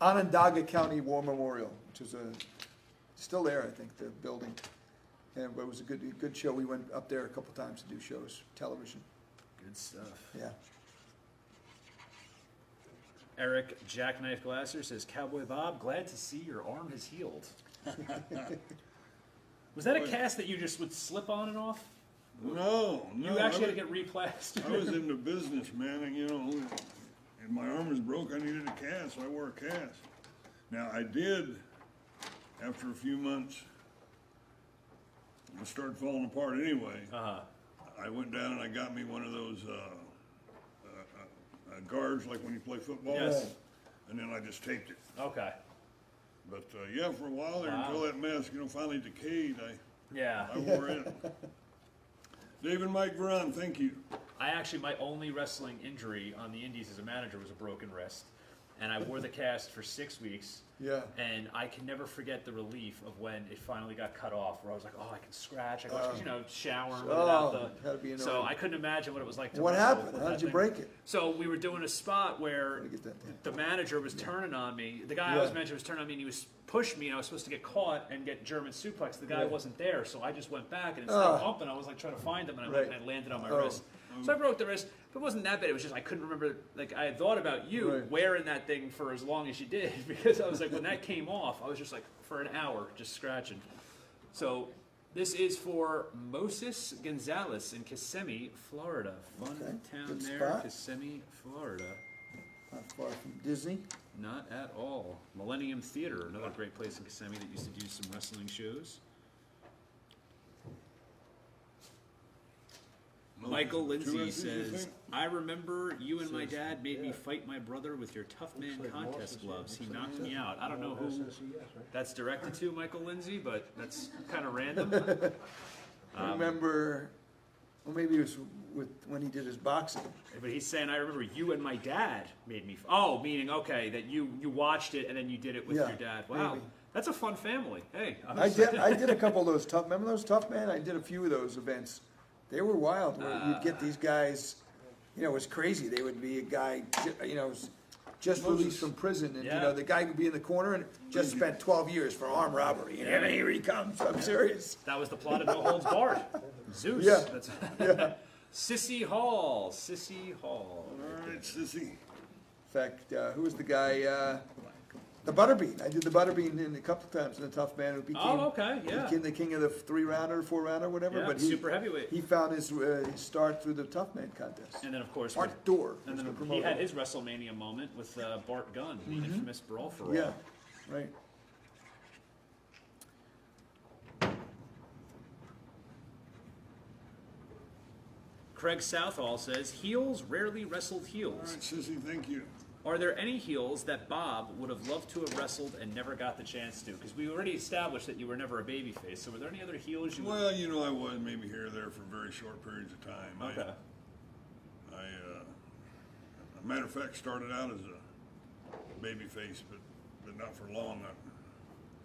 Onondaga County War Memorial, which is still there, I think, the building. And but it was a good show. We went up there a couple times to do shows, television. Good stuff. Yeah. Eric Jackknife Glasser says, Cowboy Bob, glad to see your arm has healed. Was that a cast that you just would slip on and off? No, You actually had to get replastered. I was in the business, man, and and my arm was broke. I needed a cast, so I wore a cast. Now I did, after a few months, it started falling apart anyway. Uh-huh. I went down and I got me one of those guards, like when you play football. Yes. And then I just taped it. Okay. But yeah, for a while there, Wow. until that mask, finally decayed, Yeah. I wore it. David Mike Veron, thank you. My only wrestling injury on the indies as a manager was a broken wrist. And I wore the cast for 6 weeks. Yeah. And I can never forget the relief of when it finally got cut off, where I was like, oh, I can scratch. I can, shower without that'd be so annoying. I couldn't imagine what it was like to What wrestle happened? with How that did you thing. break it? So we were doing a spot where Gotta get that down. the manager was turning on me. The guy I Yeah. was managing was turning on me, and he was pushing me, and I was supposed to get caught and get German suplex. The guy Yeah. wasn't there, so I just went back, and instead of Ah. bumping, I was like trying to find him, and I Right. went and I landed on my Oh. wrist. So I broke the wrist, but it wasn't that bad. It was just I couldn't remember. Like I had thought about you Right. wearing that thing for as long as you did, because I was like, when that came off, I was just like for an hour just scratching. So this is for Moses Gonzalez in Kissimmee, Florida. Fun Okay, town good there, spot. Kissimmee, Florida. Not far from Disney. Not at all. Millennium Theater, another great place in Kissimmee that used to do some wrestling shows. Michael Two Lindsay S's, you says, think? I remember you and my dad made me fight my brother with your Tough Man contest gloves. He knocked me out. I don't know who that's directed to, Michael Lindsay, but that's kind of random. I remember, well, maybe it was when he did his boxing. But he's saying, I remember you and my dad made me. Oh, meaning, okay, that you watched it and then you did it with Yeah, your dad. Wow. maybe. That's a fun family. Hey. I did a couple of those tough. Remember those Tough Man? I did a few of those events. They were wild. Where you'd get these guys. It was crazy. They would be a guy, was just released from prison, and Yeah. the guy would be in the corner and just spent 12 years for armed robbery. And here he comes. I'm serious. That was the plot of No Holds Barred. Zeus. Yeah. That's Yeah. Sissy Hall. Sissy Hall. All right, sissy. In fact, who was the guy? The Butterbean. I did the Butterbean in a couple times in the Tough Man, who became, Oh, okay, yeah. became the king of the 3-rounder, 4-rounder, whatever. Yeah, but super heavyweight. He found his start through the Tough Man contest. And then, of course, Art Door. and was then the he promoter. had his WrestleMania moment with Bart Gunn, the infamous Brawl for All. Yeah, right. Craig Southall says, heels rarely wrestled All heels. right, sissy, thank you. Are there any heels that Bob would have loved to have wrestled and never got the chance to? Because we already established that you were never a babyface. So were there any other heels you would Well, I was maybe here or there for very short periods of time. Okay. A matter of fact, started out as a baby face, but not for long.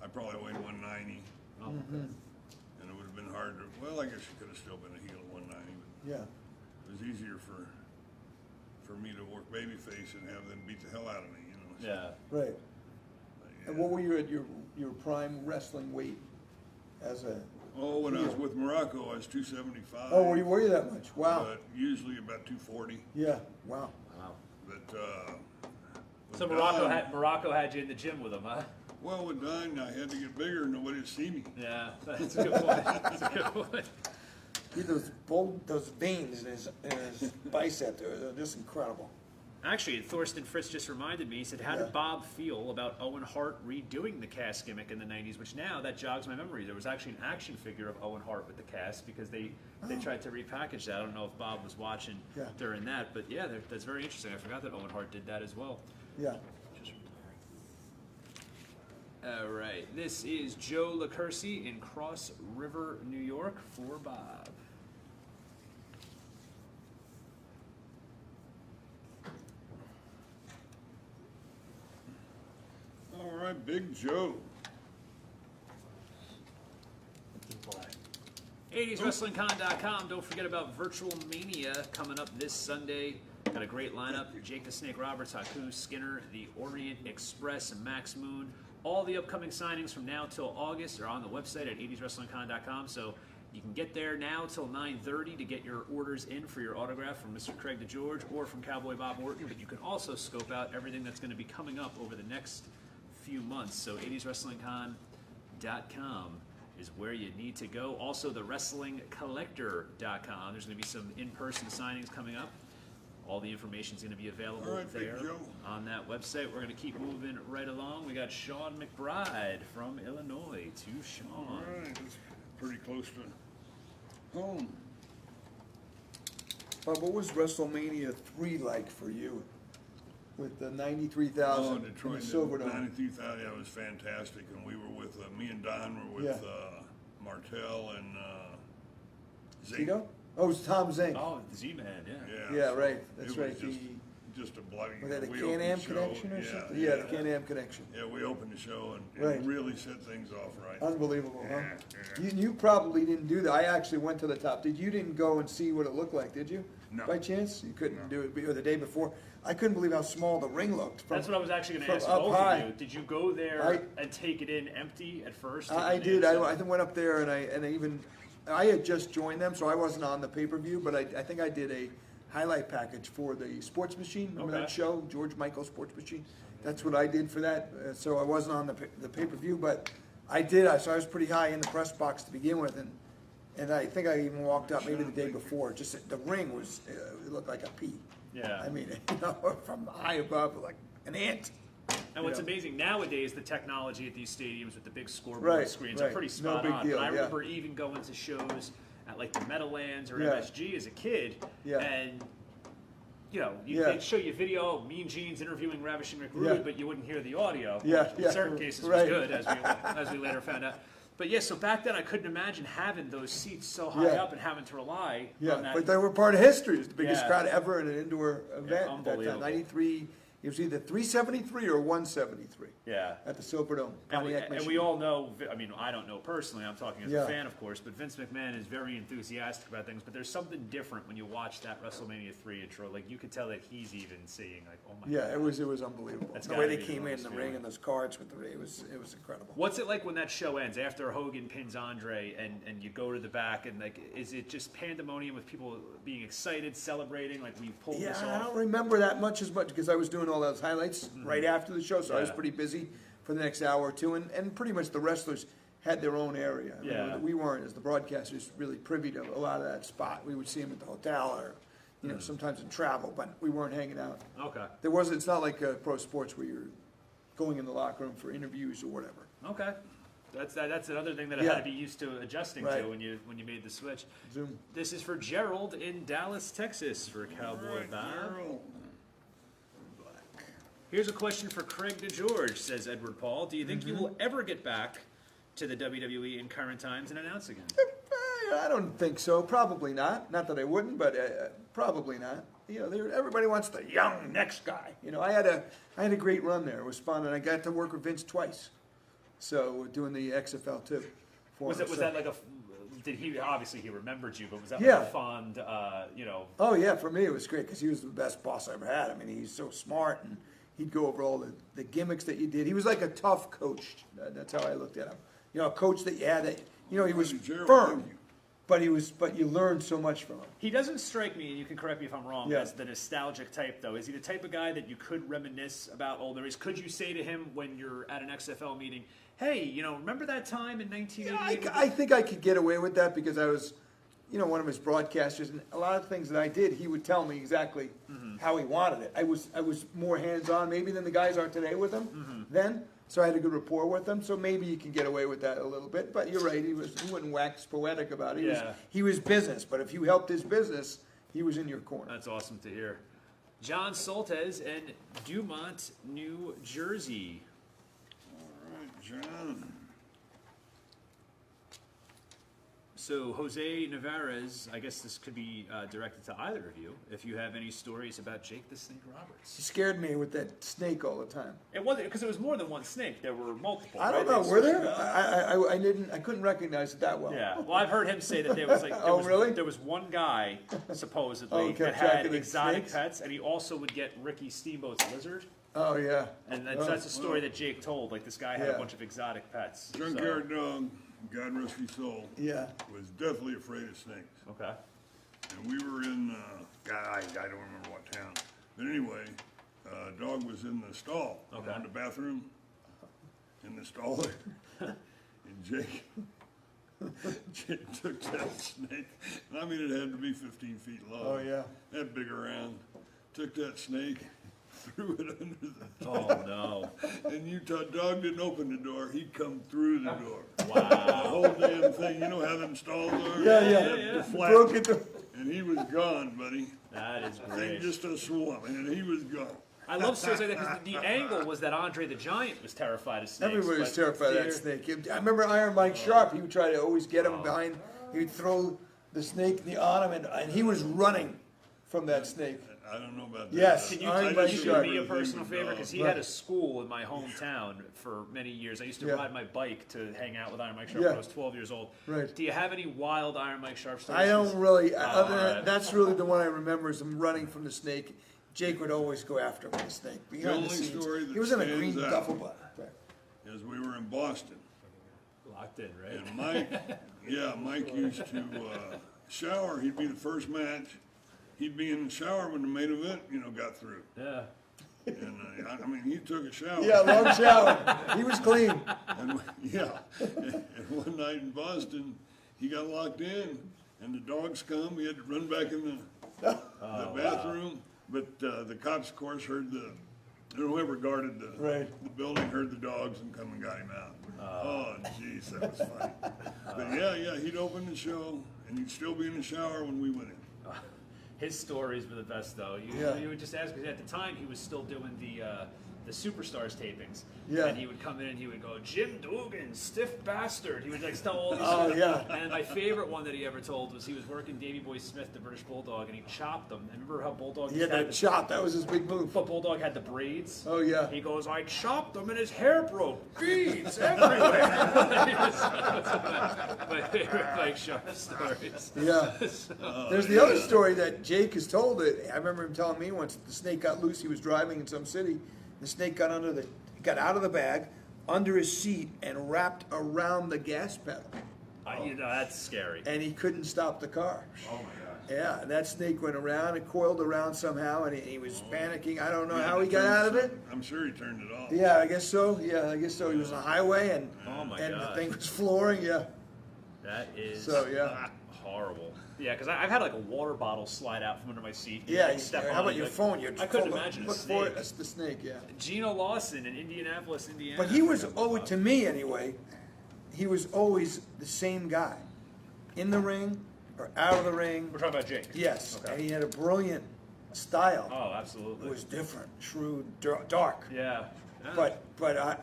I probably weighed 190, Oh, and it would have been hard to. Well, I guess you could have still been a heel at 190, but Yeah. it was easier for me to work baby face and have them beat the hell out of me. So, Yeah. Right. yeah. And what were you at your prime wrestling weight as a Oh, when I was with Morocco, I was 275. Oh, were you that much? Wow. But usually about 240. Yeah. Wow. But So with Morocco had you in the gym with him, huh? well, with Don, I had to get bigger. Nobody would see me. Yeah, that's a good point. That's a good point. He those veins in his bicep, they're just incredible. Actually, Thorsten Fritz just reminded me, he said, how Yeah. did Bob feel about Owen Hart redoing the cast gimmick in the 90s, which now, that jogs my memory. There was actually an action figure of Owen Hart with the cast because they tried to repackage that. I don't know if Bob was watching Yeah. during that, but yeah, that's very interesting. I forgot that Owen Hart did that as well. Yeah. All right, this is Joe LaCursi in Cross River, New York for Bob. All right, Big Joe. 80swrestlingcon.com. Don't forget about Virtual Mania coming up this Sunday. Got a great lineup. Jake the Snake Roberts, Haku Skinner, the Orient Express, and Max Moon. All the upcoming signings from now till August are on the website at 80swrestlingcon.com. So you can get there now till 9:30 to get your orders in for your autograph from Mr. Craig DeGeorge or from Cowboy Bob Orton. But you can also scope out everything that's going to be coming up over the next few months. So 80swrestlingcon.com is where you need to go. Also, the WrestlingCollector.com. There's going to be some in-person signings coming up. All the information is going to be available All right, Big there Joe. on that website. We're going to keep moving right along. We got Sean McBride from Illinois to Sean. All right, that's pretty close to home. But what was WrestleMania 3 like for you? With the 93,000 in the Detroit, Silverdome. 93,000, yeah, it was fantastic. And we were with, me and Don were with Martel and Zeke. Zito? Oh, it was Tom Zink. Oh, the Z-Man, yeah. Yeah, so right. That's it right. was just a bloody. Was that a we opened Can-Am the show, connection or yeah, something? Yeah, the Can-Am connection. Yeah, we opened the show and Right. really set things off right. Unbelievable, huh? Yeah. You probably didn't do that. I actually went to the top. You didn't go and see what it looked like, did you? No. By chance? You couldn't do it the day before. I couldn't believe how small the ring looked. That's what I was actually going to from ask up both high. of you. Did you go there and take it in empty at first? I did. I went up there and I had just joined them, so I wasn't on the pay-per-view, but I think I did a highlight package for the Sports Machine. Remember that show, George Michael's Sports Machine? That's what I did for that. So I wasn't on the pay-per-view, but I did. So I was pretty high in the press box to begin with, and I think I even walked up maybe the day before. Just the ring was it looked like a pea. Yeah. I mean, from high above, like an ant. And what's Yeah. amazing nowadays, the technology at these stadiums with the big scoreboard Right, screens are right. pretty No spot big on. deal, But I yeah. remember even going to shows at like the Meadowlands or Yeah. MSG as a kid, Yeah. and Yeah. they'd show you video of Mean Gene's interviewing Ravishing Rick Rude, Yeah. but you wouldn't hear the audio. Yeah, which in yeah, certain cases right. was good, as we later found out. But yeah, so back then I couldn't imagine having those seats so high Yeah. up and having to rely on Yeah, that. but they were part of history. It was the biggest Yeah. crowd ever in an indoor event at that unbelievable. time. 93, it was either 373 or 173 yeah. at the Silverdome. And we, Pontiac, and we Michigan. all know, I mean, I don't know personally, I'm talking as Yeah. a fan, of course, but Vince McMahon is very enthusiastic about things, but there's something different when you watch that WrestleMania 3 intro. Like, you could tell that he's even seeing, like, oh my Yeah, God. it was unbelievable. That's The gotta way they be the came in most the feeling. ring and those cards with the ring, it was incredible. What's it like when that show ends, after Hogan pins Andre, and you go to the back, and, like, is it just pandemonium with people being excited, celebrating, like, we pulled this Yeah, I off? don't remember that much because I was doing all those highlights right after the show, so I was Yeah. pretty busy for the next hour or two, and pretty much the wrestlers had their own area. I mean, Yeah. we weren't, as the broadcasters, really privy to a lot of that spot. We would see them at the hotel or, sometimes in travel, but we weren't hanging out. Okay. It's not like pro sports where you're going in the locker room for interviews or whatever. Okay. That's another thing that I Yeah. had to be used to adjusting Right. to when you made the switch. Zoom. This is for Gerald in Dallas, Texas, for Cowboy Bob. Girl. Here's a question for Craig DeGeorge, says Edward Paul. Do you think you will ever get back to the WWE in current times and announce again? I don't think so. Probably not. Not that I wouldn't, but probably not. Everybody wants the young next guy. I had a great run there. It was fun, and I got to work with Vince twice. So doing the XFL too. Was that like a? Did he obviously he remembered you, but was that Yeah. like a fond? Oh yeah, for me it was great because he was the best boss I ever had. I mean, he's so smart, and he'd go over all the gimmicks that you did. He was like a tough coach. That's how I looked at him. A coach that you had that You know, he was Gerald, firm, thank you. but you learned so much from him. He doesn't strike me, and you can correct me if I'm wrong, Yeah. as the nostalgic type, though. Is he the type of guy that you could reminisce about older days? Could you say to him when you're at an XFL meeting, hey, you know, remember that time in 1988? I think I could get away with that because I was, you know, one of his broadcasters, and a lot of things that I did, he would tell me exactly how he wanted it. I was more hands-on maybe than the guys are today with him then, so I had a good rapport with them. So maybe you can get away with that a little bit. But you're right, he wouldn't wax poetic about it. He was business, but if you helped his business, he was in your corner. That's awesome to hear. John Soltes in Dumont, New Jersey. All right, John. So, Jose Navarez, I guess this could be directed to either of you, if you have any stories about Jake the Snake Roberts. He scared me with that snake all the time. It wasn't, because it was more than one snake. There were multiple. I don't right? know, They were switched there? it up. I couldn't recognize it that well. Yeah, well, I've heard him say that there was Really? There was one guy supposedly kept that had tracking the exotic snakes? pets, and he also would get Ricky Steamboat's lizard, Oh, yeah. and that's a story that Jake told. Like this guy had a bunch of exotic pets. Junkyard Dog, God rest his soul, Yeah. was deathly afraid of snakes. Okay. And we were in, I don't remember what town. But anyway, dog was in the stall, Okay. in the bathroom, in the stall there. And Jake took that snake, and I mean it had to be 15 feet long. Oh, yeah. That big around. Took that snake, threw it under the Oh no! and dog didn't open the door, he'd come through the door. The Wow. whole damn thing, you know how them stalls are? Yeah. The flat. Broke it. And he was gone, buddy. That is Thing great. just a swarm, and he was gone. I love stories like that because the angle was that Andre the Giant was terrified of snakes. Everybody was but terrified of that snake. I remember Iron Mike Sharp. He would try to always get him behind. He would throw the snake on him, and he was running from that snake. I don't know about that. Yes. Can Iron you Mike do Sharp. me a personal favor? Because he Right. had a school in my hometown for many years. I used to Yeah. ride my bike to hang out with Iron Mike Sharp Yeah. when I was 12 years old. Right. Do you have any wild Iron Mike Sharp stories? I don't really. Other all than, right. that's really the one I remember is him running from the snake. Jake would always go after him with the snake. Behind only the scenes. story that He was in a stands green out. duffel bag. As we were in Boston, Locked in, right? and Mike used to shower. He'd be the first match. He'd be in the shower when the main event, got through. Yeah. And I mean, he took a shower. Yeah, long shower. He was clean. And, and one night in Boston, he got locked in, and the dogs come. He had to run back in the bathroom. But the cops, of course, heard whoever guarded the building heard the dogs and come and got him out. Oh, jeez, that was funny. But yeah, he'd open the show, and he'd still be in the shower when we went in. His stories were the best, though. You would just ask, because at the time he was still doing the Superstars tapings. Yeah. And he would come in and he would go, Jim Dugan, stiff bastard. He would like tell all these Oh, yeah. And my favorite one that he ever told was he was working Davy Boy Smith, the British Bulldog, and he chopped them. And remember how Bulldog He had had that chop. That was his big move. But Bulldog had the braids. Oh, yeah. He goes, I chopped him and his hair broke. Beads everywhere. My favorite Mike Sharp stories. Yeah. There's the other story that Jake has told it. I remember him telling me once the snake got loose. He was driving in some city. The snake got out of the bag, under his seat, and wrapped around the gas pedal. That's scary. And he couldn't stop the car. Oh my gosh. Yeah, and that snake went around and coiled around somehow, and he was panicking. I don't know how he got out of it. I'm sure he turned it off. Yeah, I guess so. Yeah, I guess so. He was on the highway, and Oh my and the God. thing was flooring. Yeah. That is So, yeah. horrible. Yeah, because I've had like a water bottle slide out from under my seat. Yeah. Step How on about it, your like- phone? I couldn't imagine a look snake. for it. That's the snake. Yeah. Gino Lawson in Indianapolis, Indiana. But he was always, to me anyway, he was always the same guy, in the ring or out of the ring. We're talking about Jake. Yes, Okay. and he had a brilliant style. Oh, It absolutely. was different, shrewd, dark. Yeah. But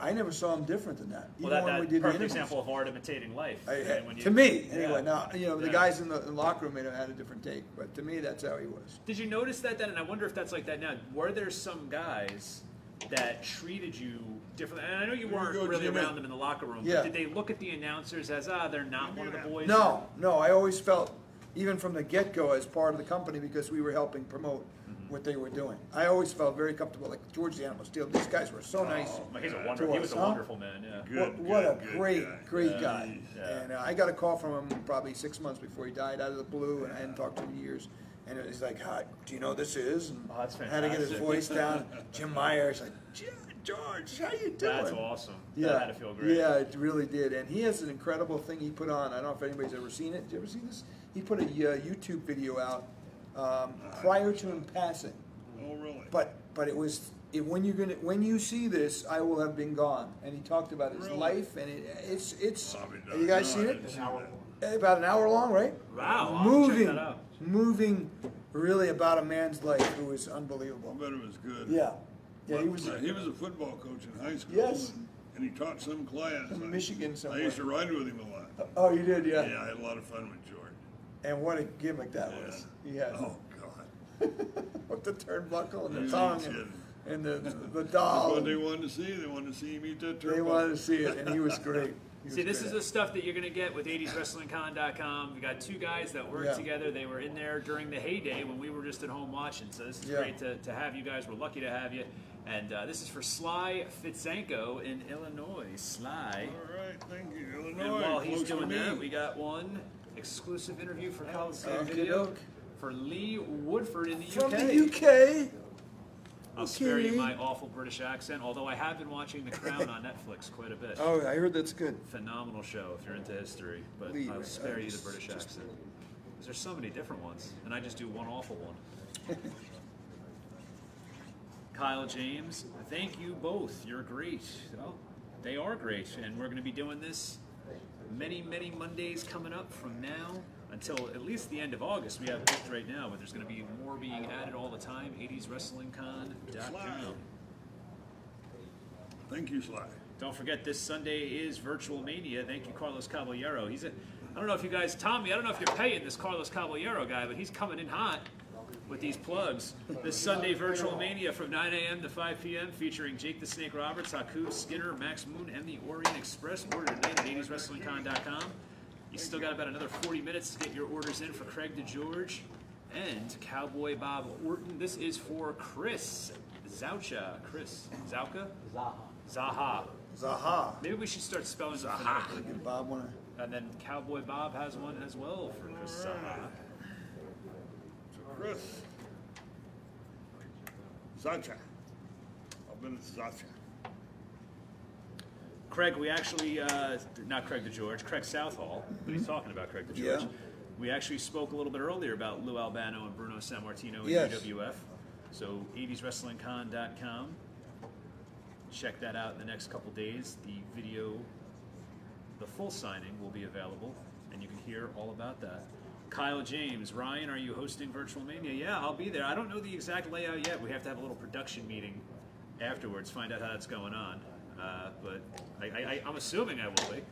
I never saw him different than that. well, Even when we that did the perfect interviews. example of art imitating life. When you- To me, Yeah. anyway. Now, the Yeah. guys in the locker room may have had a different take, but to me, that's how he was. Did you notice that then? And I wonder if that's like that now. Were there some guys that treated you differently? And I know you weren't go, really Jimmy. around them in the locker room, Yeah. but did they look at the announcers as, they're not one of the boys? No, I always felt, even from the get-go, as part of the company, because we were helping promote what they were doing. I always felt very comfortable, like George the Animal Steel. These guys were so nice. He's a to wonderful. He us, was a huh? wonderful man. Yeah. What a good great guy. guy. Yeah. And I got a call from him probably 6 months before he died out of the blue, and I hadn't talked to him in years. And he's like, "Hi, do you know who this is?" And Oh, that's I had to get his fantastic. voice down. Jim Myers, like, George, how you doing? That's awesome. Yeah, That had to feel great. Yeah, it really did. And he has an incredible thing he put on. I don't know if anybody's ever seen it. Did you ever see this? He put a YouTube video out prior to him passing. Oh, really? But when you see this, I will have been gone. And he talked about his Really? life, and it's. Probably Have you guys not. seen I it? didn't see that. About an hour long, right? Wow. I'll check Moving, that out. moving, really about a man's life who was I unbelievable. bet it was good. Yeah, But, he was he was a football coach in high school. Yes. And he taught some class. in Michigan I somewhere. used to ride with him a lot. Oh, you did, yeah. Yeah, I had a lot of fun with George. And what a gimmick that was. He had Oh, God. with the turnbuckle and He the was tongue kidding. and the That's doll. what they wanted to see. They wanted to see him eat that turkey. They wanted to see it, and he was great. He See, was this great. is the stuff that you're going to get with 80swrestlingcon.com. We got two guys that work Yeah. together. They were in there during the heyday when we were just at home watching. So this is Yeah. great to have you guys. We're lucky to have you. And this is for Sly Fitzenko in Illinois. Sly. All right, thank you. Illinois. And while he's close to doing me. that, we got one exclusive interview for Coliseum Okey Video doke. for Lee Woodford in the From UK. the UK. I'll spare you Okay. my awful British accent, although I have been watching The Crown on Netflix quite a bit. Oh, I heard that's good. Phenomenal show if you're into history, but Lee, I'll spare you the just- British accent. Because there's so many different ones, and I just do one awful one. Kyle James, thank you both. You're great. Well, they are great, and we're going to be doing this many, many Mondays coming up from now until at least the end of August. We have it booked right now, but there's going to be more being added all the time. 80swrestlingcon.com. Thank you, Sly. Don't forget, this Sunday is Virtual Mania. Thank you, Carlos Caballero. I don't know if you guys, Tommy, I don't know if you're paying this Carlos Caballero guy, but he's coming in hot with these plugs. This Sunday, Virtual Mania from 9 a.m. to 5 p.m. featuring Jake the Snake Roberts, Haku, Skinner, Max Moon, and the Orient Express. Order tonight at 80swrestlingcon.com. You still got about another 40 minutes to get your orders in for Craig DeGeorge and Cowboy Bob Orton. This is for Chris Zaucha. Chris Zauka? Zaha. Zaha. Maybe we should start spelling them Zaha. phonetically. Did Bob want to? And then Cowboy Bob has one as well for Chris Zaha. So, Chris. Zacha. I'll bet it's Zacha. Craig, we actually, not Craig DeGeorge, Craig Southall, but he's talking about Craig DeGeorge. Yeah. We actually spoke a little bit earlier about Lou Albano and Bruno Sammartino in Yes. WWF. So 80swrestlingcon.com. Check that out in the next couple days. The video, the full signing will be available, and you can hear all about that. Kyle James, Ryan, are you hosting Virtual Mania? Yeah, I'll be there. I don't know the exact layout yet. We have to have a little production meeting afterwards, find out how that's going on. But I'm assuming I will be.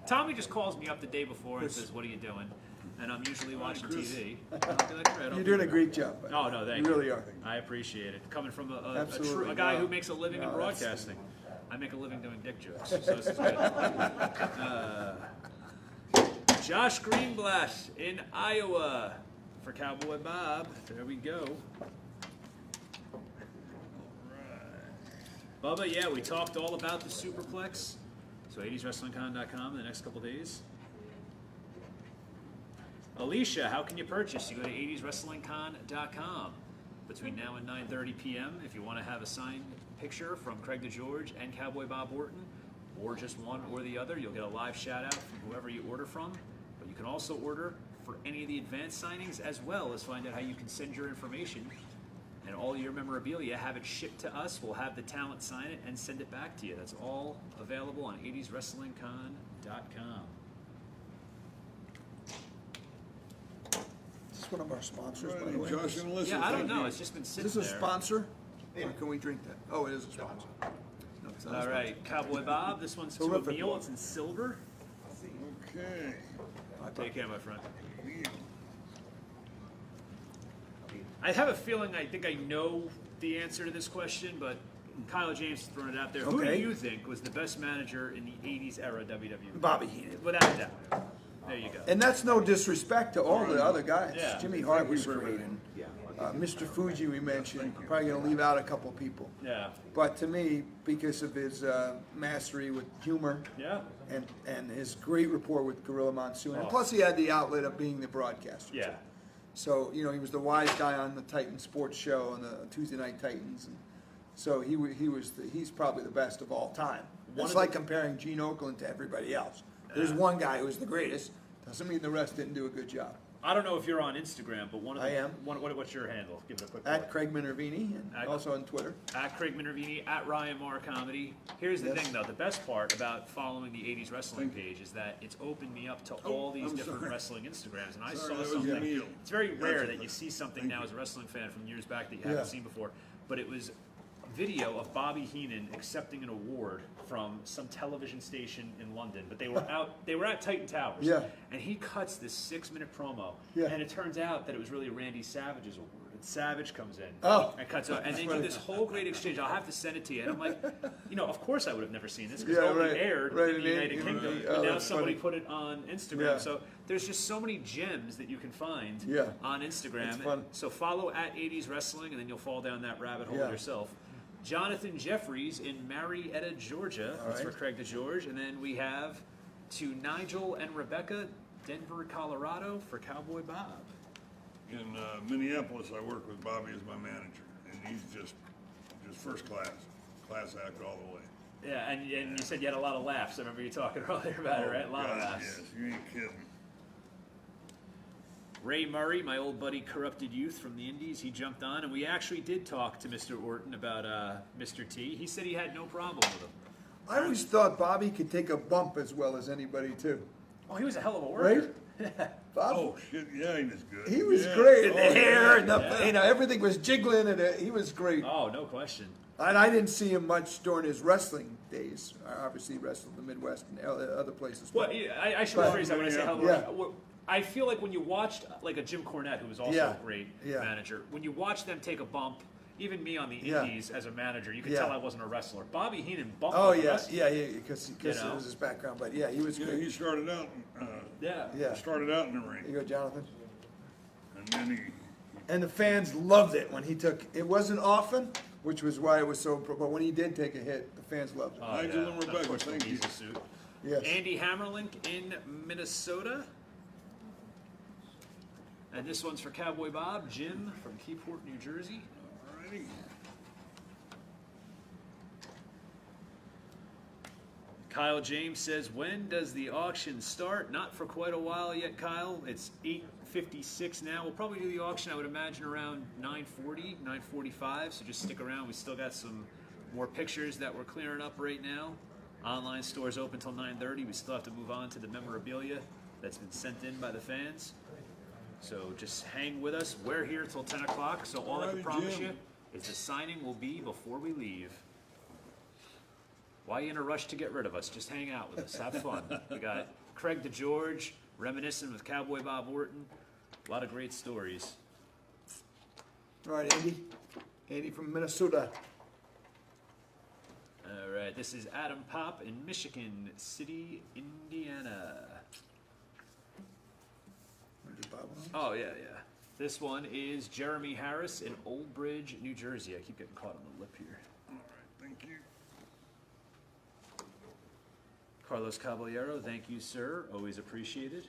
Tommy just calls me up the day before and says, "What are you doing?" And I'm usually watching TV. I'll be like, "All right, I'll You're be doing a there." great job. Oh, no, thank you. you. Really are. I appreciate it. Coming from Absolutely. a guy No. who makes a living in No, that's- broadcasting. I make a living doing dick jokes, so this is good. Josh Greenblatt in Iowa for Cowboy Bob. There we go. Bubba, yeah, we talked all about the Superplex. So 80swrestlingcon.com in the next couple days. Alicia, how can you purchase? You go to 80swrestlingcon.com. Between now and 9:30 p.m. if you want to have a signed picture from Craig DeGeorge and Cowboy Bob Orton, or just one or the other, you'll get a live shout out from whoever you order from. But you can also order for any of the advanced signings, as well as find out how you can send your information and all your memorabilia, have it shipped to us. We'll have the talent sign it and send it back to you. That's all available on 80swrestlingcon.com. Is this one of our sponsors, by the Right, way? Josh and Alyssa, Yeah, I don't thank know. you. It's just been Is sitting this a there. sponsor? Or can we drink that? Oh, it is a sponsor. No, it's not a All sponsor. right, Cowboy Bob. This one's to Terrific Emil. one. It's in silver. Okay. Take care, my friend. I have a feeling I think I know the answer to this question, but Kyle James has thrown it out there. Who do Okay. you think was the best manager in the 80s era WWE? Bobby Heenan. Without a doubt. There you go. And that's no disrespect to all the other guys. Yeah. Jimmy Hart was great. And Mr. Fuji we mentioned, probably going to leave out a couple people. Yeah. But to me, because of his mastery with humor Yeah. and his great rapport with Gorilla Monsoon, and Oh. plus he had the outlet of being the broadcaster. Yeah. So, he was the wise guy on the Titan Sports Show on the Tuesday Night Titans. And so he's probably the best of all time. It's like comparing Gene Okerlund to everybody else. There's one guy who's the greatest. Doesn't mean the rest didn't do a good job. I don't know if you're on Instagram, but I am. What's your handle? Give it a quick At plug. Craig Minervini, and also on Twitter. At Craig Minervini, at Ryan Moore Comedy. Here's the thing, though. The best part about following the 80s wrestling page is that it's opened me up to all these I'm different sorry. wrestling Instagrams. And I Sorry, saw that was something. Emil. It's very rare That's that you see something now you. as a wrestling fan from years back that you Yeah. haven't seen before. But it was a video of Bobby Heenan accepting an award from some television station in London. But they were at Titan Towers. Yeah. And he cuts this 6-minute promo. Yeah. And it turns out that it was really Randy Savage's award. And Savage comes in. Oh. And cuts out, and they do funny. this whole great exchange. I'll have to send it to you. And I'm like, of course I would have never seen this because Yeah, it only right. aired Right, in the in United the- Kingdom. right. But Oh, now that's somebody funny. put it on Instagram. Yeah. So there's just so many gems that you can find Yeah. on Instagram. It's fun. So follow at 80s Wrestling, and then you'll fall down that rabbit hole Yeah. yourself. Jonathan Jeffries in Marietta, Georgia. That's for right. Craig DeGeorge. And then we have to Nigel and Rebecca, Denver, Colorado, for Cowboy Bob. In Minneapolis, I work with Bobby as my manager, and he's just first class act all the way. Yeah, and you said you had a lot of laughs. I remember you talking earlier about it, right? A lot of God, laughs. Yes, you ain't kidding. Ray Murray, my old buddy Corrupted Youth from the Indies, he jumped on, and we actually did talk to Mr. Orton about Mr. T. He said he had no problem with him. I always thought Bobby could take a bump as well as anybody, too. Oh, he was a hell of a worker. Bob, Oh shit, yeah, he was good. he was Yeah. great. Oh, The hair and yeah. everything was jiggling, and he was great. Oh, no question. And I didn't see him much during his wrestling days. I obviously wrestled in the Midwest and other places. Well, I should But- rephrase that when I say hell of a Yeah. worker. I feel like when you watched like a Jim Cornette, who was also Yeah. a great Yeah. manager, when you watch them take a bump, even me on the Yeah. Indies as a manager, you could Yeah. tell I wasn't a wrestler. Bobby Heenan bumped Oh like a yeah, wrestler. yeah, because You it know? was his background. But yeah, he was Yeah, great. he started out. Yeah. Yeah. Started out in the There ring, you go, Jonathan. and then he. And the fans loved it when he took. It wasn't often, which was why it was so. But when he did take a hit, the fans loved it. Oh, Nigel yeah. and Rebecca, Of course, the thank you. Weasel suit. Yes. Andy Hammerlink in Minnesota. And this one's for Cowboy Bob. Jim from Keyport, New Jersey. Alrighty. Kyle James says, when does the auction start? Not for quite a while yet, Kyle. It's 8:56 now. We'll probably do the auction, I would imagine, around 9:40, 9:45. So just stick around. We still got some more pictures that we're clearing up right now. Online store's open till 9:30. We still have to move on to the memorabilia that's been sent in by the fans. So just hang with us. We're here till 10 o'clock. So all I can Alrighty, promise Jim. you is the signing will be before we leave. Why are you in a rush to get rid of us? Just hang out with us. Have fun. We got Craig DeGeorge, reminiscing with Cowboy Bob Orton. A lot of great stories. All right, Andy. Andy from Minnesota. All right, this is Adam Pop in Michigan City, Indiana. Oh, yeah. This one is Jeremy Harris in Old Bridge, New Jersey. I keep getting caught on the lip here. All right, thank you. Carlos Caballero, thank you, sir. Always appreciated.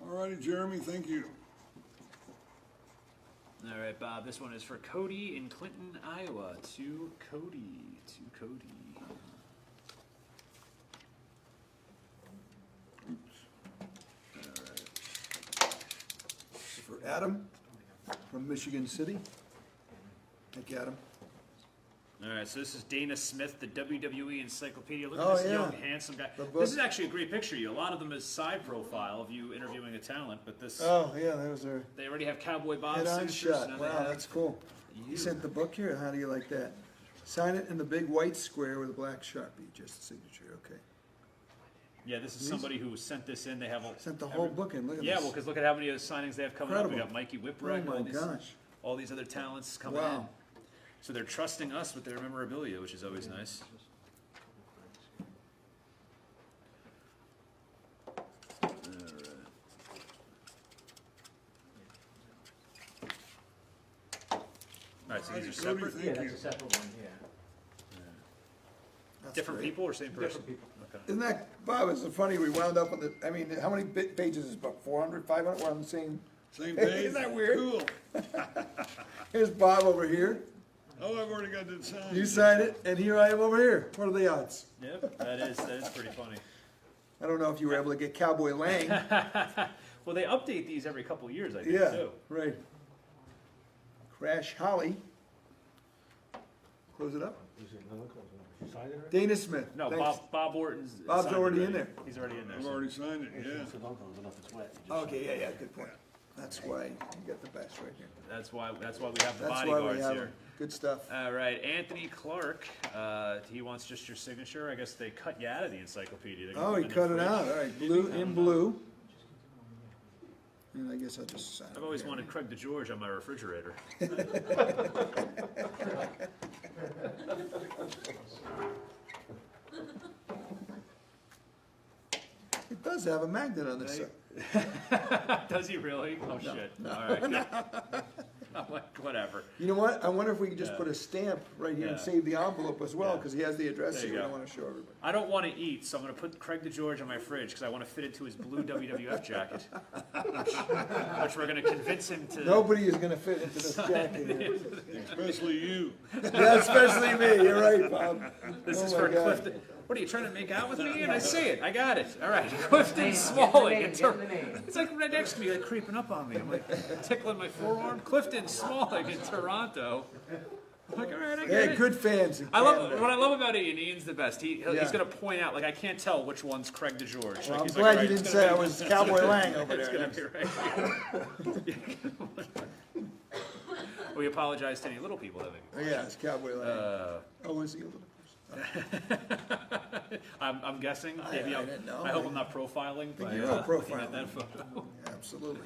Alrighty, Jeremy, thank you. All right, Bob, this one is for Cody in Clinton, Iowa. To Cody. For Adam from Michigan City. Thank you, Adam. All right, so this is Dana Smith, the WWE Encyclopedia. Look Oh, at this yeah. young, handsome guy. The book. This is actually a great picture of you. A lot of them is side profile of you interviewing a talent, but this Oh, yeah, that was our they already have Cowboy Bob head-on signatures. shot. Now they Wow, have that's cool. you. You sent the book here? How do you like that? Sign it in the big white square with a black Sharpie, just the signature, okay. Yeah, this is somebody who sent this in. They have Sent the whole book in, look at Yeah, this. well, because look at how many signings they have coming up. We Incredible. got Mikey Whipwreck, Oh my gosh. all these other talents coming Wow. in. So they're trusting us with their memorabilia, which is always nice. All right, so these are separate. Yeah, that's a separate one, yeah. That's Different great. people or same person? Different people. Okay. Isn't that, Bob, it's funny, we wound up on the, I mean, how many pages is it, about 400, 500, we're on the same, Same Hey, page. isn't that weird? Cool. here's Bob over here, Oh, I've already got it signed. you signed it, and here I am over here, what are the odds? Yep, that is pretty funny. I don't know if you were able to get Cowboy Lang, Well, they update these every couple of years, I think, yeah, too. right. Crash Holly. Close it up. You signed it already? Dana Smith. No, thanks. Bob Orton's. Bob's signed already it in there. He's already in there. I've so- already signed it, yeah. So don't close it up, it's wet. You just Okay, yeah, good point. That's why you got the best right here. That's why we have the That's why we bodyguards have here. them. Good stuff. All right, Anthony Clark. He wants just your signature. I guess they cut you out of the encyclopedia. They're gonna Oh, put he in cut the it fridge. out, all right, blue, in blue. And I guess I'll just sign it. I've always here. wanted Craig DeGeorge on my refrigerator. It does have a magnet on the side. Does he really? Oh shit! All right. I'm like, whatever. You know what? I wonder if we could just Yeah. put a stamp right here and Yeah. save the envelope as well, Yeah. because he has the address There you here. I go. want to show everybody. I don't want to eat, so I'm going to put Craig DeGeorge on my fridge because I want to fit it to his blue WWF jacket, which we're going to convince him to. Nobody is going to fit into this jacket here. Especially you. Yeah, especially me. You're right, Bob. This Oh is my for God. Clifton. What are you trying to make out with me? Ian? I say it. I got it. All right, Clifton Smalling. It's like right next to me, like creeping up on me. I'm like tickling my forearm. Clifton Smalling in Toronto. I'm like, all right, I get Hey, it. good fans. In I love Canada. what I love about Ian. Ian's the best. He's Yeah. going to point out, like, I can't tell which one's Craig DeGeorge. Well, Like, I'm he's glad like, all you right, didn't it's say I gonna was Cowboy Lang over It's there. going to be right here. We apologize to any little people that Oh, yeah, it's Cowboy Lang. Oh, is he a little person? I'm guessing. Maybe I didn't know. I hope I'm not profiling. By, You are looking profiling. at that photo. Absolutely.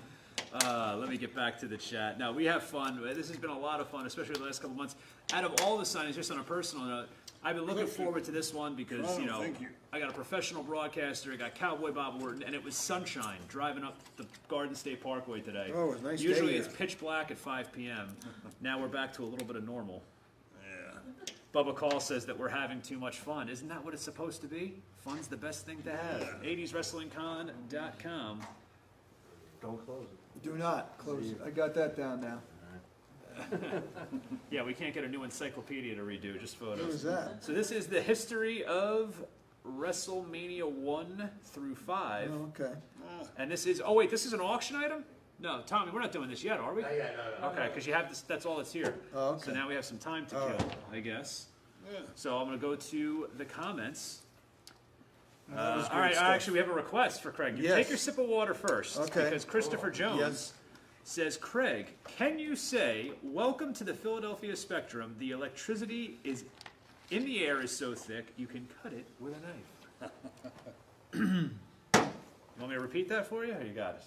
Let me get back to the chat. Now, we have fun. This has been a lot of fun, especially the last couple months. Out of all the signings, just on a personal note, I've been looking forward to this one because, Oh, you know, thank you. I got a professional broadcaster, I got Cowboy Bob Orton, and it was sunshine driving up the Garden State Parkway today. Oh, it was a nice day Usually here. it's pitch black at 5 p.m. Now we're back to a little bit of normal. Yeah. Bubba Call says that we're having too much fun. Isn't that what it's supposed to be? Fun's the best thing to have. 80swrestlingcon.com. Don't close it. Do not close it. I got that down now. Yeah, we can't get a new encyclopedia to redo, just photos. What was that? So this is the history of WrestleMania 1 through 5. Oh, okay. And this is, oh wait, this is an auction item? No, Tommy, we're not doing this yet, are we? No. Okay, because you have this, that's all that's here. Oh, okay. So now we have some time to All kill, right. I guess. Yeah. So I'm going to go to the comments. That was All great right, stuff. actually, we have a request for Craig. You Yes. take your sip of water first. Okay. Because Christopher Jones Yes. says, Craig, can you say, welcome to the Philadelphia Spectrum. The electricity is in the air is so thick, you can cut it with a knife. You want me to repeat that for you? Or you got it?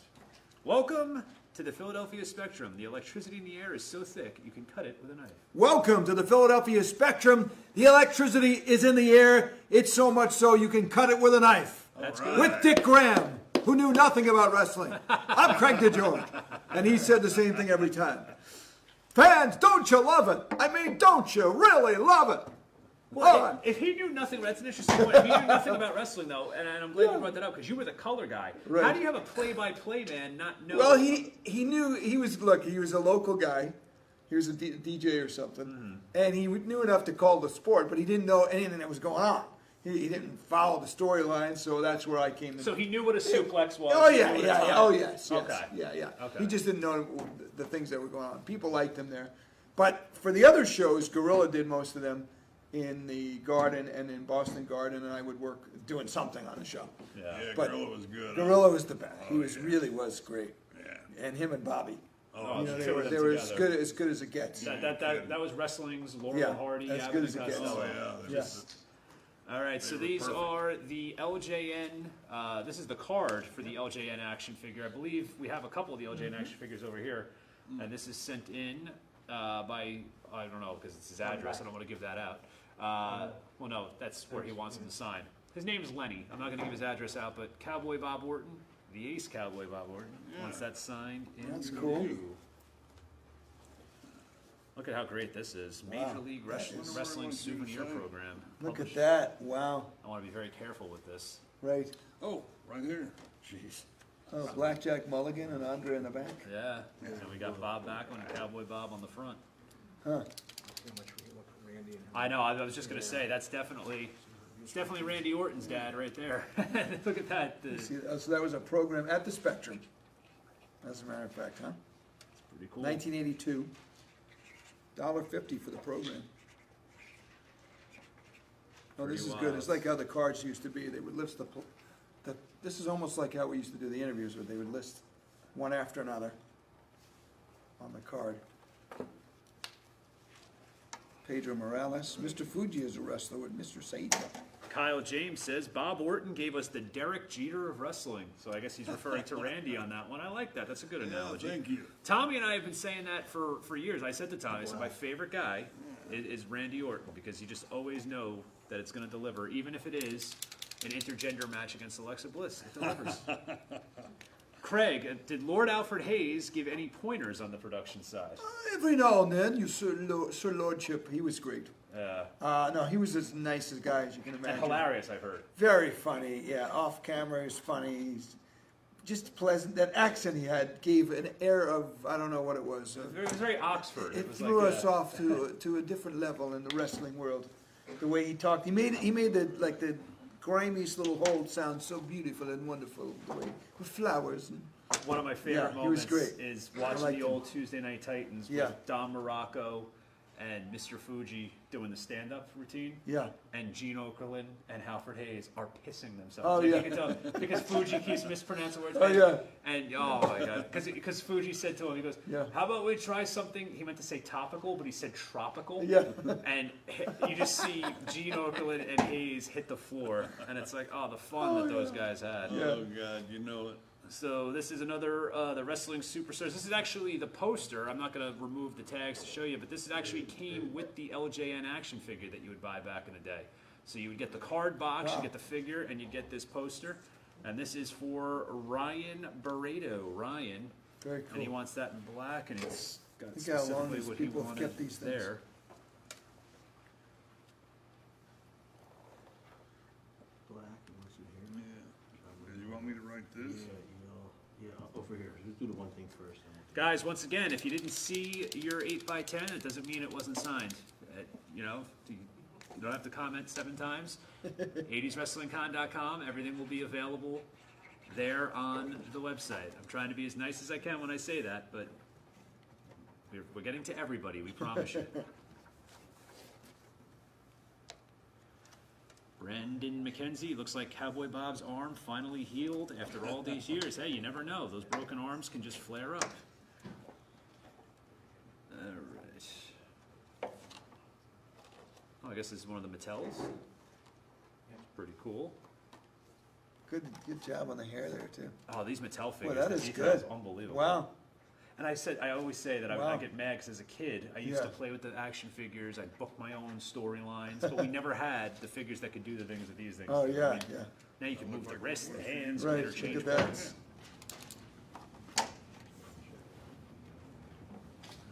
Welcome to the Philadelphia Spectrum. The electricity in the air is so thick, you can cut it with a knife. Welcome to the Philadelphia Spectrum. The electricity is in the air. It's so much so you can cut it with a knife. That's All good. right. With Dick Graham, who knew nothing about wrestling. I'm Craig DeGeorge. And he said the same thing every time. Fans, don't you love it? I mean, don't you really love it? Well, if he knew nothing, that's an interesting point. If he knew nothing about wrestling, though, and I'm glad you brought that up because you were the color guy. Right. How do you have a play-by-play man not know? Well, he knew he was a local guy. He was a DJ or something, and he knew enough to call the sport, but he didn't know anything that was going on. He didn't follow the storyline, so that's where I came in. So he knew what a suplex was. Oh he yeah, knew what a yeah, time- yeah. Oh yes, yes, Okay. yeah. Okay. He just didn't know the things that were going on. People liked him there, but for the other shows, Gorilla did most of them in the Garden and in Boston Garden, and I would work doing something on the show. Yeah. Yeah, But Gorilla was good. Gorilla was the best. He Oh, was yeah. really was great, Yeah. and him and Bobby. Oh, You know, the they two were, of them they were together. as good as it gets. That was wrestling's Laurel Yeah, Hardy. as Abbott good as and it gets. Costello. Oh, yeah. Yes. All right, so They were these perfect. are the LJN. This is the card for the LJN action figure. I believe we have a couple of the LJN action figures over here, and this is sent in by, I don't know, because it's his address. I don't want to give that out. Well, no, that's where he wants him to sign. His name is Lenny. I'm not going to give his address out, but Cowboy Bob Orton, the ace Cowboy Bob Orton, wants that signed in. That's cool. Look at how great this is. Major League Wrestling Souvenir Program. Look at that. Wow. I want to be very careful with this. Right. Oh, right here. Jeez. Oh, Blackjack Mulligan and Andre in the back. Yeah. And we got Bob back on Cowboy Bob on the front. Huh. I know. I was just going to say it's definitely Randy Orton's dad right there. Look at that. See, so that was a program at the Spectrum, as a matter of fact, huh? Pretty cool. 1982. $1.50 for the program. Oh, this is good. It's like how the cards used to be. They would list this is almost like how we used to do the interviews, where they would list one after another on the card. Pedro Morales. Mr. Fuji is a wrestler with Mr. Saito. Kyle James says Bob Orton gave us the Derek Jeter of wrestling. So I guess he's referring to Randy on that one. I like that. That's a good analogy. Thank you. Tommy and I have been saying that for years. I said to Tommy, I said, my favorite guy is Randy Orton, because you just always know that it's going to deliver, even if it is an intergender match against Alexa Bliss. It delivers. Craig, did Lord Alfred Hayes give any pointers on the production side? Every now and then, Sir Lordship, he was great. Yeah. No, he was as nice a guy as you can imagine. And hilarious, I've heard. Very funny, yeah. Off camera, he's funny. He's just pleasant. That accent he had gave an air of, I don't know what it was. It was very Oxford. It was threw like us off to a different level in the wrestling world. The way he talked, he made the grimiest little hold sound so beautiful and wonderful. The way with flowers. And, one of my favorite he was moments great. is watching liked the him. old Tuesday Night Titans with Don Morocco and Mr. Fuji doing the stand-up routine. Yeah. And Gene Okerlund and Halford Hayes are pissing themselves. Oh, Like, yeah. you can tell, because Fuji keeps mispronouncing words. Oh, yeah. And, oh, my God. Because Fuji said to him, he goes, Yeah. how about we try something, he meant to say topical, but he said tropical. Yeah. And you just see Gene Okerlund and Hayes hit the floor. And it's like, oh, the fun that those guys had. Yeah. Oh, God, you know it. So this is another, the Wrestling Superstars. This is actually the poster. I'm not going to remove the tags to show you, but this actually came with the LJN action figure that you would buy back in the day. So you would get the card box, you get the figure, and you'd get this poster. And this is for Ryan Barreto. Ryan. Very cool. And he wants that in black, and it's got Look how long specifically these what he people have wanted kept these things. there. Black, you want to see here? Yeah. You want me to write this? Yeah, over here. Let's do the one thing first. Guys, once again, if you didn't see your 8x10, it doesn't mean it wasn't signed. You know, you don't have to comment 7 times. 80swrestlingcon.com. Everything will be available there on the website. I'm trying to be as nice as I can when I say that, but we're getting to everybody, we promise you. Brandon McKenzie, looks like Cowboy Bob's arm finally healed after all these years. Hey, you never know. Those broken arms can just flare up. All right. Oh, I guess this is one of the Mattels. That's pretty cool. Good job on the hair there, too. Oh, these Mattel figures. Well, that the is detail is good. unbelievable. Wow. And I always say that I Wow. get mad because as a kid, I used to play with the action figures. I'd book my own storylines, but we never had the figures that could do the things that these things Oh, do. yeah, I mean, yeah. Now you can move the wrists, the hands, Right, interchange look at that. parts.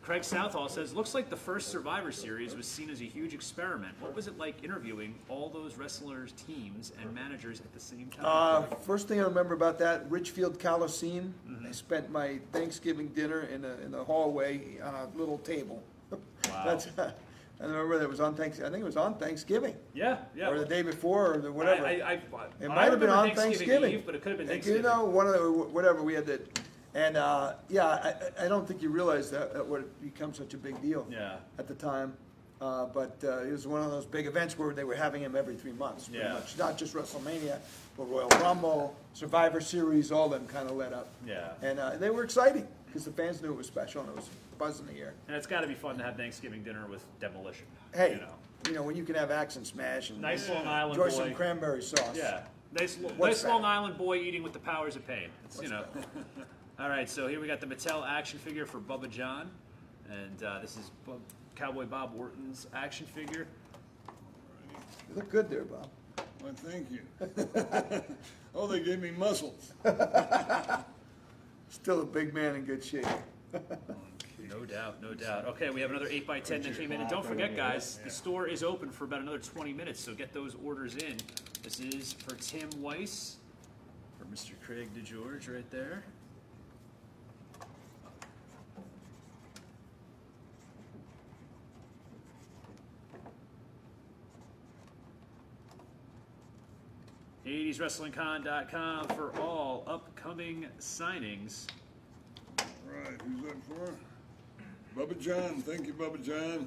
Craig Southall says, looks like the first Survivor Series was seen as a huge experiment. What was it like interviewing all those wrestlers, teams, and managers at the same time? First thing I remember about that, Richfield Coliseum. I spent my Thanksgiving dinner in the hallway on a little table. Wow. I remember that it was on Thanksgiving. I think it was on Thanksgiving. Yeah, yeah. Or the day before, or whatever. It It might have been on Thanksgiving. Eve, but it could have been And, Thanksgiving. you know, one of the, whatever we had that. And I don't think you realize that would become such a big deal Yeah. at the time. But it was one of those big events where they were having him every 3 months, pretty Yeah. much. Not just WrestleMania, but Royal Rumble, Survivor Series, all of them kind of led up. Yeah. And they were exciting because the fans knew it was special and it was buzzing the air. And it's got to be fun to have Thanksgiving dinner with Demolition. Hey, you know. when you can have Axe and Smash and Nice Long Island enjoy boy. some cranberry sauce. Yeah, nice better? Long Island boy eating with the powers of pain. It's, All right, so here we got the Mattel action figure for Bubba John, and this is Cowboy Bob Orton's action figure. You look good there, Bob. Well, thank you. Oh, they gave me muscles. Still a big man in good shape. No doubt, no doubt. Okay, we have another 8x10 that came in. And don't forget, guys, the store is open for about another 20 minutes, so get those orders in. This is for Tim Weiss, for Mr. Craig DeGeorge right there. '80sWrestlingCon.com for all upcoming signings. Right, who's that for? Bubba John. Thank you, Bubba John.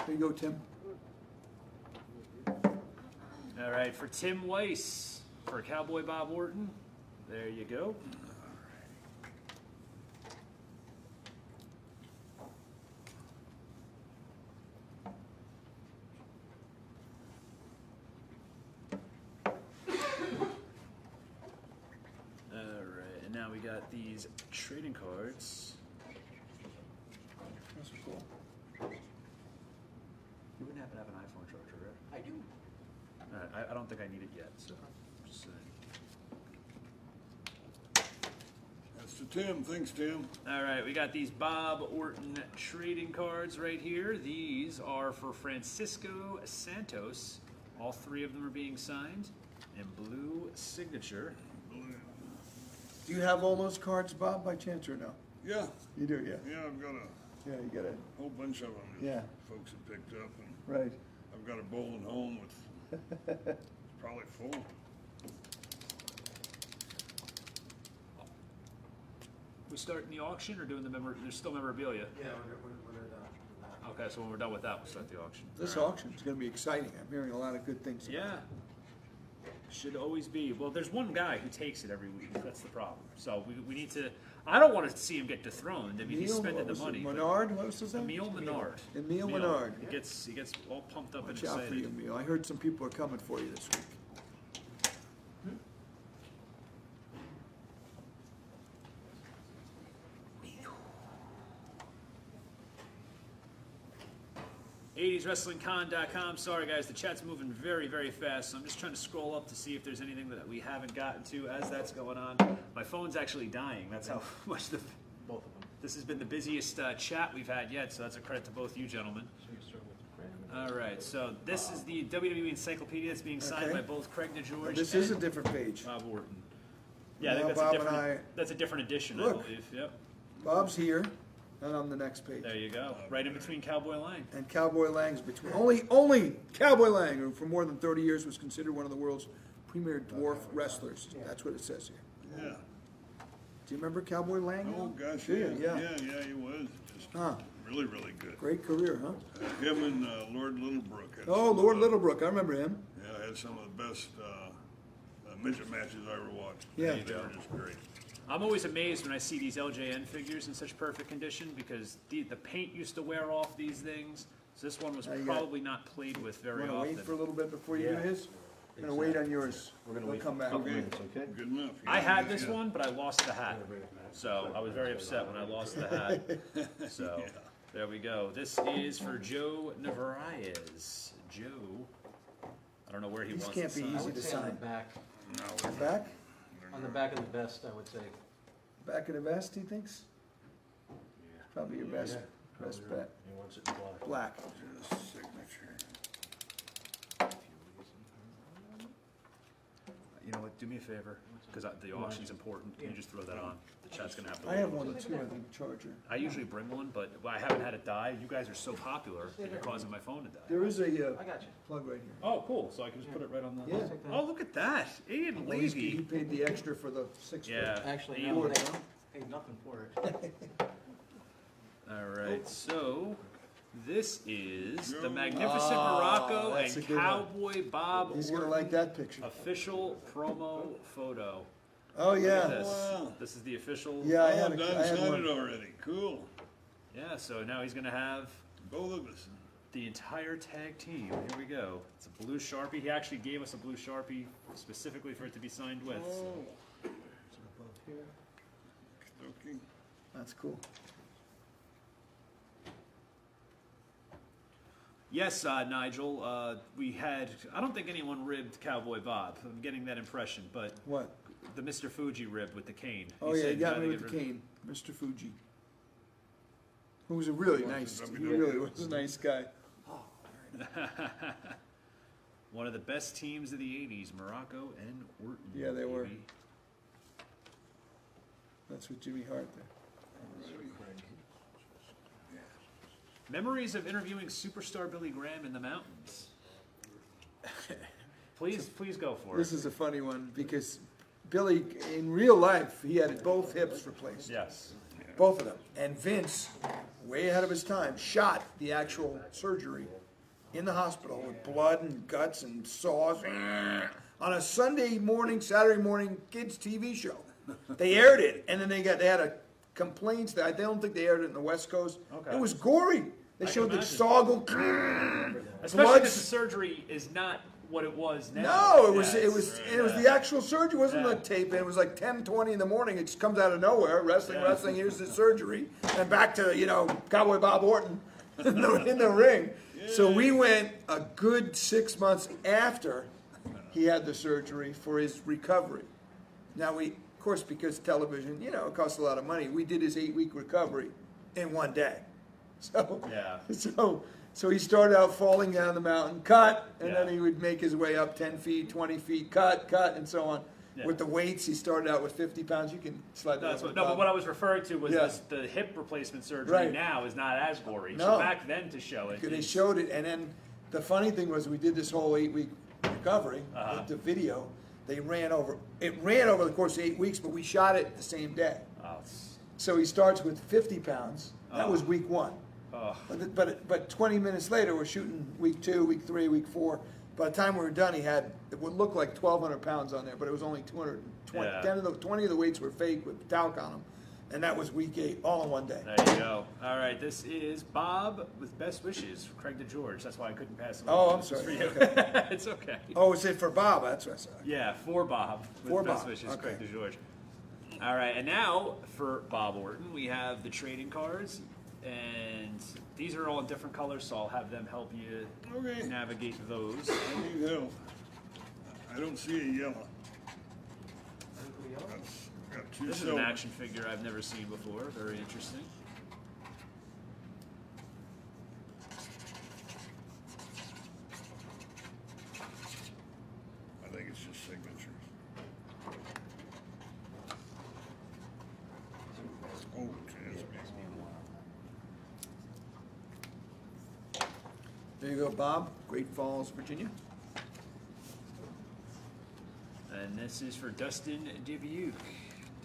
There you go, Tim. All right, for Tim Weiss, for Cowboy Bob Orton, there you go. Now we got these trading cards. That's cool. You wouldn't happen to have an iPhone charger, right? I do. All right, I don't think I need it yet, so just saying. That's to Tim. Thanks, Tim. All right, we got these Bob Orton trading cards right here. These are for Francisco Santos. All three of them are being signed in blue signature. Do you have all those cards, Bob, by chance, or no? Yeah. You do, yeah. Yeah, I've got a Yeah, you got it. whole bunch of them that Yeah. folks have picked up. And Right. I've got a bowl at home with it's probably full. We starting the auction or doing the there's still memorabilia? Yeah, we're done. Okay, so when we're done with that, we'll start the auction. This auction is going to be exciting. I'm hearing a lot of good things. Yeah. Should always be. Well, there's one guy who takes it every week. That's the problem. So we need to. I don't want to see him get dethroned. I mean, he's spending the money. but- Menard? What was his name? Emil Menard. Emil Menard. He gets all pumped up and Watch out for you, excited. Emil. I heard some people are coming for you this week. '80sWrestlingCon.com. Sorry, guys, the chat's moving very, very fast, so I'm just trying to scroll up to see if there's anything that we haven't gotten to as that's going on. My phone's actually dying. That's how much Both of them. this has been the busiest chat we've had yet, so that's a credit to both you gentlemen. So you start with Brandon. All right, so this is the WWE Encyclopedia that's being signed Okay. by both Craig DeGeorge This is a and different page. Bob Orton. Yeah, I think Now that's Bob a and different. I- That's a different edition, I Look. believe. Yep. Bob's here, and on the next page. There you go. Right in between Cowboy Lang. And Cowboy Lang's between. Only Cowboy Lang, who for more than 30 years was considered one of the world's premier dwarf wrestlers. That's what it says here. Yeah. Do you remember Cowboy Lang? Oh gosh, Do yeah. you? Yeah, he was. Just Huh. really, really good. Great career, huh? Him and Lord Littlebrook. Had Oh, some Lord of the- Littlebrook. I remember him. Yeah, had some of the best midget matches I ever watched. Yeah. They were just great. I'm always amazed when I see these LJN figures in such perfect condition because the paint used to wear off these things. So this one was Now you got- probably not played with very Want to often. wait for a little bit before you do Yeah. his? I'm going to wait on yours. We're gonna We'll wait come for a back. couple Okay. minutes, okay? Good enough. I Yeah, had yeah, this yeah. one, but I lost the hat. So I was very upset when I lost the hat. So there we go. This is for Joe Navarrez. Joe, I don't know where he These wants can't to be sign. I easy would to say on the sign. back, No, Back? on the back of the vest, I would say. Back of the vest, he thinks? Probably your best, Yeah, best probably bet. He wants it in black. Black. just signature. You know what? Do me a favor, because the auction's important. Can you just throw that on? The chat's gonna have to. I wait. have one too, I think, Charger. I usually bring one, but I haven't had it die. You guys are so popular that you're causing my phone to die. There is a I got you. plug right here. Oh, cool. So I can just put it right on the. Yeah. Oh, look at that. Ian Well, he Levy. paid the extra for the 6 foot. Yeah. Actually, Ian- no, they paid nothing for it. All right. So This is the magnificent Morocco that's and a good one. Cowboy Bob He's gonna Orton like that picture. official promo photo. Oh Look at yeah. this. Wow. This is the official. Yeah, I Oh, had, Don I had signed one. it already. Cool. Yeah, so now he's going to have Both of us. the entire tag team. Here we go. It's a blue Sharpie. He actually gave us a blue Sharpie specifically for it to be signed with. So. Oh. Okay. That's cool. Yes, Nigel, we had, I don't think anyone ribbed Cowboy Bob. I'm getting that impression, but What? the Mr. Fuji ribbed with the cane. Oh He yeah, said he got gotta me get with the rid- cane, Mr. Fuji. Who was a really nice. He really was a nice guy. One of the best teams of the 80s, Morocco and Orton. Yeah, they were. baby. That's with Jimmy Hart there. Memories of interviewing superstar Billy Graham in the mountains. Please go for This it. is a funny one because Billy, in real life, he had both hips replaced. Yes. Both of them. And Vince, way ahead of his time, shot the actual surgery in the hospital with blood and guts and saws on a Sunday morning, Saturday morning kids TV show. They aired it, and then they had a complaints that I don't think they aired it in the West Coast. Okay. It was gory. They I showed can the imagine. saw go. Especially Blood- because the surgery is not what it was now. No, it was Yeah, it was it's- it was the actual surgery. It wasn't Yeah. the tape. It was like 10:20 in the morning. It just comes out of nowhere. Wrestling. Here's the surgery, and back to Cowboy Bob Orton in the ring. So we went a good 6 months after he had the surgery for his recovery. Now we, of course, because television, it costs a lot of money. We did his 8-week recovery in one day. So Yeah. So he started out falling down the mountain, cut, and Yeah. then he would make his way up 10 feet, 20 feet, cut, and so on. Yeah. With the weights, he started out with 50 pounds. You can slide that That's over what, the no, but bottom. what I was referring to was Yeah. the hip replacement surgery Right. now is not as gory. No. So back then to show it. They is- showed it, and then the funny thing was we did this whole 8-week recovery Uh-huh. with the video. It ran over the course of 8 weeks, but we shot it the same day. Oh, it's- So he starts with 50 pounds. That Oh. was week 1. oh. But 20 minutes later, we're shooting week 2, week 3, week 4. By the time we were done, he had it would look like 1,200 pounds on there, but it was only 220. Yeah. 20 of the weights were fake with talc on them, and that was week 8, all in one day. There you go. All right, this is Bob with best wishes for Craig DeGeorge. That's why I couldn't pass him. Oh, on. I'm This is sorry. For you. Okay. It's okay. Oh, is it for Bob? That's what I said. Yeah, for Bob with For best Bob, wishes, okay. Craig DeGeorge. All right, and now for Bob Orton, we have the trading cards, and these are all in different colors, so I'll have them help you Okay. navigate those. I need help. I don't see a yellow. Got two This is an silver. action figure I've never seen before. Very interesting. I think it's just signatures. Oh, yes. There you go, Bob. Great Falls, Virginia. And this is for Dustin Dubuque.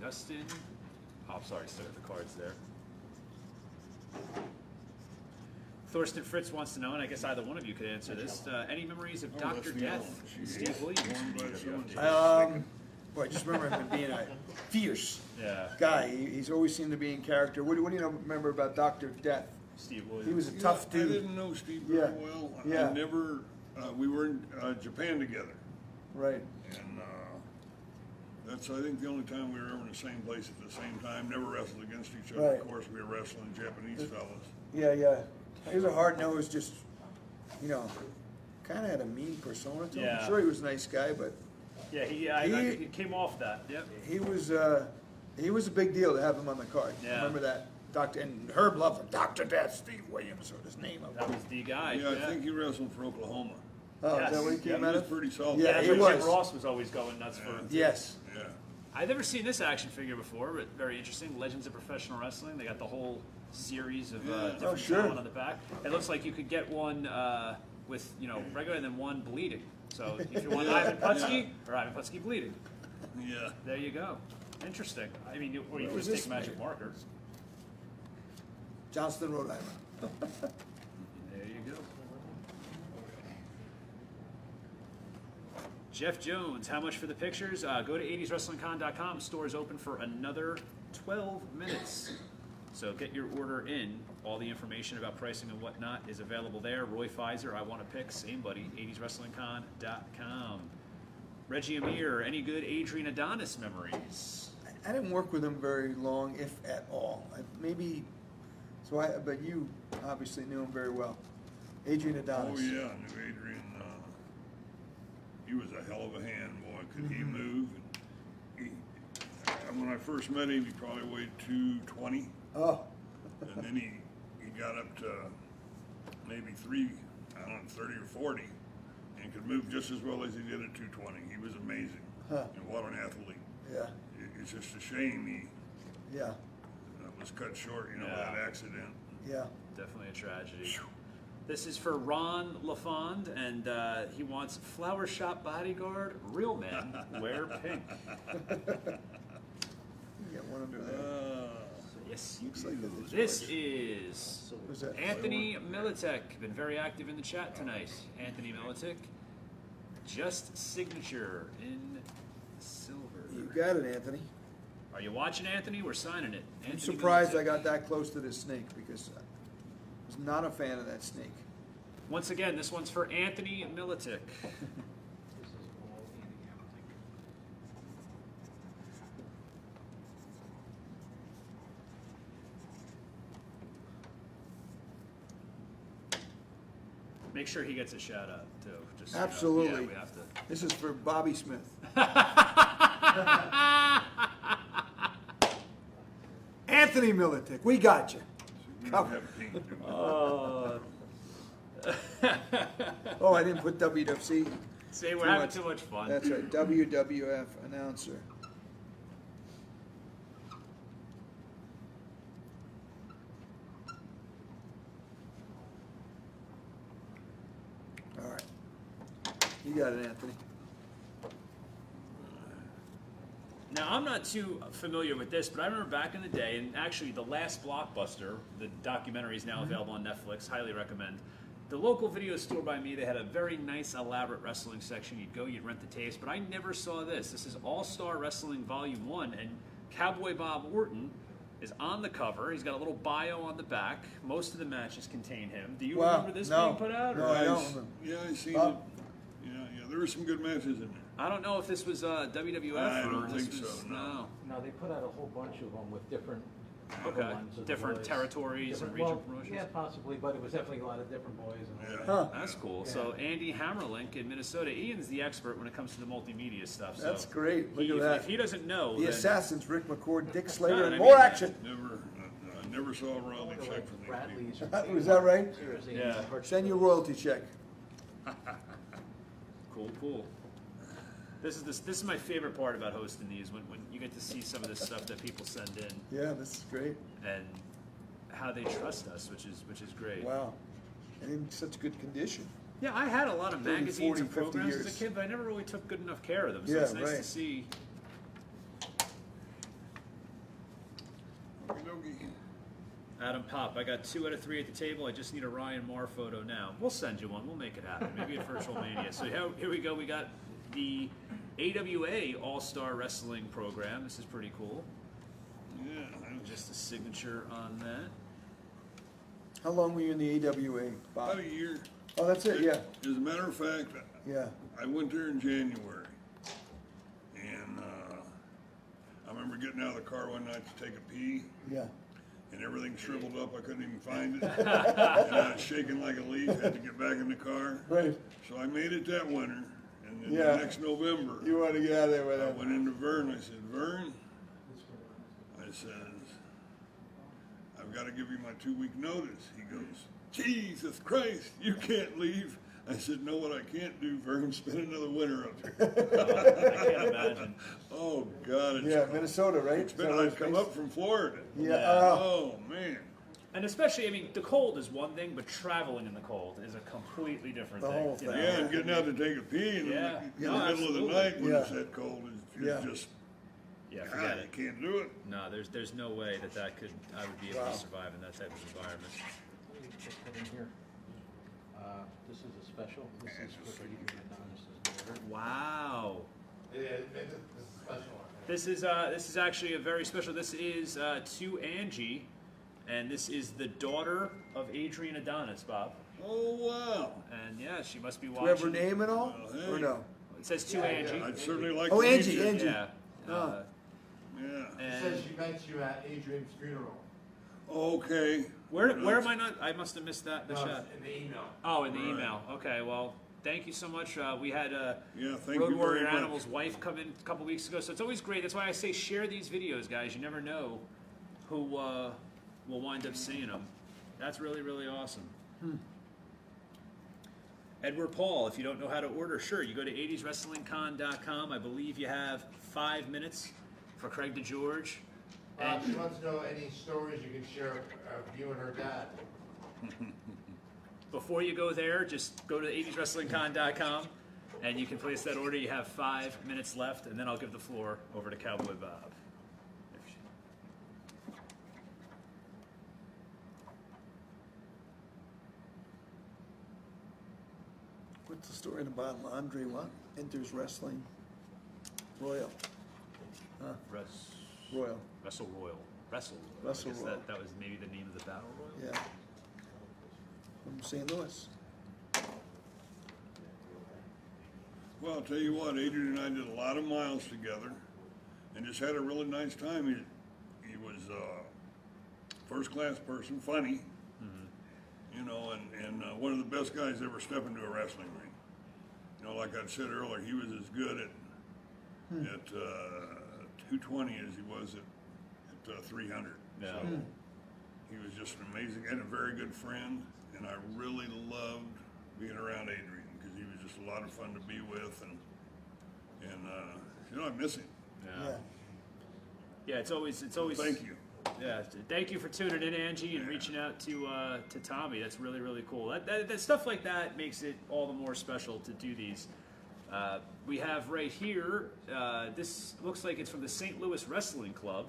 Dustin, oh, sorry, still got the cards there. Thorsten Fritz wants to know, and I guess either one of you could answer this. Any memories of Oh, Dr. that's the Death, yellow. Jeez. Steve Williams? Worn by someone. Boy, I just remember him being a fierce Yeah, guy. He's always seemed to be in character. What do you remember about Dr. Death? Steve Williams. He was a Yeah, tough I dude. didn't know Steve very Yeah. well. Yeah. I never. We were in Japan together, Right. and that's I think the only time we were ever in the same place at the same time. Never wrestled against each other. Right. Of course, we were wrestling Japanese fellas. Yeah. He was a hard-nosed, just, kind of had a mean persona to him. Yeah. I'm sure he was a nice guy, but Yeah, he came off that. Yep. he was a big deal to have him on the card. Yeah. Remember that? And Herb loved him. Dr. Death, Steve Williams, or his name of That was the guy. Yeah, I think he wrestled for Oklahoma. Oh, Yes. is that what he Yeah, came he out was of? pretty solid. Yeah, That's he what was. Jim Ross was always going nuts for. Yes. Yeah. I've never seen this action figure before, but very interesting. Legends of Professional Wrestling. They got the whole series of different Oh, sure. talent on the back. It looks like you could get one with regular and then one bleeding. So if you want Ivan Putski or Ivan Putski bleeding, Yeah. there you go. Interesting. I mean, or you What could was just this take magic made? markers. Johnston, Rhode Island. Jeff Jones, how much for the pictures? Go to 80swrestlingcon.com. Store is open for another 12 minutes. So get your order in. All the information about pricing and whatnot is available there. Roy Pfizer, I want to pick. Same buddy, 80swrestlingcon.com. Reggie Amir, any good Adrian Adonis memories? I didn't work with him very long, if at all. But you obviously knew him very well. Adrian Adonis. Oh yeah, I knew Adrian. He was a hell of a hand, boy. Could he move? And when I first met him, he probably weighed 220. Oh. And then he got up to maybe 30 or 40, and could move just as well as he did at 220. He was amazing. Huh. And what an athlete. Yeah. It's just a shame he was cut short, by that accident. Yeah. Definitely a tragedy. This is for Ron LaFond, and he wants Flower Shop Bodyguard. Real men wear pink. You got one under there. Yes, you Looks do. like it is This George. is Who's that? Anthony Militek. Been very active in the chat tonight. Anthony Militek. Just signature in silver. You got it, Anthony. Are you watching, Anthony? We're signing it. I'm Anthony surprised Militek. I got that close to this snake because I was not a fan of that snake. Once again, this one's for Anthony Militek. This is all Andy Hamilton. Make sure he gets a shout out too. Just Absolutely. Yeah, we have to. This is for Bobby Smith. Anthony Militek, we got you. We don't have pink, do we? Oh, I didn't put WWC. See, we're Too having much. too much fun. That's right, WWF Announcer. All right. You got it, Anthony. Now, I'm not too familiar with this, but I remember back in the day, and actually the last Blockbuster, the documentary is now available on Netflix, highly recommend. The local video store by me, they had a very nice, elaborate wrestling section. You'd go, you'd rent the tapes, but I never saw this. This is All-Star Wrestling Volume 1, and Cowboy Bob Orton is on the cover. He's got a little bio on the back. Most of the matches contain him. Do you remember this being put out? No, or- I don't remember. Yeah, I seen Bob? it. Yeah, there were some good matches in there. I don't know if this was WWF I or don't this think was, so, no. No, they put out a whole bunch of them with different Okay. ones of the Different boys. territories and Different- regional well, promotions? Yeah, possibly, but it was definitely a lot of different boys. And all Yeah. that. Huh. That's cool. So Andy Hammerlink in Minnesota. Ian's the expert when it comes to the multimedia stuff. So That's great. Look he- at if, that. if he doesn't know, The then Assassins, Rick McCord, Dick Slater, No, and I more mean- action. I never saw a royalty They're check like from these Bradley's people. or Was that right? Jersey Yeah. and Hershey. Send your royalty check. cool. This is my favorite part about hosting these when you get to see some of the stuff that people send in Yeah, this is great. and how they trust us, which is great. Wow. And in such good condition. Yeah, I had a lot of 30, magazines 40, and 50 programs as years. a kid, but I never really took good enough care of them. So Yeah, it's nice to right. see. Okey-dokey. Adam Pop, I got 2 out of 3 at the table. I just need a Ryan Marr photo now. We'll send you one. We'll make it happen. Maybe at Virtual Mania. So here we go. We got the AWA All-Star Wrestling program. This is pretty cool. Yeah, Just a signature on that. How long were you in the AWA, Bob? about a year. Oh, that's it, yeah. As a matter of fact, Yeah. I went there in January, and I remember getting out of the car one night to take a pee, Yeah. and everything shriveled up. I couldn't even find it, and I was shaking like a leaf. Had to get back in the car. Right. So I made it that winter, and then Yeah. the next November, You want to get out of there with I that? went into Vern. I said, Vern, I said, I've got to give you my 2-week notice. He goes, Jesus Christ, you can't leave. I said, no, what I can't do, Vern, spend another winter up here. I can't imagine. Oh, God, it's Yeah, cold. Minnesota, right? It's been, Is that I've where come it's up from Florida. based? Yeah. Yeah. Oh, man. And especially, I mean, the cold is one thing, but traveling in the cold is a completely different The thing. whole you know? thing. Yeah, and getting out to take a pee in, Yeah. in No, the middle absolutely. of the night when it's Yeah. that cold is Yeah. just, Yeah, God, forget you it. can't do it. No, there's no way that could I would be able Wow. to survive in that type of environment. Let me put that in here. This is a special. This is for Adrian Adonis' daughter. Wow. This is a special one. This is actually a very special. This is to Angie, and this is the daughter of Adrian Adonis, Bob. Oh, wow. And yeah, she must be Do we have her watching. name and all? Well, hey. Or no? It says to Angie. I'd certainly like Oh, to meet Angie, you. Angie. Yeah. Oh. Yeah. It says she met you at Adrian's funeral. Okay. Where am I not? I must have missed that. The No, shot. it's in the email. Oh, in the Right. email. Okay, well, thank you so much. We had Yeah, thank Road you Warrior very much. Animal's wife come in a couple weeks ago, so it's always great. That's why I say share these videos, guys. You never know who will wind up seeing them. That's really, really awesome. Edward Paul, if you don't know how to order, sure, you go to 80swrestlingcon.com. I believe you have 5 minutes for Craig DeGeorge. She wants to know any stories you can share of you and her dad. Before you go there, just go to 80swrestlingcon.com and you can place that order. You have 5 minutes left, and then I'll give the floor over to Cowboy Bob. What's the story in the bottom? Andre what? Enters wrestling. Royal. Royal. Wrestle Royal. Wrestle Royal. Wrestle I guess Royal. That was maybe the name of the battle royal? Yeah. From St. Louis. Well, I'll tell you what, Adrian and I did a lot of miles together and just had a really nice time. He was a first-class person, funny, you know, and one of the best guys ever step into a wrestling ring. You know, like I said earlier, he was as good at 220 as he was at 300. Yeah. So he was just an amazing and a very good friend, and I really loved being around Adrian because he was just a lot of fun to be with, and you know, I miss him. Yeah. Yeah, it's always. Thank you. Yeah, thank you for tuning in, Angie, and reaching out to Tommy. That's really, really cool. That stuff like that makes it all the more special to do these. We have right here. This looks like it's from the St. Louis Wrestling Club,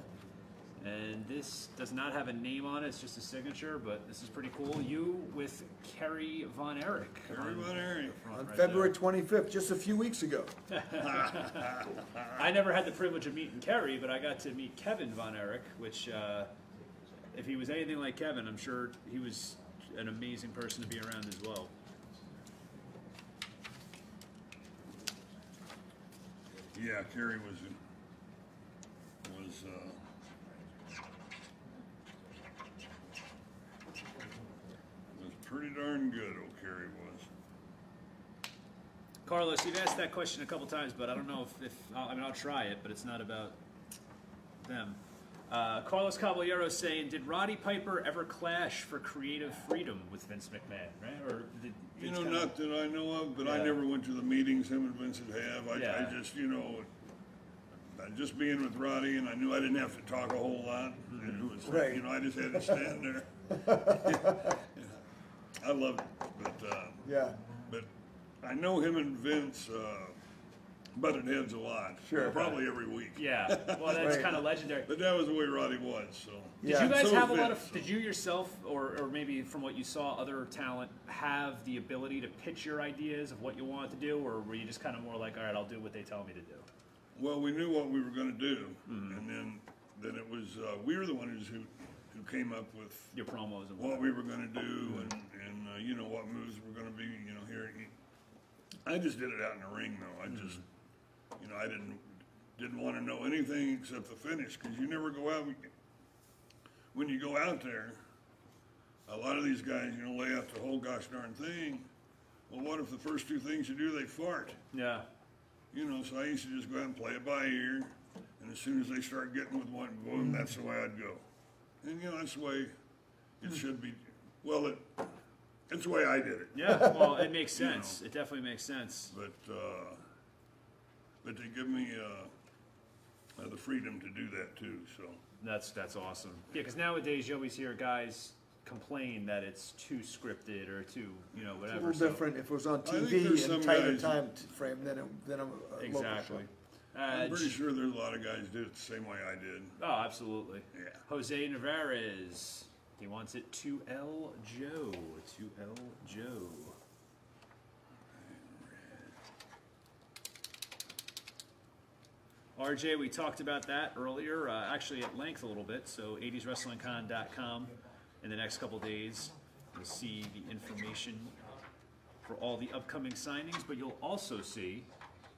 and this does not have a name on it. It's just a signature, but this is pretty cool. You with Kerry Von Erich. Kerry Von Erich. On February 25th, just a few weeks ago. I never had the privilege of meeting Kerry, but I got to meet Kevin Von Erich, which, if he was anything like Kevin, I'm sure he was an amazing person to be around as well. Yeah, Kerry was pretty darn good. Old Kerry was. Carlos, you've asked that question a couple times, but I don't know if I mean, I'll try it, but it's not about them. Carlos Caballero saying, did Roddy Piper ever clash for creative freedom with Vince McMahon, right? Or did You Vince know, kinda- not that I know of, but I Yeah. never went to the meetings him and Vincent have. I Yeah. just, you know, just being with Roddy, and I knew I didn't have to talk a whole lot. Mm-hmm. It was, Right. you know, I just had to stand there. I loved it, Yeah. but I know him and Vince butted heads a lot. Sure. Probably every week. Yeah, well, that's Right. kind of legendary. But that was the way Roddy was, so. Did Yeah. you guys So have a was lot Vince, of? so. Did you yourself, or maybe from what you saw, other talent have the ability to pitch your ideas of what you wanted to do, or were you just kind of more like, all right, I'll do what they tell me to do? Well, we knew what we were going to do, Mm-hmm. and then it was we were the ones who came up with Your promos and what we were going to do, and you know what moves were going to be. You know, here I just did it out in the ring, though. I just you know I didn't want to know anything except the finish, because you never go out when you go out there. A lot of these guys, you know, lay out the whole gosh darn thing. Well, what if the first two things you do they fart? Yeah. You know, so I used to just go out and play it by ear, and as soon as they start getting with one, boom, that's the way I'd go. And you know, that's the way it should be. Well, it's the way I did it. Yeah, well, it makes sense. It definitely makes sense. But they give me the freedom to do that too. So That's awesome. Yeah, because nowadays you always hear guys complain that it's too scripted or too, you know, A whatever. little different if it was on think TV there's and some tighter guys- time frame than a local Exactly. show. I'm pretty sure there's a lot of guys do it the same way I did. Oh, absolutely. Yeah. Jose Navarez. He wants it to El Joe. To El Joe. RJ, we talked about that earlier, actually at length a little bit. So 80swrestlingcon.com in the next couple days. You'll see the information for all the upcoming signings, but you'll also see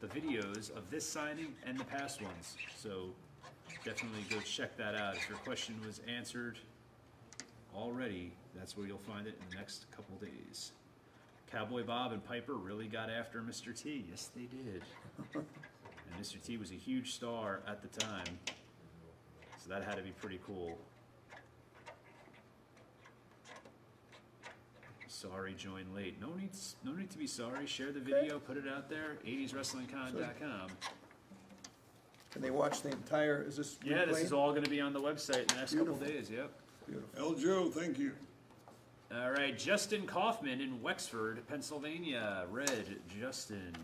the videos of this signing and the past ones. So definitely go check that out. If your question was answered already, that's where you'll find it in the next couple days. Cowboy Bob and Piper really got after Mr. T. Yes, they did. And Mr. T was a huge star at the time. So that had to be pretty cool. Sorry, joined late. No need to be sorry. Share the video, put it out there. 80swrestlingcon.com. Can they watch the entire, is this Yeah, this replayed? is all going to be on the website in the next couple days. Yep. Beautiful. El Joe, thank you. All right, Justin Kaufman in Wexford, Pennsylvania. Red, Justin.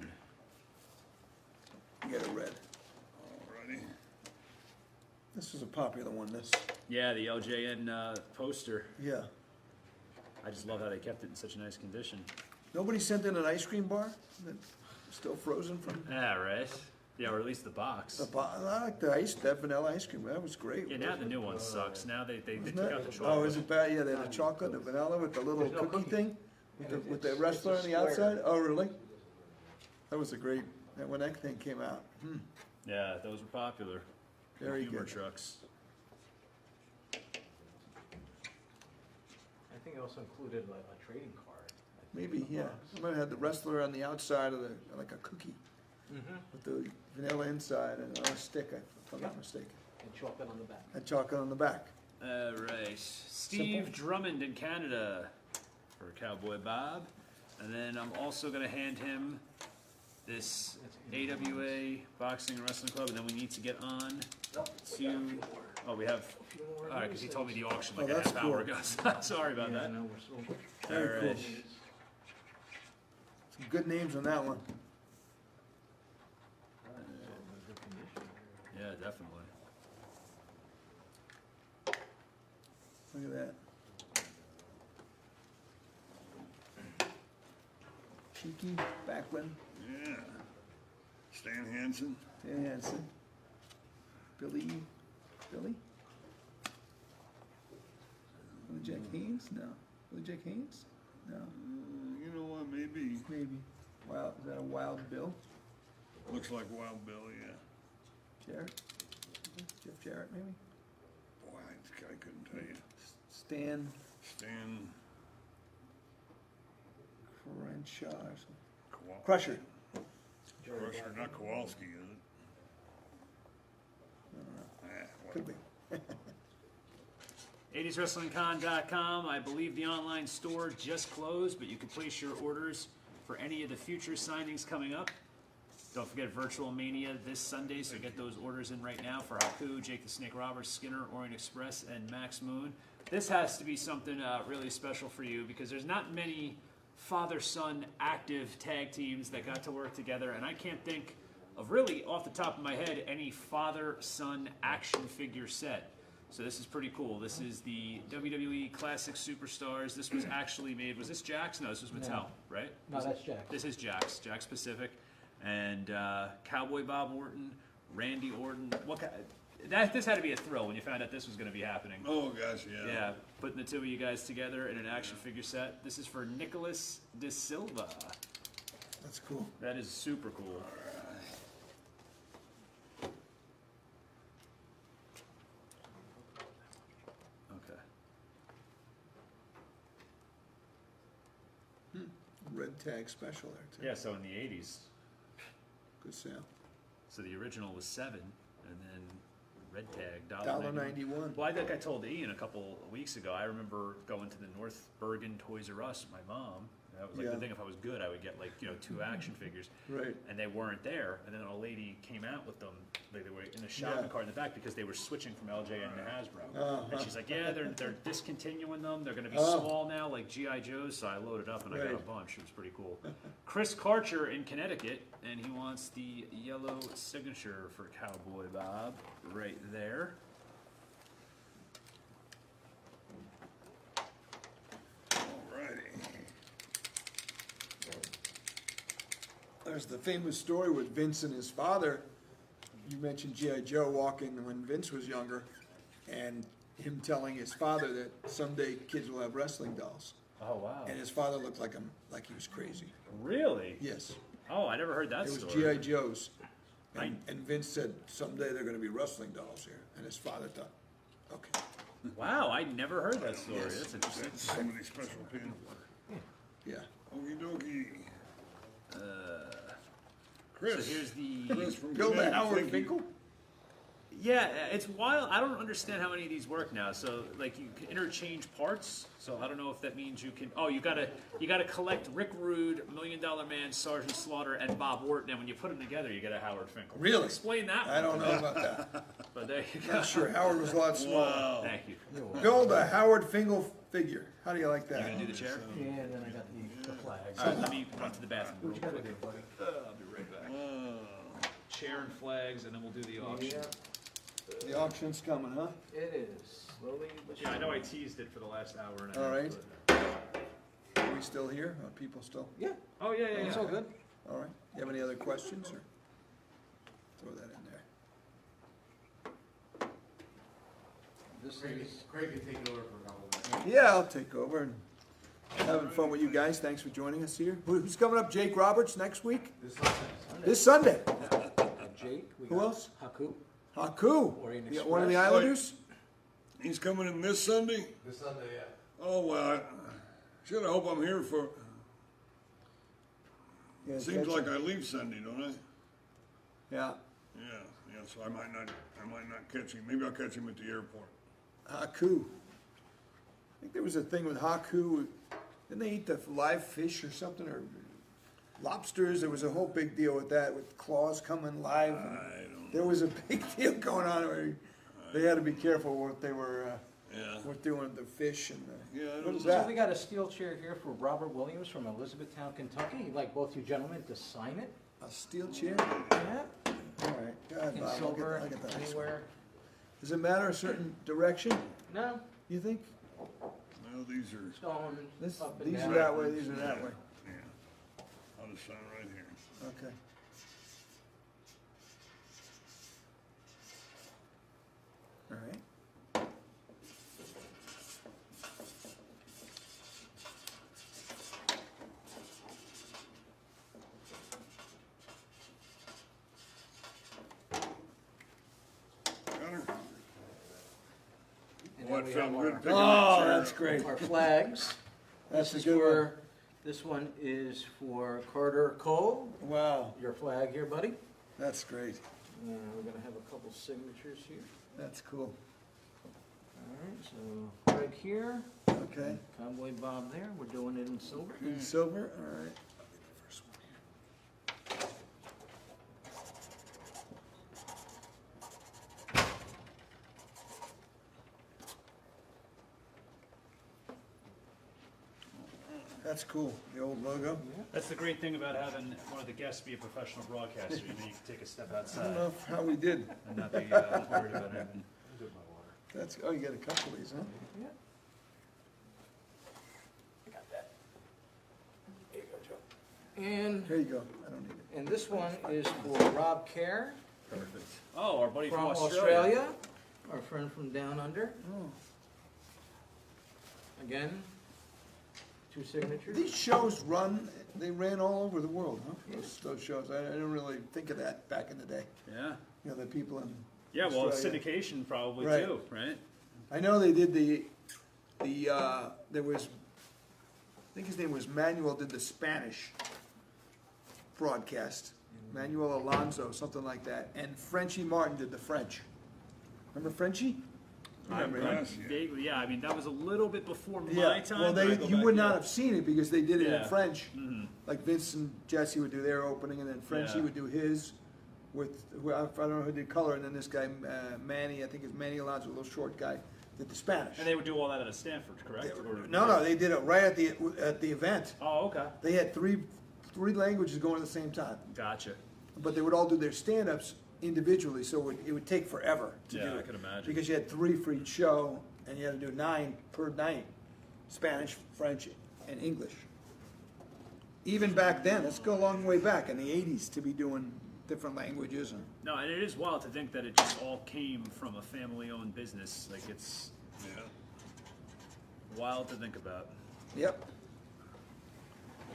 You get it red. Alrighty. This was a popular one, this. Yeah, the LJN poster. Yeah. I just love how they kept it in such a nice condition. Nobody sent in an ice cream bar that's still frozen from Yeah, right. Yeah, or at least the box. I like the ice, that vanilla ice cream. That was great. Yeah, now the new one sucks. Now they Isn't took it? out the chocolate. Oh, is it bad? Yeah, they had the chocolate, the vanilla with the little cookie thing, with the wrestler on the outside. Oh, really? That was a great. When that thing came out. Yeah, those were popular. Very Humor good. trucks. I think it also included a trading card. Maybe, yeah. Somebody had the wrestler on the outside of the, like a cookie, with the vanilla inside and on a stick, if I'm not mistaken. And chocolate on the back. And chocolate on the back. All right. Steve Simple. Drummond in Canada for Cowboy Bob. And then I'm also going to hand him this AWA Boxing and Wrestling Club. And then we need to get on to... Oh, we have... All right, because he told me the auction like Oh, a that's half hour cool. ago. Sorry about Yeah, that. no, we're still. All Very cool. right. Some good names on that one. Good condition. Yeah, definitely. Look at that. Cheeky, Backlund, Yeah. Stan Hansen. Dan Hansen, Billy? Billy Jack Haynes? No. Billy Jack Haynes? No. You know what, maybe. Maybe. Wild, is that a Wild Bill? Looks like Wild Bill, yeah. Jarrett? Jeff Jarrett, maybe? Boy, I couldn't tell you. Stan Stan Crenshaw or something. Kowal- Crusher. Crusher, not Kowalski, is it? Could be. 80swrestlingcon.com. I believe the online store just closed, but you can place your orders for any of the future signings coming up. Don't forget Virtual Mania this Sunday, so get those orders in right now for Haku, Jake the Snake Roberts, Skinner, Orient Express, and Max Moon. This has to be something really special for you because there's not many father-son active tag teams that got to work together, and I can't think of really, off the top of my head, any father-son action figure set. So this is pretty cool. This is the WWE Classic Superstars. This was actually made, was this Jax? No, this was Mattel, right? No, that's Jack. This is Jax Pacific. And Cowboy Bob Orton, Randy Orton. This had to be a thrill when you found out this was going to be happening. Oh, gosh, yeah. Yeah, putting the two of you guys together in an action figure set. This is for Nicholas De Silva. That's cool. That is super cool. Okay. Red tag special there, too. Yeah, so in the 80s. Good sale. So the original was $7, and then red tag $1.91. Well, I think I told Ian a couple of weeks ago. I remember going to the North Bergen Toys R Us with my mom. That was like Yeah. the thing. If I was good, I would get like 2 action figures. Right. And they weren't there. And then a lady came out with them. They were in a shopping Yeah. cart in the back because they were switching from LJN to Hasbro. Uh-huh. And she's like, "Yeah, they're discontinuing them. They're going to be Oh. small now, like GI Joes." So I loaded up and I got a Right. bunch. It was pretty cool. Chris Karcher in Connecticut, and he wants the yellow signature for Cowboy Bob right there. Alrighty. There's the famous story with Vince and his father you mentioned G.I. Joe walking when Vince was younger, and him telling his father that someday kids will have wrestling dolls. Oh, wow. And his father looked like he was crazy. Really? Yes. Oh, I never heard that It was story. G.I. Joe's. And Vince said, someday they're going to be wrestling dolls here. And his father thought, okay. Wow, I never heard that story. That's interesting. That's somebody's special pin. Yeah. Okie dokie. Chris. So here's the... Chris from Bill the Connecticut, Howard thank you. Finkel? Yeah, it's wild. I don't understand how many of these work now. So, like, you can interchange parts. So I don't know if that means you can. Oh, you gotta collect Rick Rude, $1 Million Man, Sergeant Slaughter, and Bob Orton. And when you put them together, you get a Howard Finkel. Really? Explain that. I don't know about that. But there you go. Not sure. Howard was a lot smaller. Wow. Thank you. Build a Howard Finkel figure. How do you like that? You gonna do the chair? Yeah, and then I got the flags. All right, let me run to the bathroom. What you gotta do, buddy? I'll be right back. Chair and flags, and then we'll do the auction. The auction's coming, huh? It is. Slowly but Yeah, I know I surely. teased it for the last hour and a half. All right. but- Are we still here? Are people still? Yeah, Oh, yeah, yeah, yeah. it's all good. All right. You have any other questions, or throw that in there? This is, Craig can take it over for a couple minutes. Yeah, I'll take over. And having fun with you guys. Thanks for joining us here. Who's coming up? Jake Roberts next week? This Sunday. Jake. We Who got else? Haku. Haku. Orient You got one of the Express. Islanders? He's coming in this Sunday? This Sunday, yeah. Oh, well, I hope I'm here for, Yeah, seems catch like him. I leave Sunday, don't I? Yeah. Yeah, so I might not catch him. Maybe I'll catch him at the airport. Haku. I think there was a thing with Haku. Didn't they eat the live fish or something, or lobsters? There was a whole big deal with that, with claws coming live. I don't know. There was a big deal going on where they had to be careful what they were Yeah. what doing with the fish and the, Yeah, I what don't is know. So that? we got a steel chair here for Robert Williams from Elizabethtown, Kentucky. He'd like both you gentlemen to sign it. A steel chair? Yeah. All right. Go ahead, In Bob. silver, I'll get that next one. anywhere. Does it matter a certain direction, No, you think? Well, these are, stone, This, up and these down. are that way, these are that way. yeah. I'll just sign right here. Okay. All right. Got her? And What then we felt have good our- picking Oh, that chair. that's great. Our flags. That's This a is good one. for, this one is for Carter Cole. Wow, Your flag here, buddy. that's great. We're gonna have a couple signatures here. That's cool. All right, so Craig here, Okay. Cowboy Bob there. We're doing it in silver. In silver, all right. I'll get the first one here. That's cool, the old logo. That's the great thing about having one of the guests be a professional broadcaster. You know, you can take a step I outside don't know how we did. and not be worried about anything. That's, oh, you got a couple of these, huh? Yeah. I got that. There you go, Joe. And, Here you go, I don't need it. and this one is for Rob Kerr Perfect. Oh, our buddy from from Australia, our friend from down under. Oh. Again, two signatures. These shows they ran all over the world, huh? Those shows, I didn't really think of that back in the day. Yeah. You know, the people in Yeah, well, Australia. syndication probably Right. too, right? I know they did there was, I think his name was Manuel, did the Spanish broadcast. Manuel Alonso, something like that. And Frenchie Martin did the French. Remember Frenchie? Remember him? Yes, yeah. Vaguely, yeah. I mean, that was a little bit before my Yeah, time. well, but I they, go you back, would yeah. not have seen it because they did it in Yeah. French. Mhm. Like Vince and Jesse would do their opening, and then Frenchie Yeah. would do his with, I don't know who did color, and then this guy, Manny, I think it's Manny Alonso, a little short guy, did the Spanish. And they would do all that at Stanford, correct? Or- No, they did it right at the event. Oh, okay. They had three languages going at the same time, Gotcha. but they would all do their stand-ups individually, so it would take forever to Yeah, do I it. could imagine. Because you had 3 for each show, and you had to do 9 per night, Spanish, French, and English. Even back then, let's go a long way back in the 80s to be doing different languages. And No, and it is wild to think that it just all came from a family-owned business. Like, it's wild to think about. yep.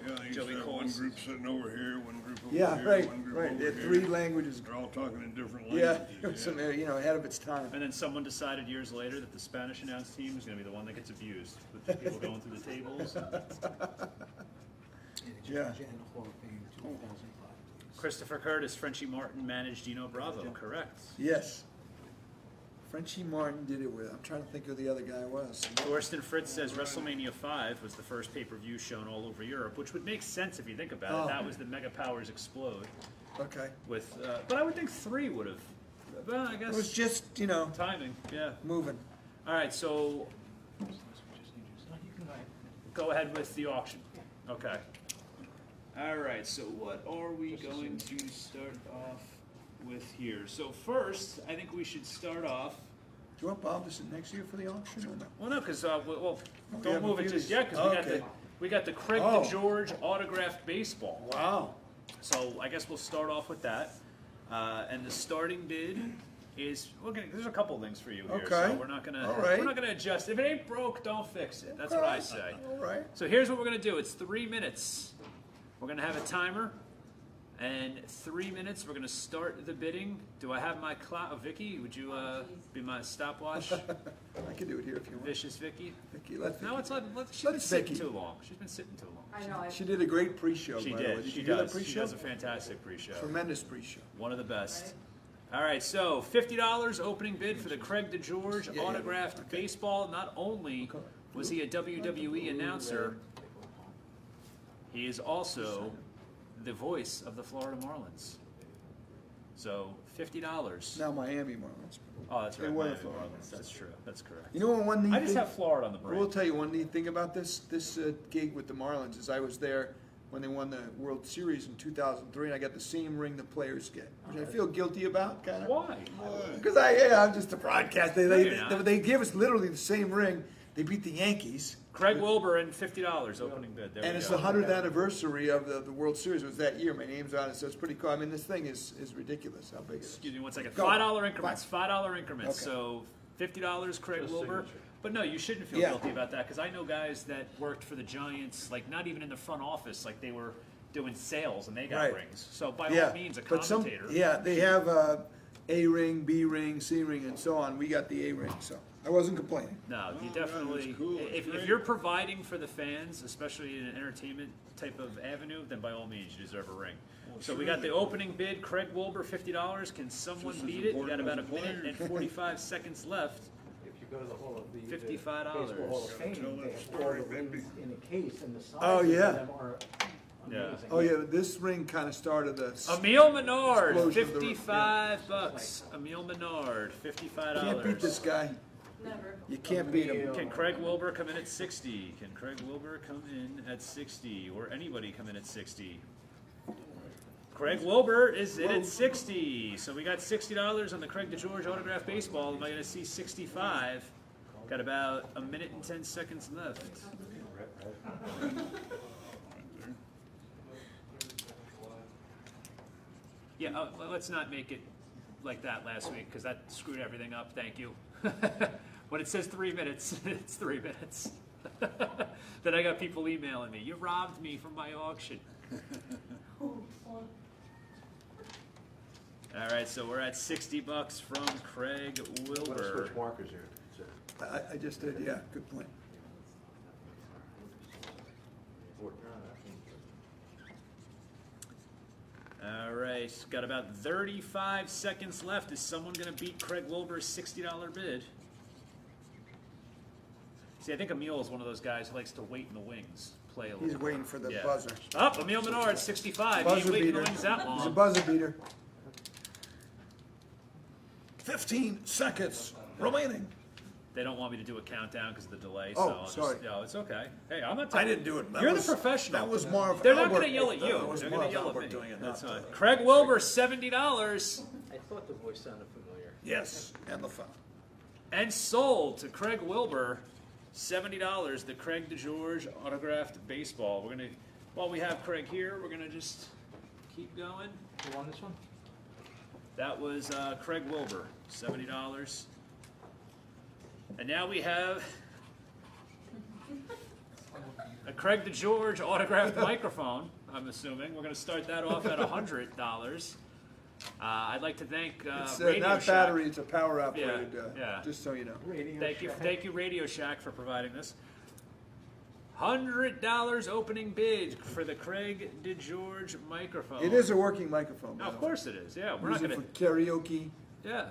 Yeah, they used Joey to have one Coles. group sitting over here, one group over Yeah, here, right, one group right. over They had here. 3 languages. They're all talking in different Yeah, languages. it was some, ahead of its time. And then someone decided years later that the Spanish announce team is going to be the one that gets abused, with the people going through the tables. Yeah. Hall of Fame 2005. Christopher Curtis, Frenchie Martin managed Dino Bravo, correct. Yes. Frenchie Martin did it with. I'm trying to think who the other guy was. Thorsten Fritz says WrestleMania 5 was the first pay-per-view shown all over Europe, which would make sense if you think about Oh. it. That was the Mega Powers Explode. Okay. With, but I would think 3 would have. Well, I guess It was just, timing. Yeah. moving. All right, so No, you can go ahead. go ahead with the auction. Okay. All right, so what are we going to start off with here? So first, I think we should start off. Do you want Bob to sit next to you for the auction or no? Well, no, because well, we don't have a move it few just of yet, these. because we got the Craig Oh. DeGeorge autographed baseball. Wow. So I guess we'll start off with that. And the starting bid is there's a couple things for you here. Okay. So we're not gonna All right. we're not gonna adjust. If it ain't broke, don't fix it. That's what I say. All right. So here's what we're gonna do. It's 3 minutes. We're gonna have a timer, and 3 minutes. We're gonna start the bidding. Do I have my clock? Vicky, would you be my stopwatch? I can do it here if you want. Vicious Vicky. Vicky, let No, Vicky. it's not. She's been Let's sitting Vicky. too long. She's been sitting too long. I know. She did a great pre-show. She by the way. did. She you do that does. She pre-show? does a fantastic pre-show. Tremendous pre-show. One of the best. All right, so $50 opening bid for the Craig DeGeorge Yeah, autographed baseball. Not only was he a WWE announcer, he is also the voice of the Florida Marlins. So $50. Now Miami Marlins. Oh, that's They right. were the Miami Florida Marlins. That's true. That's correct. You know what one neat I just thing? have Florida on the I will brain. tell you one neat thing about this gig with the Marlins is I was there when they won the World Series in 2003, and I got the same ring the players get, which I feel guilty about, kind of. Why? Because I'm just a broadcast. you're not. They give us literally the same ring. They beat the Yankees, Craig Wilbur and $50 opening bid. There and we it's go. the 100th anniversary of the World Series. It was that year. My name's on it, so it's pretty cool. I mean, this thing is ridiculous. How big it is? Excuse me 1 second. Go. $5 increments. $5 increments. Okay. So $50 Craig Wilbur. But no, you shouldn't feel Yeah. guilty about that because I know guys that worked for the Giants, like not even in the front office, like they were doing sales and they got Right. rings. So by Yeah, all means, a but commentator. they have A ring, B ring, C ring, and so on. We got the A ring, so I wasn't complaining. No, you Oh, definitely. that's cool. If Great. you're providing for the fans, especially in an entertainment type of avenue, then by all means, you deserve a ring. So we got the opening bid, Craig Wilbur, $50. Can someone Just as beat it? We got important about a as minute players. and 45 seconds left. If you go to the Hall of the $55. Baseball Hall of Fame, Tell that they have story, all the baby. rings in a case, and the sizes Oh, yeah. of them are Yeah. amazing. Oh yeah, this ring kind of started the. Emil Menard, Explosion of the- $55. Emil Menard, $55. Can't beat this guy. Never. You can't beat him. Can Craig Wilbur come in at 60? Can Craig Wilbur come in at 60? Or anybody come in at 60? Craig Wilbur is in at 60. So we got $60 on the Craig DeGeorge autographed baseball. Am I going to see 65? Got about a minute and 10 seconds left. Yeah, let's not make it like that last week because that screwed everything up. Thank you. When it says 3 minutes, it's 3 minutes. Then I got people emailing me. You robbed me from my auction. All right, so we're at $60 from Craig I'm gonna Wilbur. switch markers here. So, I just did. Yeah, good point. All right, got about 35 seconds left. Is someone going to beat Craig Wilbur's $60 bid? See, I think Emil is one of those guys who likes to wait in the wings, play a little. He's waiting for the Yeah. buzzer. Up, Emil Menard, 65. He ain't Buzzer waiting in beater. the wings that He's a long. buzzer beater. 15 seconds remaining. They don't want me to do a countdown because of the delay. Oh, so I'll sorry. Just, no, it's okay. Hey, I'm not. I didn't do it. You're the professional. That was Marv. They're not Albert. going to yell at you. That was They're going Marv to yell Albert at me. doing it. That's not fine. Todd. Craig Wilbur, $70. I thought the voice sounded familiar. Yes, and the phone. And sold to Craig Wilbur, $70. The Craig DeGeorge autographed baseball. We're gonna, while we have Craig here, we're gonna just keep going. You want this one? That was Craig Wilbur, $70. And now we have a Craig DeGeorge autographed microphone, I'm assuming. We're going to start that off at $100. I'd like to thank It's Radio not Shack. battery, it's a power operated, yeah. just so you know. Thank you, Radio Shack, for providing this. $100 opening bid for the Craig DeGeorge microphone. It is a working microphone. by Of the way. course it is. Yeah, we're not Use going it to. for karaoke, Yeah,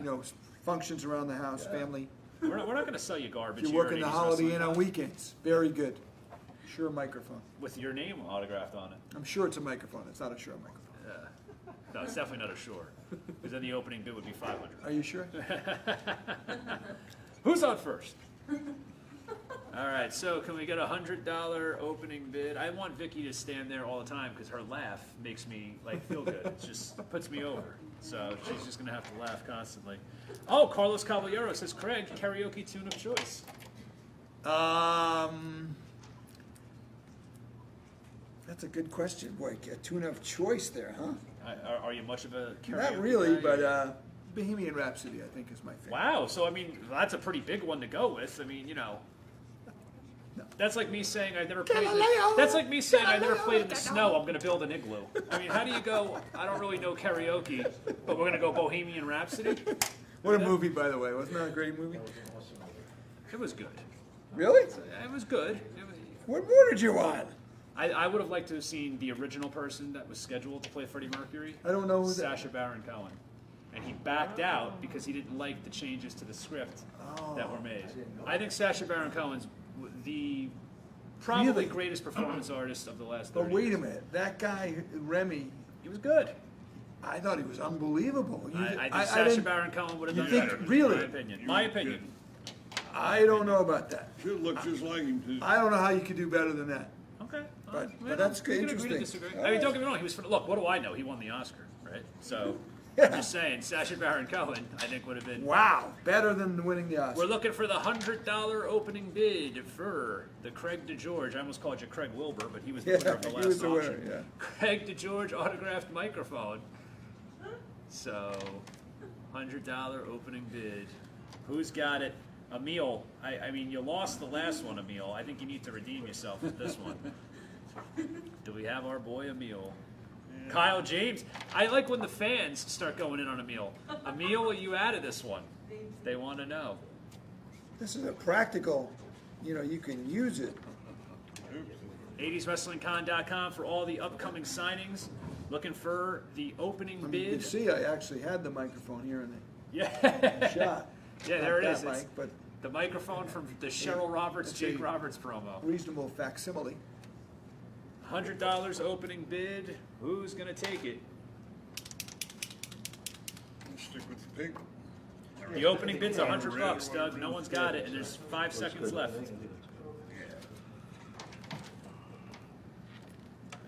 functions around the house, family. we're not going to sell you garbage. If here you're working at the 80s Holiday Wrestling Inn on Pod weekends, very good. Sure microphone. with your name autographed on it. I'm sure it's a microphone. It's not a Shure microphone. No, it's definitely not a Shure, because then the opening bid would be $500. Are you sure? Who's on first? All right, so can we get a $100 opening bid? I want Vicky to stand there all the time because her laugh makes me feel good. It just puts me over. So she's just gonna have to laugh constantly. Oh, Carlos Caballero says, Craig, karaoke tune of choice. That's a good question. Boy, a tune of choice there, huh? Are you much of a karaoke Not really, guy? but Bohemian Rhapsody, I think, is my favorite. Wow, so I mean, that's a pretty big one to go with. I mean, that's like me saying I never played. That's like me saying I never played in the snow. I'm going to build an igloo. I mean, how do you go? I don't really know karaoke, but we're going to go Bohemian Rhapsody. What a movie, by the way. Wasn't that a great movie? It was good. Really? It was good. What more did you want? I would have liked to have seen the original person that was scheduled to play Freddie Mercury. I don't know who that. Sacha Baron Cohen. And he backed out because he didn't like the changes to the script that were made. I think Sacha Baron Cohen's the probably Really? greatest performance artist of the last 30 But wait years. a minute. That guy, Remy, He was good. I thought he was unbelievable. I think Sacha didn't- Baron Cohen would have You done think- better. really? My opinion. My opinion. I don't know about that. Should look just like him, too. I don't know how you could do better than that. Okay. But that's we can agree to interesting. disagree. All I mean, don't right. get me wrong. He was. Look, what do I know? He won the Oscar, right? So, I'm just saying, Sacha Baron Cohen, I think would have been. Wow. Better than winning the Oscar. We're looking for the $100 opening bid for the Craig DeGeorge. I almost called you Craig Wilbur, but he was the winner of the he last was the auction. winner, yeah. Craig DeGeorge autographed microphone. So, $100 opening bid. Who's got it? Emil. I mean, you lost the last one, Emil. I think you need to redeem yourself with this one. Do we have our boy Emil? Yeah. Kyle James. I like when the fans start going in on Emil. Emil, are you out of this one? They want to know. This is a practical, you can use it. 80swrestlingcon.com for all the upcoming signings. Looking for the opening I mean, bid. you can see I actually had the microphone here in Yeah. the shot. Yeah, Not there it that is. It's mic, but the microphone from the Cheryl Roberts, it's Jake a- Roberts promo. reasonable facsimile. $100 opening bid. Who's going to take it? Stick with the pig. The opening bid's $100, Doug. No one's got it, and there's 5 seconds left.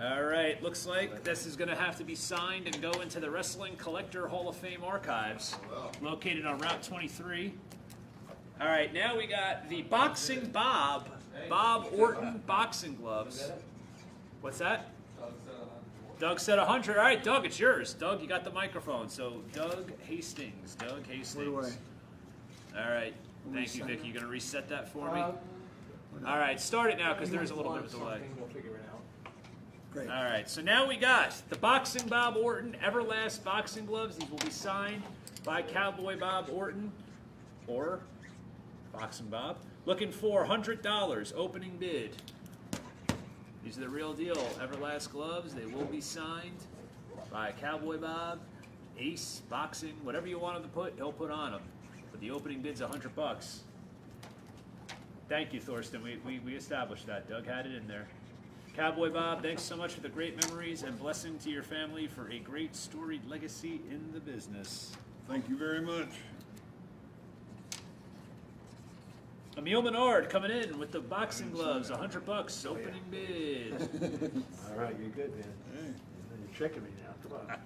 All right, looks like this is going to have to be signed and go into the Wrestling Collector Hall of Fame archives, located on Route 23. All right, now we got the Boxing Bob Orton boxing gloves. What's that? Doug said 100. All right, Doug, it's yours. Doug, you got the microphone. So Doug Hastings. Where do All right, thank you, Vicky. You going to reset that for me? All right, start it now because there's a little bit of a delay. We'll figure it out. Great. All right, so now we got the Boxing Bob Orton Everlast boxing gloves. These will be signed by Cowboy Bob Orton or Boxing Bob. Looking for $100 opening bid. These are the real deal Everlast gloves. They will be signed by Cowboy Bob, Ace Boxing, whatever you want him to put, he'll put on them. But the opening bid's $100. Thank you, Thorsten. We established that. Doug had it in there. Cowboy Bob, thanks so much for the great memories and blessing to your family for a great storied legacy in the business. Thank you very much. Emil Menard coming in with the boxing gloves, $100 opening bid. All right, you're good, man. You're tricking me now. Come on.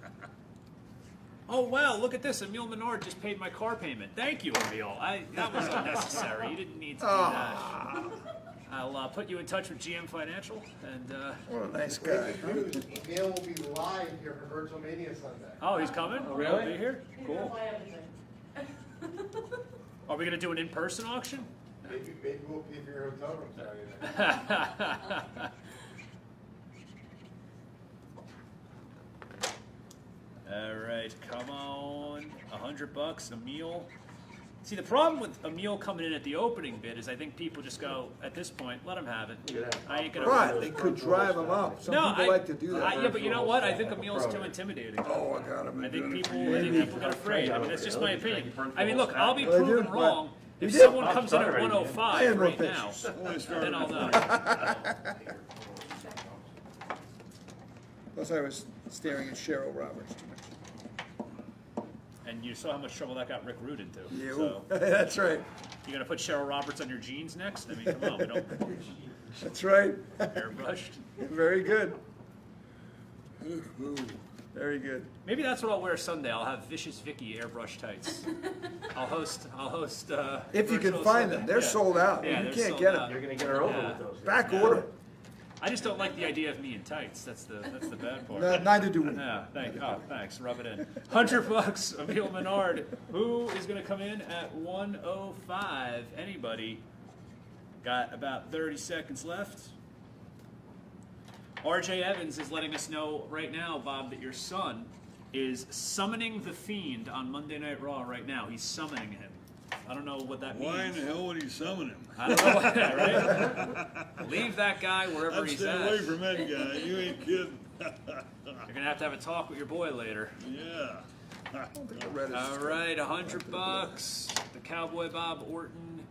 Oh wow, look at this. Emil Menard just paid my car payment. Thank you, Emil. That was unnecessary. You didn't need to do that. I'll put you in touch with GM Financial, and What a nice guy. Emil will be live here for Virtual Mania Sunday. oh, he's coming. really? He'll be here. Cool. Are we gonna do an in-person auction? Maybe we'll pay for your hotel room Saturday. All right, come on, $100, Emil. See, the problem with Emil coming in at the opening bid is I think people just go, at this point, let him have it. I ain't gonna. Right, they could drive him up. Some people like to do that. Yeah, but you know what? I think Emil's too intimidating. Oh, I got him. I think people get afraid. I mean, that's just my opinion. I mean, look, I'll be Well, they proven do, wrong. but- If You did? someone comes in at I 105 had no right now, pictures. then I'll know. Plus, I was staring at Cheryl Roberts too much. And you saw how much trouble that got Rick Rude into. Yeah, So, that's right. you gonna put Cheryl Roberts on your jeans next? I mean, come on, we don't That's right. airbrushed. Very good. Very good. Maybe that's what I'll wear Sunday. I'll have Vicious Vicky airbrush tights. I'll host. If you can virtual find Sunday. them, they're Yeah. sold out. Yeah, You they're can't sold get out. them. You're gonna get her over Yeah. with those. Back order. I just don't like the idea of me in tights. That's the bad part. No, neither do we. Yeah, thanks. Rub it in. $100, Emil Menard. Who is going to come in at 105? Anybody? Got about 30 seconds left. RJ Evans is letting us know right now, Bob, that your son is summoning the Fiend on Monday Night Raw right now. He's summoning him. I don't know what that means. Why in the hell would he summon him? I don't know what that, right? Leave that guy wherever I'd he's stay at. away from that guy. You ain't kidding. You're gonna have to have a talk with your boy later. Yeah. All right, $100. The Cowboy Bob Orton,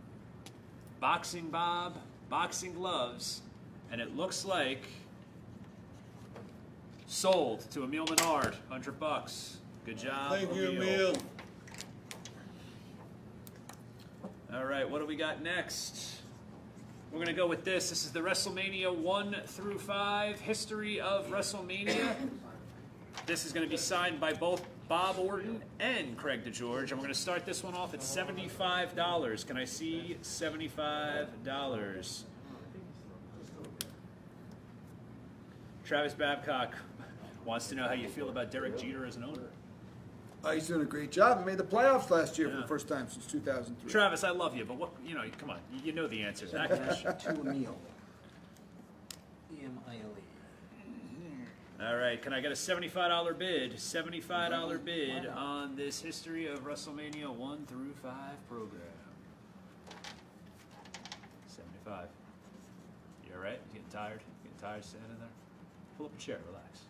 Boxing Bob, Boxing Gloves, and it looks like sold to Emil Menard. $100. Good job, Thank you, Emil. Emil. All right, what do we got next? We're going to go with this. This is the WrestleMania 1 through 5 history of WrestleMania. This is going to be signed by both Bob Orton and Craig DeGeorge. And we're going to start this one off at $75. Can I see $75? Travis Babcock wants to know how you feel about Derek Jeter as an owner. He's doing a great job. He made the playoffs last year for the first time since 2003. Travis, I love you, but what, come on. You know the answer. Zach. To Emil. E-M-I-L-E. All right, can I get a $75 bid? $75 bid on this history of WrestleMania 1 through 5 program. 75. You all right? Getting tired? Getting tired standing there? Pull up a chair, relax.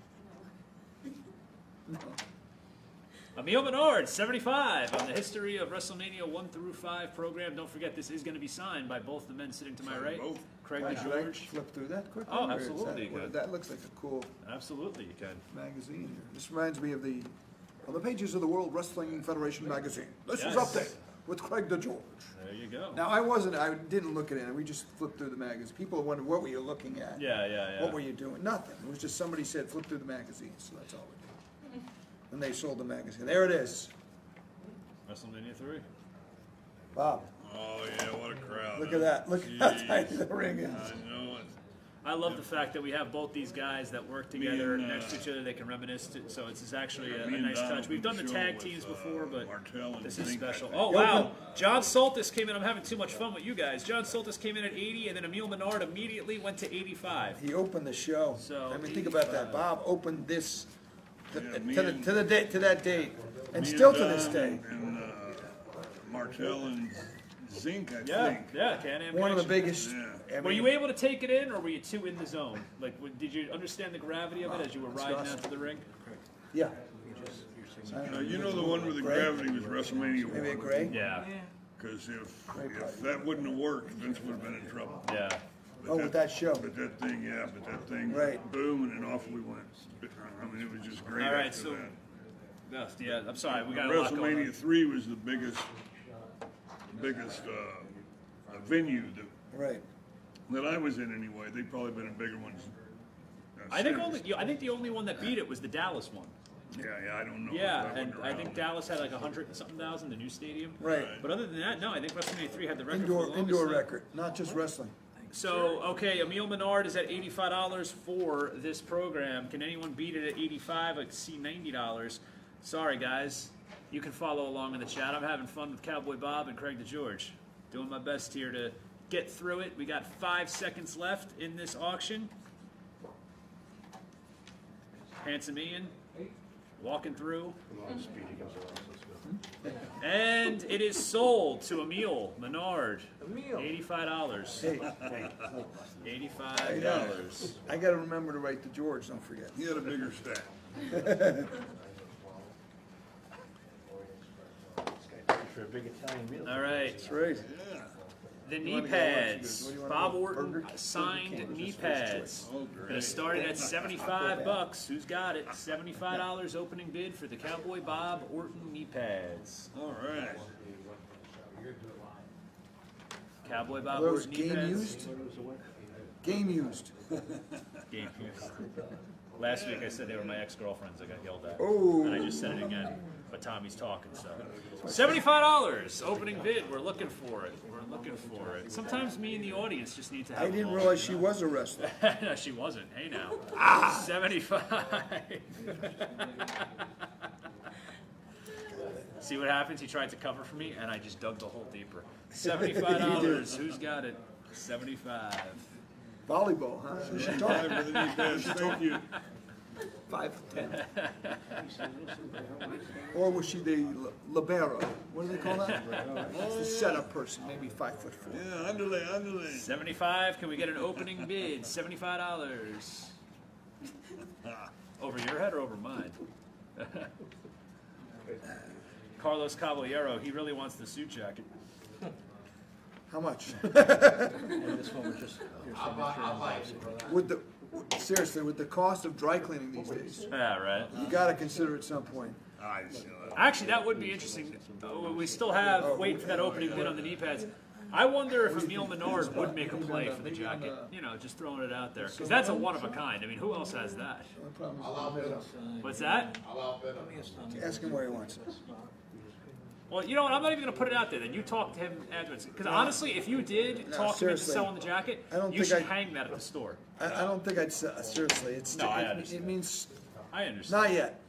Emil Menard, 75 on the history of WrestleMania 1 through 5 program. Don't forget, this is going to be signed by both the men sitting to my right. Both. Craig Should I DeGeorge. flip through that quickly? Oh, or is absolutely, that- you could. That looks like a cool Absolutely, you can. magazine here. This reminds me of the pages of the World Wrestling Federation magazine. This Yes. is Update with Craig DeGeorge. There you go. Now, I didn't look at it. We just flipped through the magazine. People wondered, what were you looking at? Yeah. What were you doing? Nothing. It was just somebody said, flip through the magazine. So that's all we did. And they sold the magazine. There it is. WrestleMania 3. Bob, Oh, yeah, what a crowd. look at that. Look how Jeez. tight the ring is. I know it. I love the fact that we have both these guys that work together and, next to each other. They can reminisce. So it's actually a Me and nice Don touch. We've done the show tag with, teams before, but Martel and this is Zink, I special. think. Oh, wow. John Soltis came in. I'm having too much fun with you guys. John Soltis came in at 80, and then Emil Menard immediately went to 85. He opened the show. So, I mean, think about that. Bob opened this to me that date, and Me still and to this Don day. And Martel and Zink, I Yeah, think. Can-Am One of the connection. biggest. Yeah. I Were mean, you able to take it in, or were you too in the zone? Like, did you understand the gravity of it as you were riding out to the ring? Yeah. You know the one with the Gray? gravity was WrestleMania Maybe a 1. gray? Yeah, Because if that wouldn't have worked, Vince would have been in trouble. yeah. But Oh, with that show. But that thing, Right. boom, and then off we went. I mean, it was just great All right, after so that. yeah. I'm sorry, we got a lot going WrestleMania on. 3 was the biggest venue Right. that I was in anyway. They've probably been in bigger ones. I think the only one that beat it was the Dallas one. Yeah, I don't know. Yeah, I and wasn't I around. think Dallas had like 100 and something thousand, the new stadium. Right. But other than that, no, I think WrestleMania 3 had the record for the Indoor longest time. record, not just wrestling. So, okay, Emil Menard is at $85 for this program. Can anyone beat it at $85? I see $90. Sorry, guys. You can follow along in the chat. I'm having fun with Cowboy Bob and Craig DeGeorge. Doing my best here to get through it. We got 5 seconds left in this auction. Handsome Ian walking through. And it is sold to Emil Menard. $85. $85. I got to remember to write to George. Don't forget. He had a bigger stack. For a big Italian meal. All right. That's right. Yeah. The knee wanna go? pads. What do you wanna Bob go? Orton Burger? signed knee pads. Oh, Gonna great. start it at $75. Who's got it? $75 opening bid for the Cowboy Bob Orton knee pads. All right. Cowboy Bob Are those Orton knee game pads. used? Game used. Game used. Last week I said they were my ex-girlfriends. I got yelled at. Oh. And I just said it again. But Tommy's talking, so. $75 opening bid. We're looking for it. We're looking for it. Sometimes me and the audience just need to have I a didn't moment, realize she you know? was a wrestler. No, she wasn't. Hey now. 75. See what happens? He tried to cover for me, and I just dug the hole deeper. $75. Who's got it? 75. Volleyball, huh? So she taught Time for the knee pads. Thank you. 5'10". Or was she the libero? What do they call that? That's the setup person, maybe 5'4". Yeah, underlay. 75. Can we get an opening bid? $75. Over your head or over mine? Carlos Caballero, he really wants the suit jacket. How much? And this one was just, here's some insurance. Seriously, with the cost of dry cleaning these days, Yeah, right. you got to consider at some point. I see that. Actually, that would be interesting. We still have waiting for that opening bid on the knee pads. I wonder if Emil Menard would make a play for the jacket. You know, just throwing it out there. Because that's a one of a kind. I mean, who else has that? What's that? Ask him where he wants it. Well, you know what? I'm not even going to put it out there. Then you talk to him afterwards. Because honestly, if you did talk him into seriously. selling the jacket, I don't you think should I'd- hang that at the store. I don't think I'd seriously. It's No, I it understand. means I understand. not yet.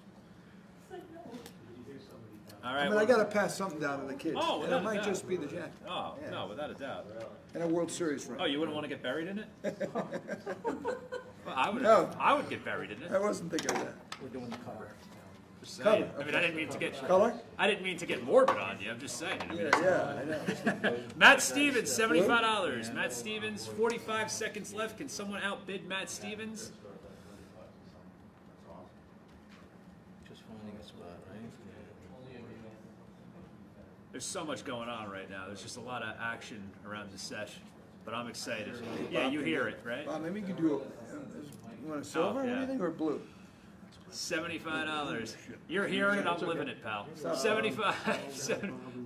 All right. I mean, I got to pass something down to the kids. Oh, and without it a might doubt. just be the jacket Oh, Yeah. no, without a doubt. and a World Series run. Oh, you wouldn't want to get buried in it? Well, I would. No. I would get buried in it. I wasn't thinking of that. We're doing the cover. Just saying. Cover, I mean, I didn't mean to get. Color? I didn't mean to get morbid on you. I'm just saying. I mean, Yeah, I know. Matt Stevens, $75. Matt Stevens, 45 seconds left. Can someone outbid Matt Stevens? Just finding a spot, right? There's so much going on right now. There's just a lot of action around the session. But I'm excited. Yeah, you hear it, right? Bob, maybe you could do a. You want a silver? Oh, yeah. What do you think, or blue? $75. You're hearing it, I'm living it, pal. 75.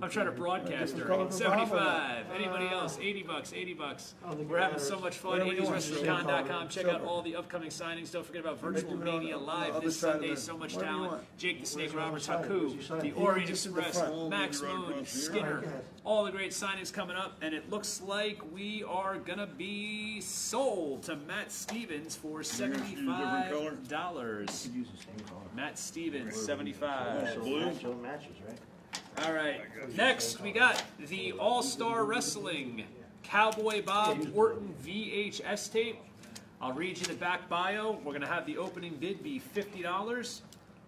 I'm trying to broadcast her. color for Bob or 75. Anybody else? $80. $80. We're having so much fun. Whatever you want. AdiesWrestlingCon.com. Check out Silver. all the upcoming signings. Don't forget about Maybe Virtual do it on Mania the Live other this side of Sunday. the- So much whatever you talent. want. Jake the Snake Roberts, Haku, the He Orient just in the Express, front. Max Right Moon, across here. Skinner. All the great signings coming up. And it looks like we are going to be sold to Matt Stevens for use a different color? $75. Use the same color. Matt Stevens, 75. Blue? So it matches, right? All right. Next, we got the All-Star Wrestling Cowboy Bob Orton VHS tape. I'll read you the back bio. We're going to have the opening bid be $50.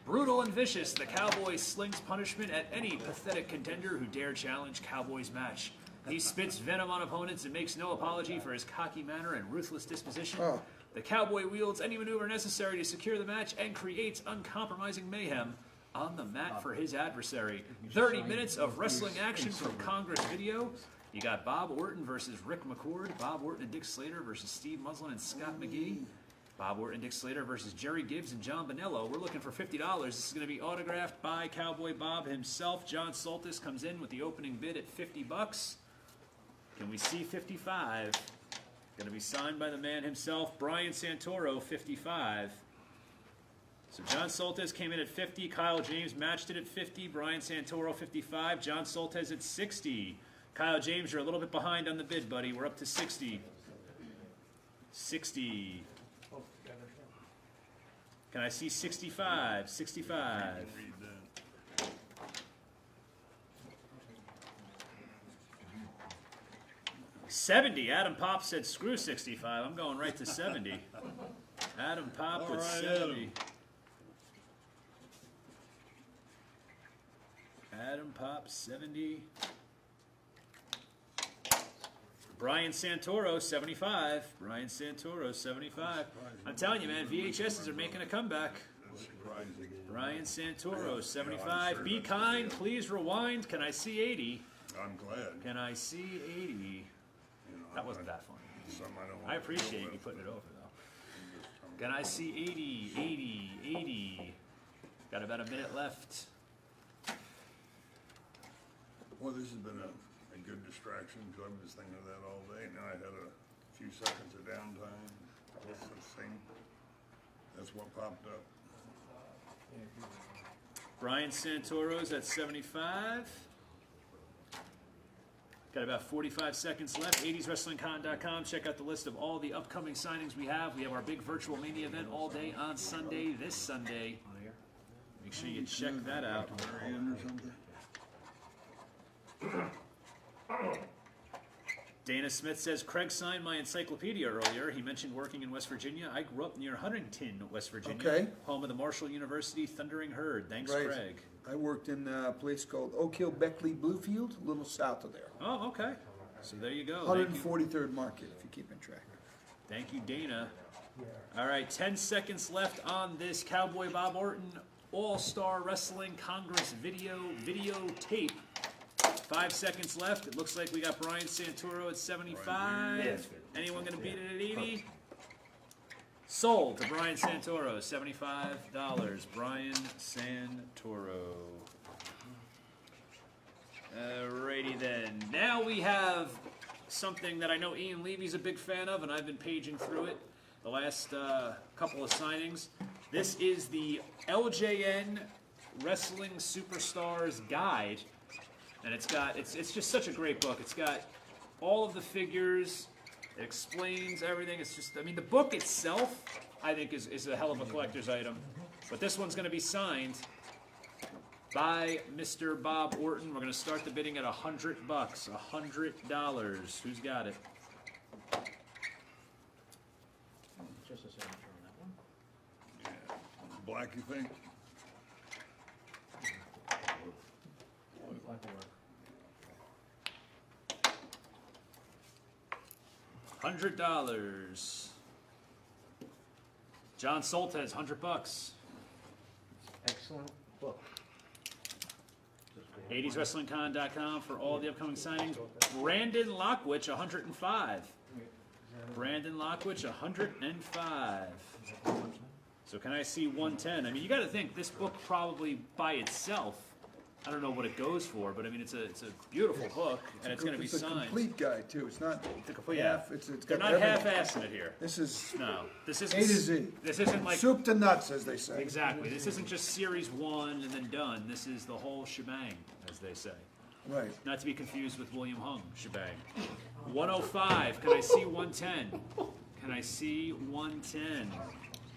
Brutal and vicious, the Cowboy slings punishment at any pathetic contender who dare challenge Cowboy's match. He spits venom on opponents and makes no apology for his cocky manner and ruthless disposition. Oh. The Cowboy wields any maneuver necessary to secure the match and creates uncompromising mayhem on the mat for his adversary. 30 minutes of wrestling action from Congress Video. You got Bob Orton versus Rick McCord, Bob Orton and Dick Slater versus Steve Muslin and Scott McGee, Bob Orton and Dick Slater versus Jerry Gibbs and John Bonello. We're looking for $50. This is going to be autographed by Cowboy Bob himself. John Soltis comes in with the opening bid at $50. Can we see 55? Going to be signed by the man himself, Brian Santoro, 55. So John Soltis came in at 50. Kyle James matched it at 50. Brian Santoro, 55. John Soltis at 60. Kyle James, you're a little bit behind on the bid, buddy. We're up to 60. 60. Can I see 65? 65. Read that. $70. Adam Pop said screw 65. I'm going right to 70. Adam Pop All with right, 70. Adam Pop 70. Brian Santoro 75. Brian Santoro 75. I'm telling you, man, VHSs are making a comeback. That's surprising. Brian Santoro 75. Be kind, please rewind. Can I see 80? I'm glad. Can I see 80? You know, That wasn't that funny. Some I don't I want to appreciate deal you with. putting it over, though. Can I see 80, 80, 80? Got about a minute left. Well, this has been a good distraction because I was thinking of that all day. Now I had a few seconds of downtime. That's the thing. That's what popped up. Brian Santoro's at 75. Got about 45 seconds left. 80swrestlingcon.com. Check out the list of all the upcoming signings we have. We have our big virtual mania event all day on Sunday, this Sunday. Make sure you check that out. Very end or something. Dana Smith says, Craig signed my encyclopedia earlier. He mentioned working in West Virginia. I grew up near Huntington, West Virginia. Okay. Home of the Marshall University Thundering Herd. Thanks, Right. Craig. I worked in a place called Oak Hill, Beckley, Bluefield, a little south of there. Oh, okay. So there you go. Thank you. 143rd Market, if you're keeping track. Thank you, Dana. All right, 10 seconds left on this Cowboy Bob Orton All-Star Wrestling Congress video tape. 5 seconds left. It looks like we got Brian Santoro at 75. Anyone going to beat it at 80? Sold to Brian Santoro, $75. Brian Santoro. Alrighty then. Now we have something that I know Ian Levy's a big fan of, and I've been paging through it the last couple of signings. This is the LJN Wrestling Superstars Guide, and it's just such a great book. It's got all of the figures. It explains everything. It's just, I mean, the book itself, I think, is a hell of a collector's item. But this one's going to be signed by Mr. Bob Orton. We're going to start the bidding at $100. $100. Who's got it? Just a signature on that one. Yeah. Black, you think? Black will work. $100. John Soltez, $100. Excellent book. 80swrestlingcon.com for all the upcoming signings. Brandon Lockwich, 105. Brandon Lockwich, 105. So can I see 110? I mean, you got to think this book probably by itself, I don't know what it goes for, but I mean, it's a beautiful book, and it's going to be It's a signed. complete guide, too. It's not The complete, half. yeah. It's They're got not everything. half-assing it here. This is No, this isn't A to Z. This isn't like soup to nuts, as they say. exactly. This isn't just series 1 and then done. This is the whole shebang, as they say. Right. Not to be confused with William Hung shebang. 105. Can I see 110? Can I see 110?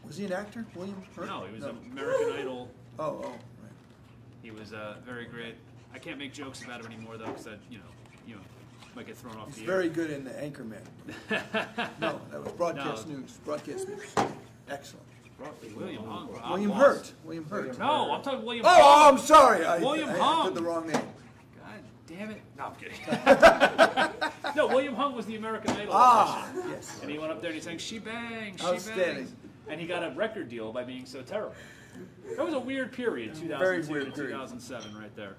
Was he an actor, William Hurt? No, he was an American Idol. Oh, right. He was very great. I can't make jokes about him anymore though, because that you might get thrown off He's the very air. good in the Anchorman. No, that was broadcast No. news. Broadcast news. Excellent. William Hung. William boss. Hurt. William Hurt. No, I'm talking William Oh, Hung. I'm sorry. William I Hung. did the wrong name. God damn it. No, I'm kidding. No, William Hung was the American Idol musician. Yes. And he went up there and he sang She Bang, She Outstanding. Bang. And he got a record deal by being so terrible. That was a weird period, 2002 Very to weird period. 2007 right there.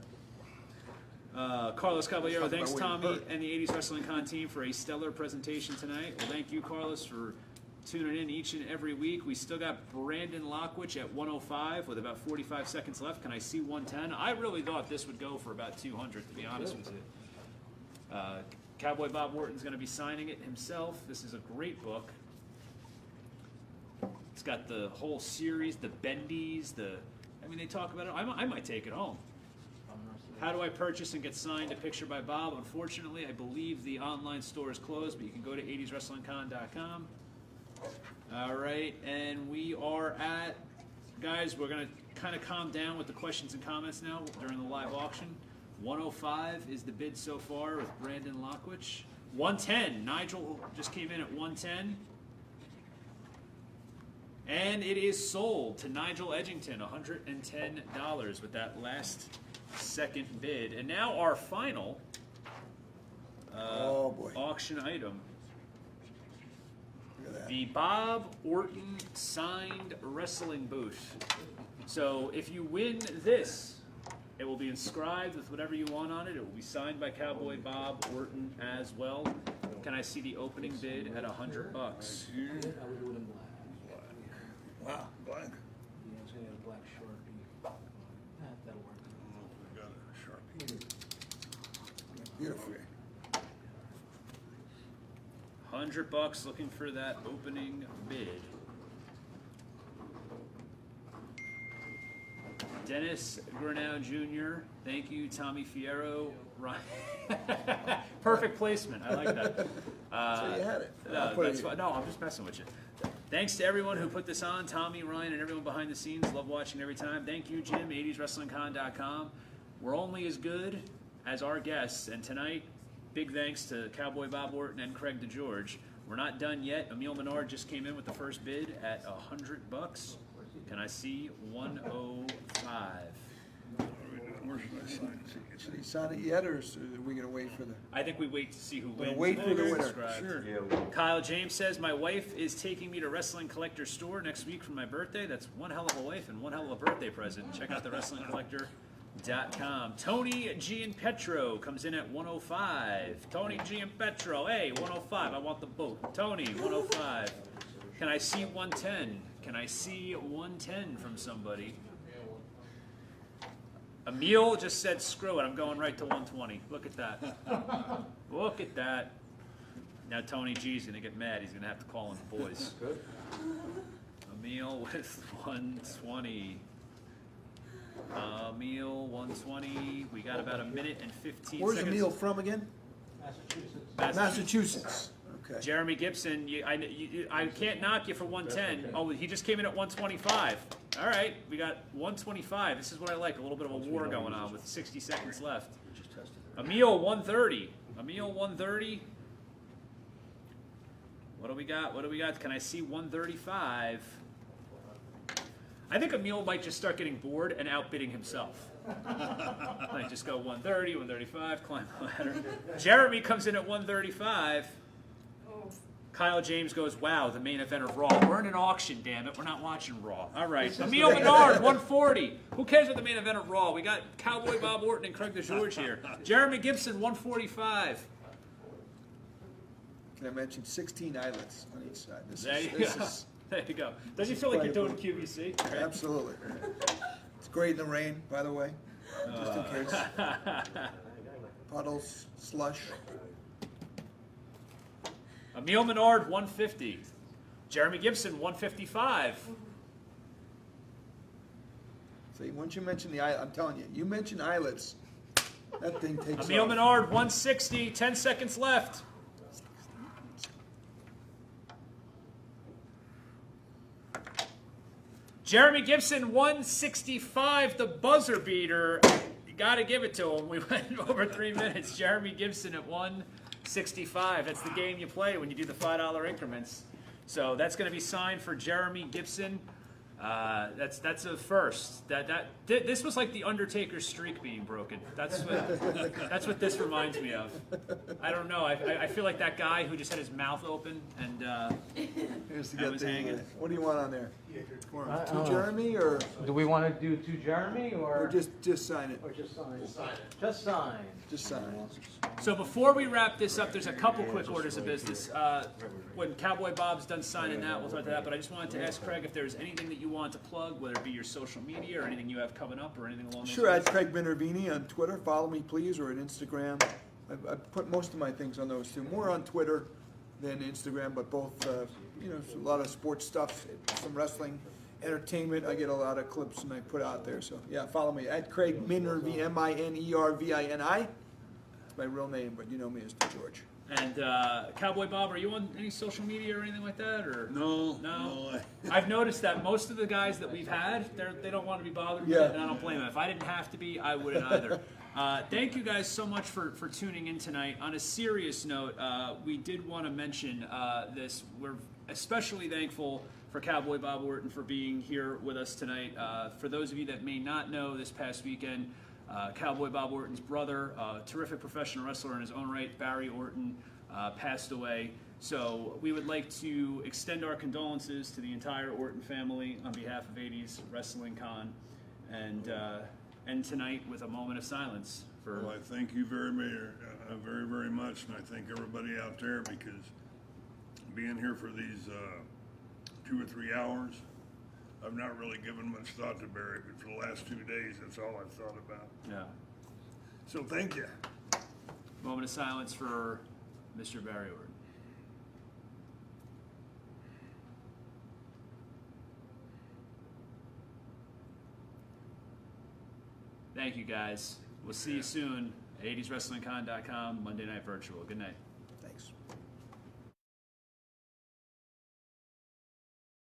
Carlos Caballero, Talking thanks about William Tommy Hurt. and the 80s Wrestling Con team for a stellar presentation tonight. Well, thank you, Carlos, for tuning in each and every week. We still got Brandon Lockwich at 105 with about 45 seconds left. Can I see 110? I really thought this would go for about 200, to be honest with you. Cowboy Bob Orton's going to be signing it himself. This is a great book. It's got the whole series, the bendies, I mean, they talk about it. I might take it home. How do I purchase and get signed a picture by Bob? Unfortunately, I believe the online store is closed, but you can go to 80swrestlingcon.com. All right, and we are at, guys, we're going to kind of calm down with the questions and comments now during the live auction. 105 is the bid so far with Brandon Lockwich. 110, Nigel just came in at 110. And it is sold to Nigel Edgington, $110 with that last second bid. And now our final auction item. Look at that. The Bob Orton signed wrestling boot. So if you win this, it will be inscribed with whatever you want on it. It will be signed by Cowboy Bob Orton as well. Can I see the opening bid at $100? I would do it in black. Wow, black. Yeah, it's gonna be a black Sharpie. That'll work. We got a Sharpie. Beautiful. $100 looking for that opening bid. Dennis Grinnell Jr. Thank you, Tommy Fierro. Ryan. Perfect placement. I like that. So you had it. No, that's fine. No, I'm just messing with you. Thanks to everyone who put this on, Tommy, Ryan, and everyone behind the scenes. Love watching every time. Thank you, Jim, 80swrestlingcon.com. We're only as good as our guests, and tonight, big thanks to Cowboy Bob Orton and Craig DeGeorge. We're not done yet. Emil Menard just came in with the first bid at $100. Can I see 105? Where should I sign? Should he sign it yet, or are we going to wait for the... I think we wait to see who We'll wins. wait for the winner. Subscribe. Sure. Kyle James says, my wife is taking me to Wrestling Collector store next week for my birthday. That's one hell of a wife and one hell of a birthday present. Check out the WrestlingCollector.com. Tony Gianpetro comes in at 105. Tony Gianpetro, hey, 105. I want the boat. Tony, 105. Can I see 110? Can I see 110 from somebody? Emil just said, screw it, I'm going right to 120. Look at that. Look at that. Now Tony G's going to get mad. He's going to have to call in the boys. Emil with 120. Emil, 120. We got about a minute and 15 Where's seconds. Emil from again? Massachusetts. Massachusetts. Okay. Jeremy Gibson, I can't knock you for 110. Oh, he just came in at 125. All right, we got 125. This is what I like, a little bit of a war going on with 60 seconds left. Emil, 130. Emil, 130. What do we got? What do we got? Can I see 135? I think Emil might just start getting bored and outbidding himself. Might just go 130, 135, climb the ladder. Jeremy comes in at 135. Kyle James goes, wow, the main event of Raw. We're in an auction, damn it. We're not watching Raw. All right. Emil Menard, 140. Who cares about the main event of Raw? We got Cowboy Bob Orton and Craig DeGeorge here. Jeremy Gibson, 145. Can I mention 16 eyelets on each side? There you go. Does you feel like you're doing QVC? Absolutely. It's great in the rain, by the way, just in case. Puddles, slush. Emil Menard, 150. Jeremy Gibson, 155. See, once you mention the eyelet, I'm telling you, you mention eyelets, that thing takes Emil off. Menard, 160. 10 seconds left. Jeremy Gibson, 165, the buzzer beater. You got to give it to him. We went over 3 minutes. Jeremy Gibson at 165. That's the game you play when you do the $5 increments. So that's going to be signed for Jeremy Gibson. That's a first. This was like the Undertaker's streak being broken. That's what this reminds me of. I don't know. I feel like that guy who just had his mouth open and Here's I was hanging. what do you want on there? To Jeremy or Do we want to do to Jeremy or just sign it? or just sign? Just sign. Just sign it. So before we wrap this up, there's a couple quick orders of business. When Cowboy Bob's done signing that, we'll talk to that. But I just wanted to ask Craig if there's anything that you want to plug, whether it be your social media or anything you have coming up or anything along those Sure, lines. at Craig Minervini on Twitter. Follow me, please, or at Instagram. I put most of my things on those too. More on Twitter than Instagram, but both. A lot of sports stuff, some wrestling, entertainment. I get a lot of clips and I put out there. So yeah, follow me at Craig Minervini, Minervini. It's my real name, but you know me as DeGeorge. And Cowboy Bob, are you on any social media or anything like that? Or No. I've noticed that most of the guys that we've had, they don't want to be bothered with Yeah. it, and I don't blame them. If I didn't have to be, I wouldn't either. Thank you guys so much for tuning in tonight. On a serious note, we did want to mention this. We're especially thankful for Cowboy Bob Orton for being here with us tonight. For those of you that may not know, this past weekend, Cowboy Bob Orton's brother, a terrific professional wrestler in his own right, Barry Orton, passed away. So we would like to extend our condolences to the entire Orton family on behalf of 80s Wrestling Con, and end tonight with a moment of silence for. Well, I thank you very, very much, and I thank everybody out there, because being here for these 2 or 3 hours, I've not really given much thought to Barry, but for the last 2 days, that's all I've thought about. Yeah. So thank you. Moment of silence for Mr. Barry Orton. Thank you, guys. We'll see you soon at 80swrestlingcon.com, Monday Night Virtual. Good night.